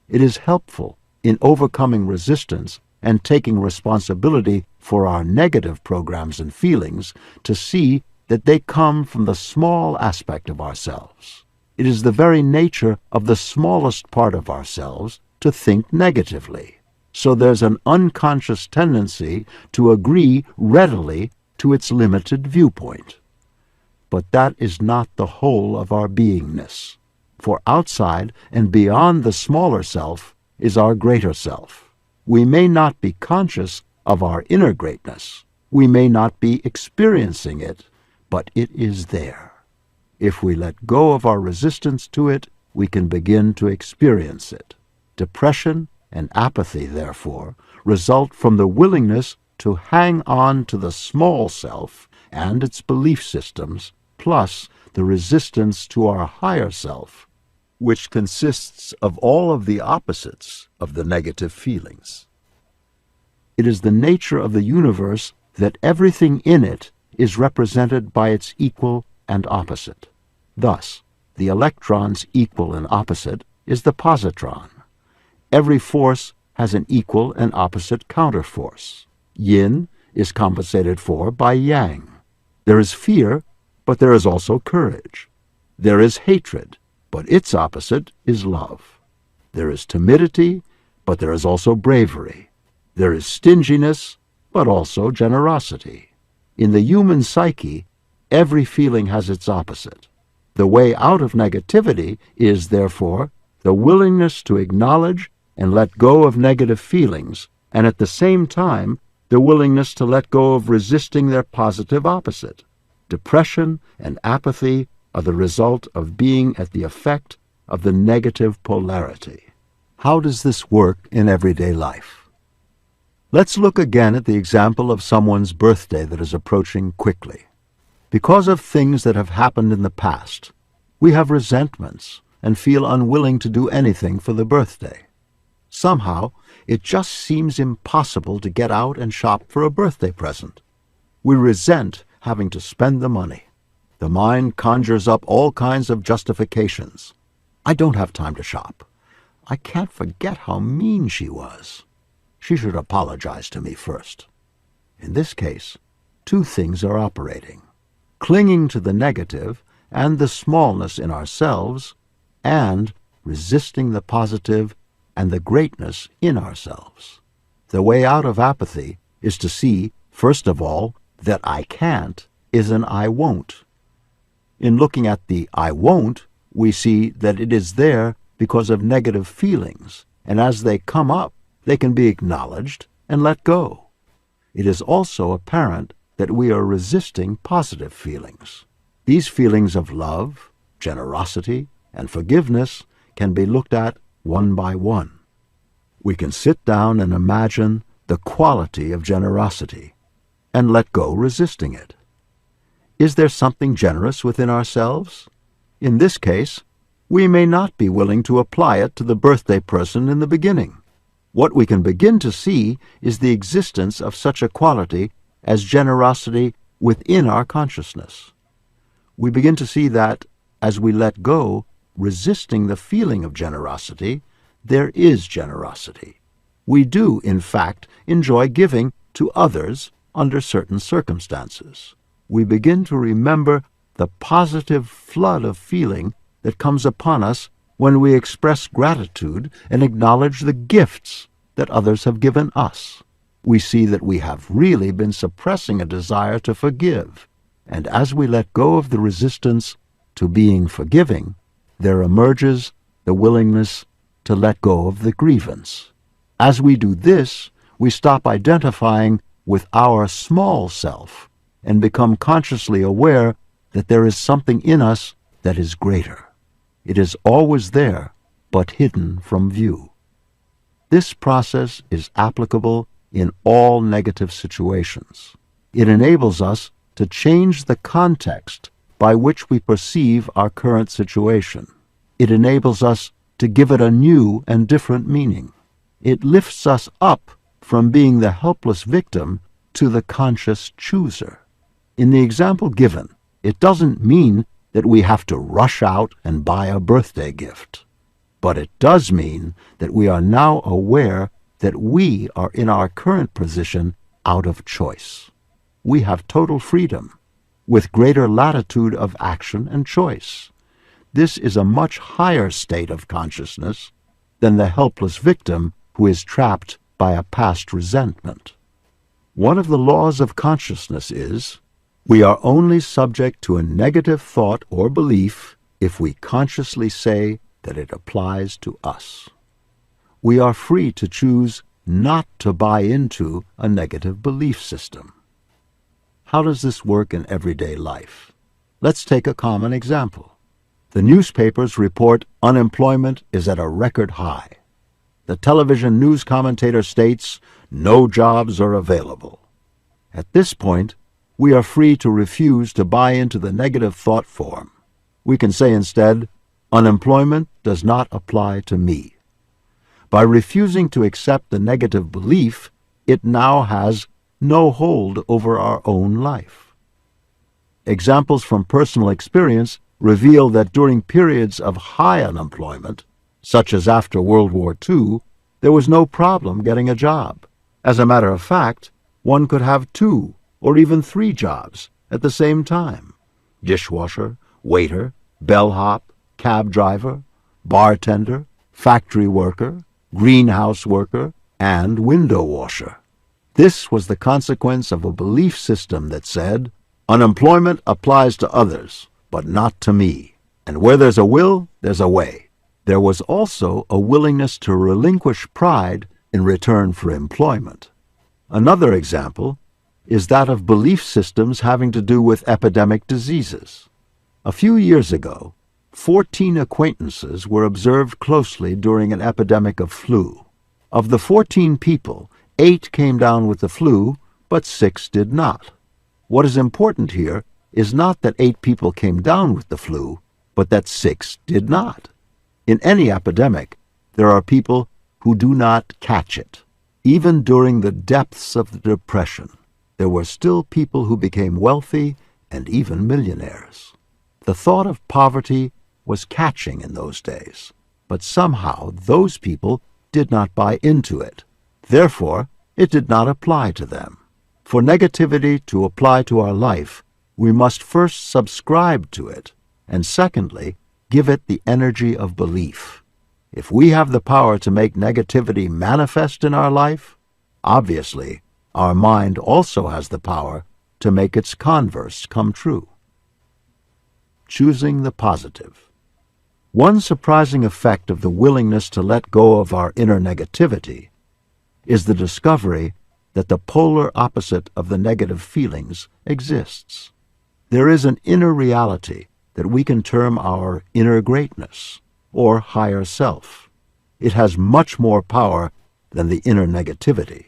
It is helpful in overcoming resistance and taking responsibility for our negative programs and feelings to see that they come from the small aspect of ourselves. It is the very nature of the smallest part of ourselves to think negatively. So there's an unconscious tendency to agree readily to its limited viewpoint. But that is not the whole of our beingness. For outside and beyond the smaller self is our greater self. We may not be conscious of our inner greatness. We may not be experiencing it, but it is there. If we let go of our resistance to it, we can begin to experience it. Depression and apathy, therefore, result from the willingness to hang on to the small self and its belief systems, plus the resistance to our higher self, which consists of all of the opposites of the negative feelings. It is the nature of the universe that everything in it is represented by its equal and opposite. Thus, the electron's equal and opposite is the positron. Every force has an equal and opposite counterforce. Yin is compensated for by yang. There is fear, but there is also courage. There is hatred, but its opposite is love. There is timidity, but there is also bravery. There is stinginess, but also generosity. In the human psyche, every feeling has its opposite. The way out of negativity is, therefore, the willingness to acknowledge and let go of negative feelings, and at the same time, the willingness to let go of resisting their positive opposite. Depression and apathy are the result of being at the effect of the negative polarity. How does this work in everyday life? Let's look again at the example of someone's birthday that is approaching quickly. Because of things that have happened in the past, we have resentments and feel unwilling to do anything for the birthday. Somehow, it just seems impossible to get out and shop for a birthday present. We resent having to spend the money. The mind conjures up all kinds of justifications. I don't have time to shop. I can't forget how mean she was. She should apologize to me first. In this case, two things are operating: clinging to the negative and the smallness in ourselves, and resisting the positive and the greatness in ourselves. The way out of apathy is to see, first of all, that I can't is an I won't. In looking at the I won't, we see that it is there because of negative feelings, and as they come up, they can be acknowledged and let go. It is also apparent that we are resisting positive feelings. These feelings of love, generosity, and forgiveness can be looked at one by one. We can sit down and imagine the quality of generosity and let go resisting it. Is there something generous within ourselves? In this case, we may not be willing to apply it to the birthday person in the beginning. What we can begin to see is the existence of such a quality as generosity within our consciousness. We begin to see that, as we let go, resisting the feeling of generosity, there is generosity. We do, in fact, enjoy giving to others under certain circumstances. We begin to remember the positive flood of feeling that comes upon us when we express gratitude and acknowledge the gifts that others have given us. We see that we have really been suppressing a desire to forgive, and as we let go of the resistance to being forgiving, there emerges the willingness to let go of the grievance. As we do this, we stop identifying with our small self and become consciously aware that there is something in us that is greater. It is always there, but hidden from view. This process is applicable in all negative situations. It enables us to change the context by which we perceive our current situation. It enables us to give it a new and different meaning. It lifts us up from being the helpless victim to the conscious chooser. In the example given, it doesn't mean that we have to rush out and buy a birthday gift. But it does mean that we are now aware that we are in our current position out of choice. We have total freedom, with greater latitude of action and choice. This is a much higher state of consciousness than the helpless victim who is trapped by a past resentment. One of the laws of consciousness is, we are only subject to a negative thought or belief if we consciously say that it applies to us. We are free to choose not to buy into a negative belief system. How does this work in everyday life? Let's take a common example. The newspapers report unemployment is at a record high. The television news commentator states no jobs are available. At this point, we are free to refuse to buy into the negative thought form. We can say instead, unemployment does not apply to me. By refusing to accept the negative belief, it now has no hold over our own life. Examples from personal experience reveal that during periods of high unemployment, such as after World War II, there was no problem getting a job. As a matter of fact, one could have 2 or even 3 jobs at the same time: dishwasher, waiter, bellhop, cab driver, bartender, factory worker, greenhouse worker, and window washer. This was the consequence of a belief system that said, unemployment applies to others, but not to me, and where there's a will, there's a way. There was also a willingness to relinquish pride in return for employment. Another example is that of belief systems having to do with epidemic diseases. A few years ago, 14 acquaintances were observed closely during an epidemic of flu. Of the 14 people, 8 came down with the flu, but 6 did not. What is important here is not that 8 people came down with the flu, but that 6 did not. In any epidemic, there are people who do not catch it. Even during the depths of the Depression, there were still people who became wealthy and even millionaires. The thought of poverty was catching in those days, but somehow those people did not buy into it. Therefore, it did not apply to them. For negativity to apply to our life, we must first subscribe to it, and secondly, give it the energy of belief. If we have the power to make negativity manifest in our life, obviously, our mind also has the power to make its converse come true. Choosing the positive. One surprising effect of the willingness to let go of our inner negativity is the discovery that the polar opposite of the negative feelings exists. There is an inner reality that we can term our inner greatness, or higher self. It has much more power than the inner negativity.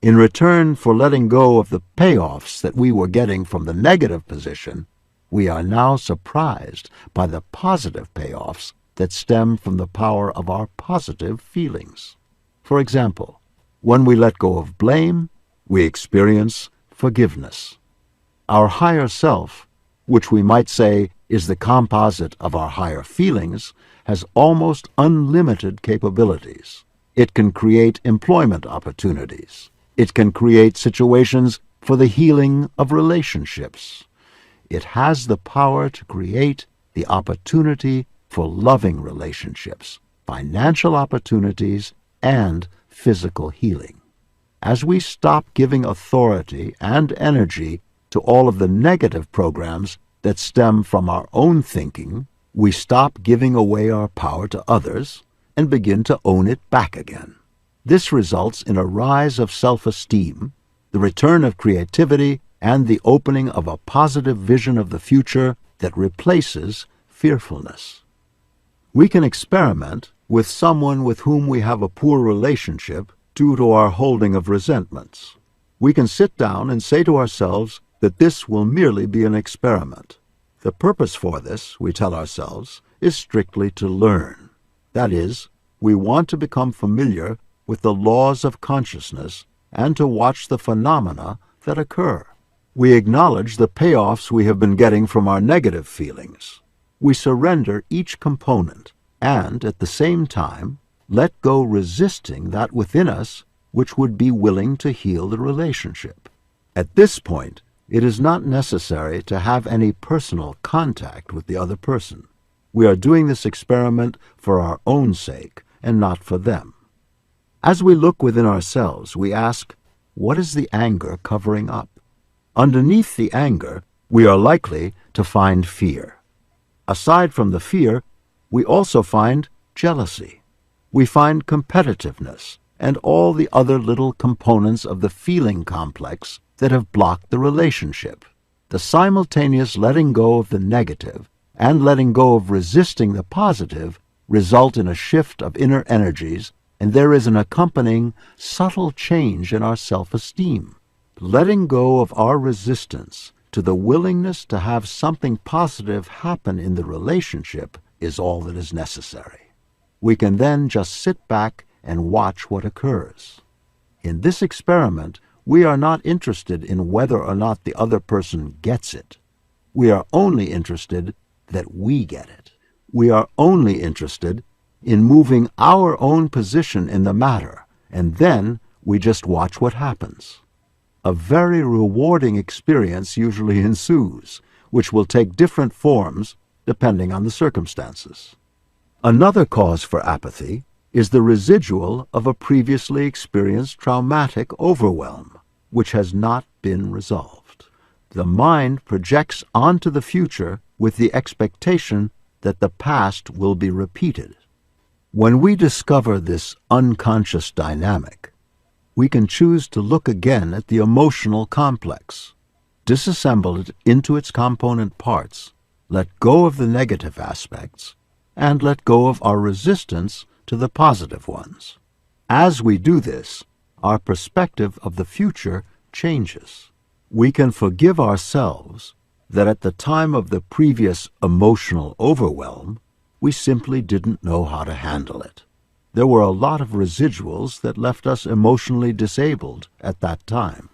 In return for letting go of the payoffs that we were getting from the negative position, we are now surprised by the positive payoffs that stem from the power of our positive feelings. For example, when we let go of blame, we experience forgiveness. Our higher self, which we might say is the composite of our higher feelings, has almost unlimited capabilities. It can create employment opportunities. It can create situations for the healing of relationships. It has the power to create the opportunity for loving relationships, financial opportunities, and physical healing. As we stop giving authority and energy to all of the negative programs that stem from our own thinking, we stop giving away our power to others and begin to own it back again. This results in a rise of self-esteem, the return of creativity, and the opening of a positive vision of the future that replaces fearfulness. We can experiment with someone with whom we have a poor relationship due to our holding of resentments. We can sit down and say to ourselves that this will merely be an experiment. The purpose for this, we tell ourselves, is strictly to learn. That is, we want to become familiar with the laws of consciousness and to watch the phenomena that occur. We acknowledge the payoffs we have been getting from our negative feelings. We surrender each component and, at the same time, let go resisting that within us which would be willing to heal the relationship. At this point, it is not necessary to have any personal contact with the other person. We are doing this experiment for our own sake and not for them. As we look within ourselves, we ask, what is the anger covering up? Underneath the anger, we are likely to find fear. Aside from the fear, we also find jealousy. We find competitiveness and all the other little components of the feeling complex that have blocked the relationship. The simultaneous letting go of the negative and letting go of resisting the positive result in a shift of inner energies, and there is an accompanying subtle change in our self-esteem. Letting go of our resistance to the willingness to have something positive happen in the relationship is all that is necessary. We can then just sit back and watch what occurs. In this experiment, we are not interested in whether or not the other person gets it. We are only interested that we get it. We are only interested in moving our own position in the matter, and then we just watch what happens. A very rewarding experience usually ensues, which will take different forms depending on the circumstances. Another cause for apathy is the residual of a previously experienced traumatic overwhelm, which has not been resolved. The mind projects onto the future with the expectation that the past will be repeated. When we discover this unconscious dynamic, We can choose to look again at the emotional complex, disassemble it into its component parts, let go of the negative aspects, and let go of our resistance to the positive ones. As we do this, our perspective of the future changes. We can forgive ourselves that at the time of the previous emotional overwhelm, we simply didn't know how to handle it. There were a lot of residuals that left us emotionally disabled at that time.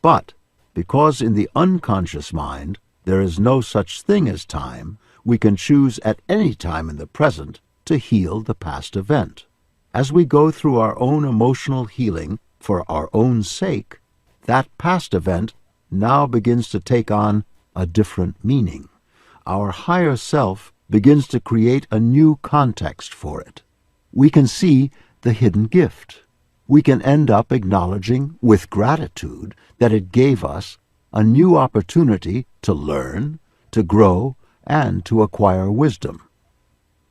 But because in the unconscious mind there is no such thing as time, we can choose at any time in the present to heal the past event. As we go through our own emotional healing for our own sake, that past event now begins to take on a different meaning. Our higher self begins to create a new context for it. We can see the hidden gift. We can end up acknowledging with gratitude that it gave us a new opportunity to learn, to grow, and to acquire wisdom.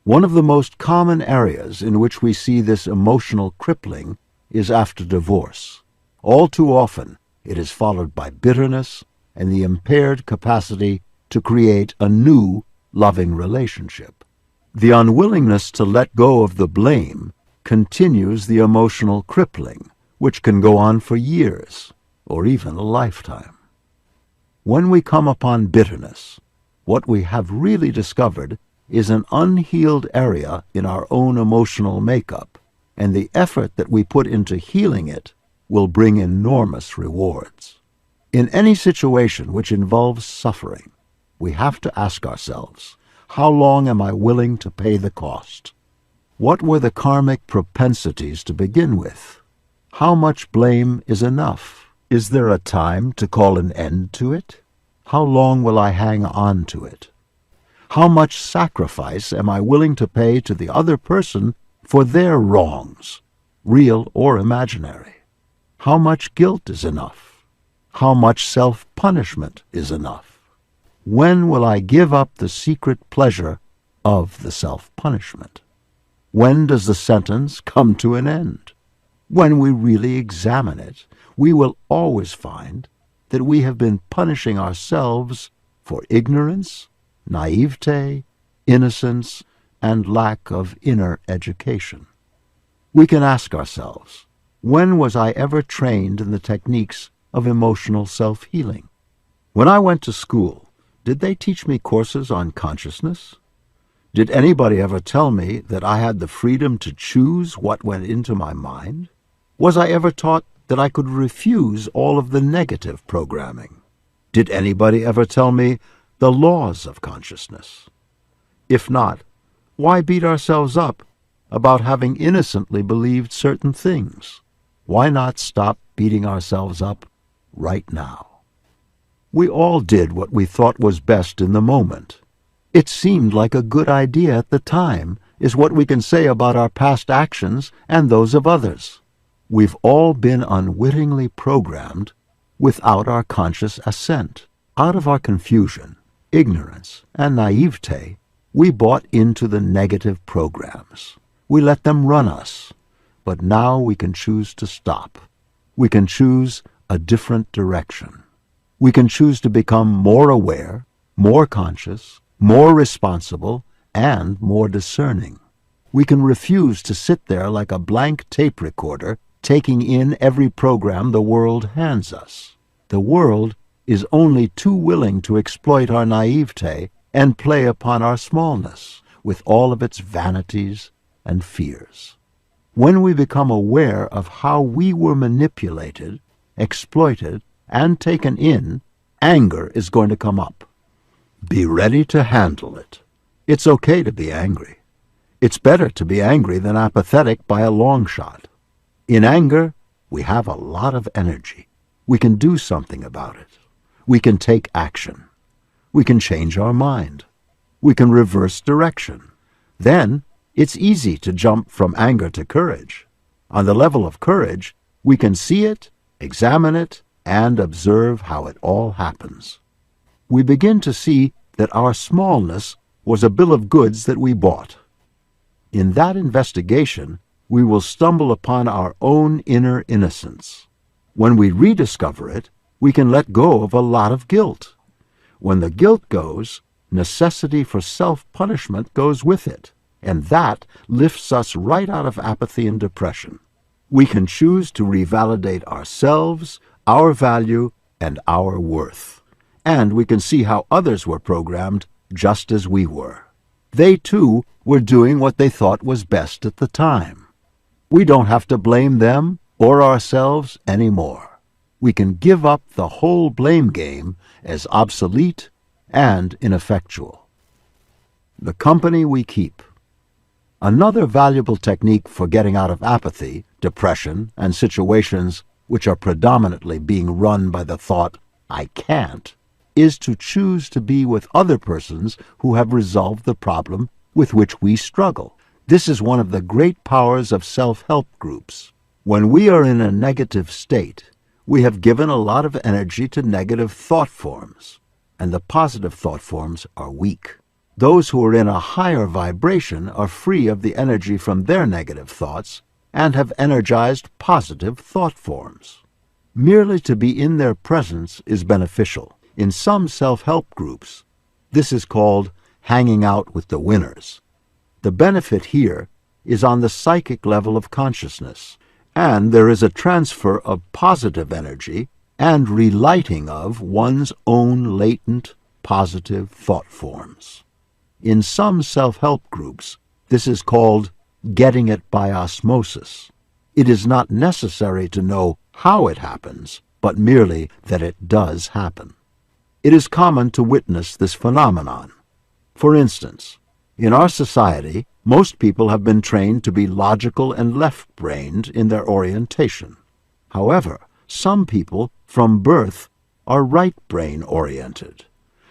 One of the most common areas in which we see this emotional crippling is after divorce. All too often, it is followed by bitterness and the impaired capacity to create a new, loving relationship. The unwillingness to let go of the blame continues the emotional crippling, which can go on for years or even a lifetime. When we come upon bitterness, what we have really discovered is an unhealed area in our own emotional makeup, and the effort that we put into healing it will bring enormous rewards. In any situation which involves suffering, we have to ask ourselves, how long am I willing to pay the cost? What were the karmic propensities to begin with? How much blame is enough? Is there a time to call an end to it? How long will I hang on to it? How much sacrifice am I willing to pay to the other person for their wrongs, real or imaginary? How much guilt is enough? How much self-punishment is enough? When will I give up the secret pleasure of the self-punishment? When does the sentence come to an end? When we really examine it, we will always find that we have been punishing ourselves for ignorance, naivete, innocence, and lack of inner education. We can ask ourselves, when was I ever trained in the techniques of emotional self-healing? When I went to school, did they teach me courses on consciousness? Did anybody ever tell me that I had the freedom to choose what went into my mind? Was I ever taught that I could refuse all of the negative programming? Did anybody ever tell me the laws of consciousness? If not, why beat ourselves up about having innocently believed certain things? Why not stop beating ourselves up right now? We all did what we thought was best in the moment. It seemed like a good idea at the time, is what we can say about our past actions and those of others. We've all been unwittingly programmed without our conscious assent. Out of our confusion, ignorance, and naivete, we bought into the negative programs. We let them run us. But now we can choose to stop. We can choose a different direction. We can choose to become more aware, more conscious, more responsible, and more discerning. We can refuse to sit there like a blank tape recorder taking in every program the world hands us. The world is only too willing to exploit our naivete and play upon our smallness with all of its vanities and fears. When we become aware of how we were manipulated, exploited, and taken in, anger is going to come up. Be ready to handle it. It's okay to be angry. It's better to be angry than apathetic by a long shot. In anger, we have a lot of energy. We can do something about it. We can take action. We can change our mind. We can reverse direction. Then, it's easy to jump from anger to courage. On the level of courage, we can see it, examine it, and observe how it all happens. We begin to see that our smallness was a bill of goods that we bought. In that investigation, we will stumble upon our own inner innocence. When we rediscover it, we can let go of a lot of guilt. When the guilt goes, necessity for self-punishment goes with it, and that lifts us right out of apathy and depression. We can choose to revalidate ourselves, our value, and our worth. And we can see how others were programmed just as we were. They, too, were doing what they thought was best at the time. We don't have to blame them or ourselves anymore. We can give up the whole blame game as obsolete and ineffectual. The company we keep. Another valuable technique for getting out of apathy, depression, and situations which are predominantly being run by the thought, "I can't," is to choose to be with other persons who have resolved the problem with which we struggle. This is one of the great powers of self-help groups. When we are in a negative state, we have given a lot of energy to negative thought forms, and the positive thought forms are weak. Those who are in a higher vibration are free of the energy from their negative thoughts and have energized positive thought forms. Merely to be in their presence is beneficial. In some self-help groups, this is called hanging out with the winners. The benefit here is on the psychic level of consciousness, and there is a transfer of positive energy and relighting of one's own latent positive thought forms. In some self-help groups, this is called getting it by osmosis. It is not necessary to know how it happens, but merely that it does happen. It is common to witness this phenomenon. For instance, in our society, most people have been trained to be logical and left-brained in their orientation. However, some people from birth are right-brain oriented.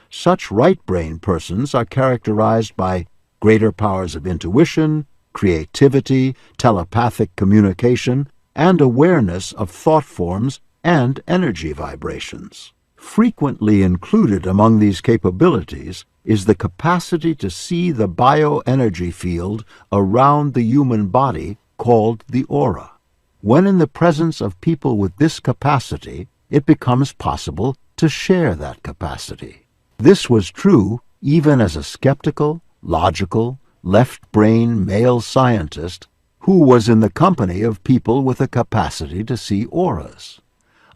Such right-brain persons are characterized by greater powers of intuition, creativity, telepathic communication, and awareness of thought forms and energy vibrations. Frequently included among these capabilities is the capacity to see the bioenergy field around the human body called the aura. When in the presence of people with this capacity, it becomes possible to share that capacity. This was true even as a skeptical, logical, left-brain male scientist who was in the company of people with a capacity to see auras.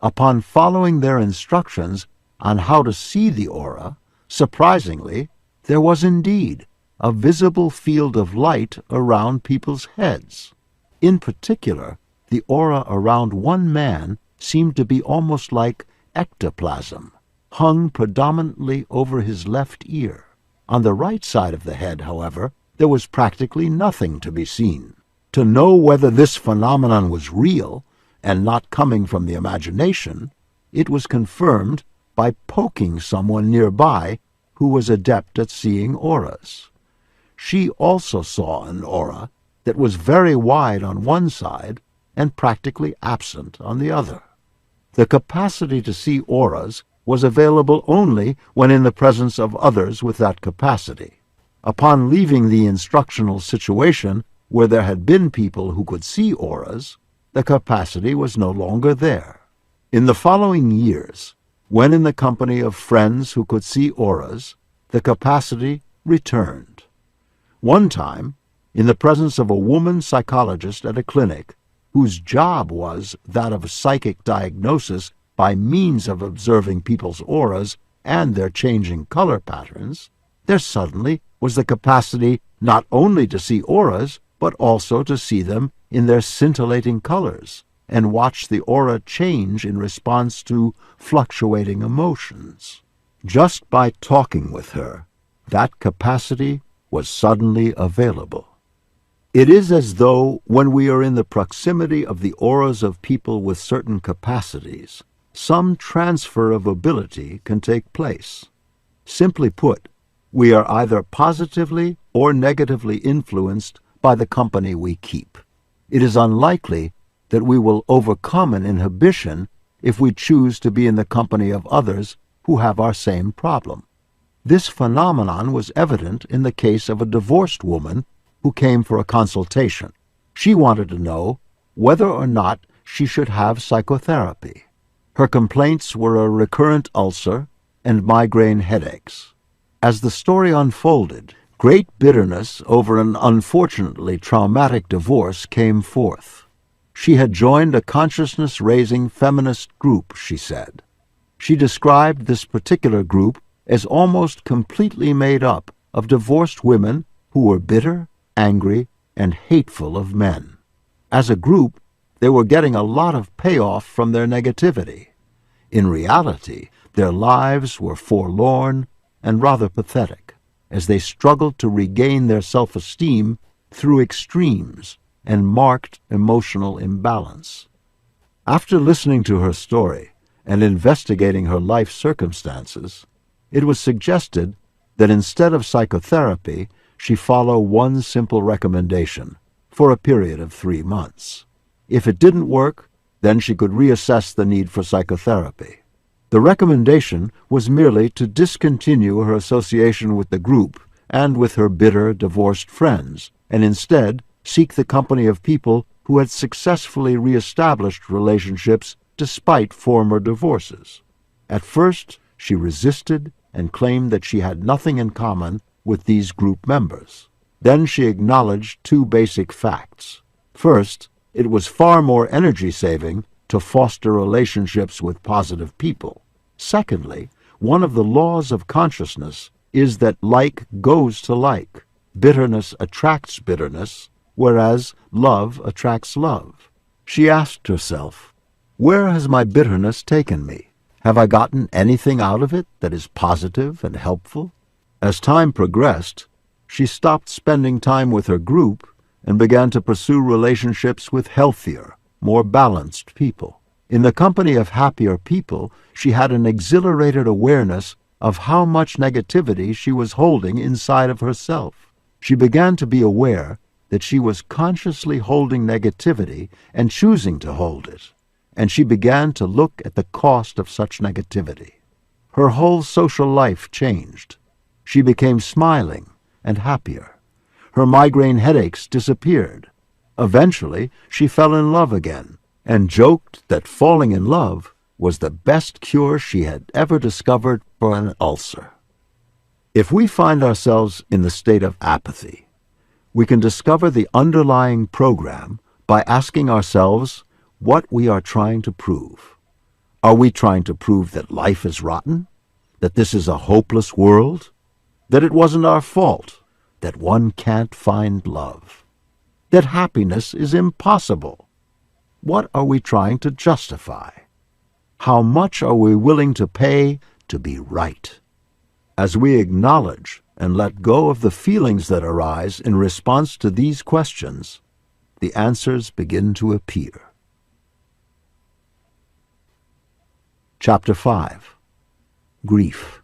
Upon following their instructions on how to see the aura, surprisingly, there was indeed a visible field of light around people's heads. In particular, the aura around one man seemed to be almost like ectoplasm, hung predominantly over his left ear. On the right side of the head, however, there was practically nothing to be seen. To know whether this phenomenon was real and not coming from the imagination, it was confirmed by poking someone nearby who was adept at seeing auras. She also saw an aura that was very wide on one side and practically absent on the other. The capacity to see auras was available only when in the presence of others with that capacity. Upon leaving the instructional situation where there had been people who could see auras, the capacity was no longer there. In the following years, when in the company of friends who could see auras, the capacity returned. One time, in the presence of a woman psychologist at a clinic, whose job was that of psychic diagnosis by means of observing people's auras and their changing color patterns, there suddenly was the capacity not only to see auras, but also to see them in their scintillating colors and watch the aura change in response to fluctuating emotions. Just by talking with her, that capacity was suddenly available. It is as though when we are in the proximity of the auras of people with certain capacities, some transfer of ability can take place. Simply put, we are either positively or negatively influenced by the company we keep. It is unlikely that we will overcome an inhibition if we choose to be in the company of others who have our same problem. This phenomenon was evident in the case of a divorced woman who came for a consultation. She wanted to know whether or not she should have psychotherapy. Her complaints were a recurrent ulcer and migraine headaches. As the story unfolded, great bitterness over an unfortunately traumatic divorce came forth. She had joined a consciousness-raising feminist group, she said. She described this particular group as almost completely made up of divorced women who were bitter, angry, and hateful of men. As a group, they were getting a lot of payoff from their negativity. In reality, their lives were forlorn and rather pathetic, as they struggled to regain their self-esteem through extremes and marked emotional imbalance. After listening to her story and investigating her life circumstances, it was suggested that instead of psychotherapy, she follow one simple recommendation for a period of 3 months. If it didn't work, then she could reassess the need for psychotherapy. The recommendation was merely to discontinue her association with the group and with her bitter, divorced friends, and instead seek the company of people who had successfully reestablished relationships despite former divorces. At first, she resisted and claimed that she had nothing in common with these group members. Then she acknowledged 2 basic facts. First, it was far more energy-saving to foster relationships with positive people. Secondly, one of the laws of consciousness is that like goes to like. Bitterness attracts bitterness, whereas love attracts love. She asked herself, "Where has my bitterness taken me? Have I gotten anything out of it that is positive and helpful?" As time progressed, she stopped spending time with her group and began to pursue relationships with healthier, more balanced people. In the company of happier people, she had an exhilarated awareness of how much negativity she was holding inside of herself. She began to be aware that she was consciously holding negativity and choosing to hold it, and she began to look at the cost of such negativity. Her whole social life changed. She became smiling and happier. Her migraine headaches disappeared. Eventually, she fell in love again and joked that falling in love was the best cure she had ever discovered for an ulcer. If we find ourselves in the state of apathy, we can discover the underlying program by asking ourselves what we are trying to prove. Are we trying to prove that life is rotten? That this is a hopeless world? That it wasn't our fault? That one can't find love? That happiness is impossible? What are we trying to justify? How much are we willing to pay to be right? As we acknowledge and let go of the feelings that arise in response to these questions, the answers begin to appear. Chapter 5. Grief.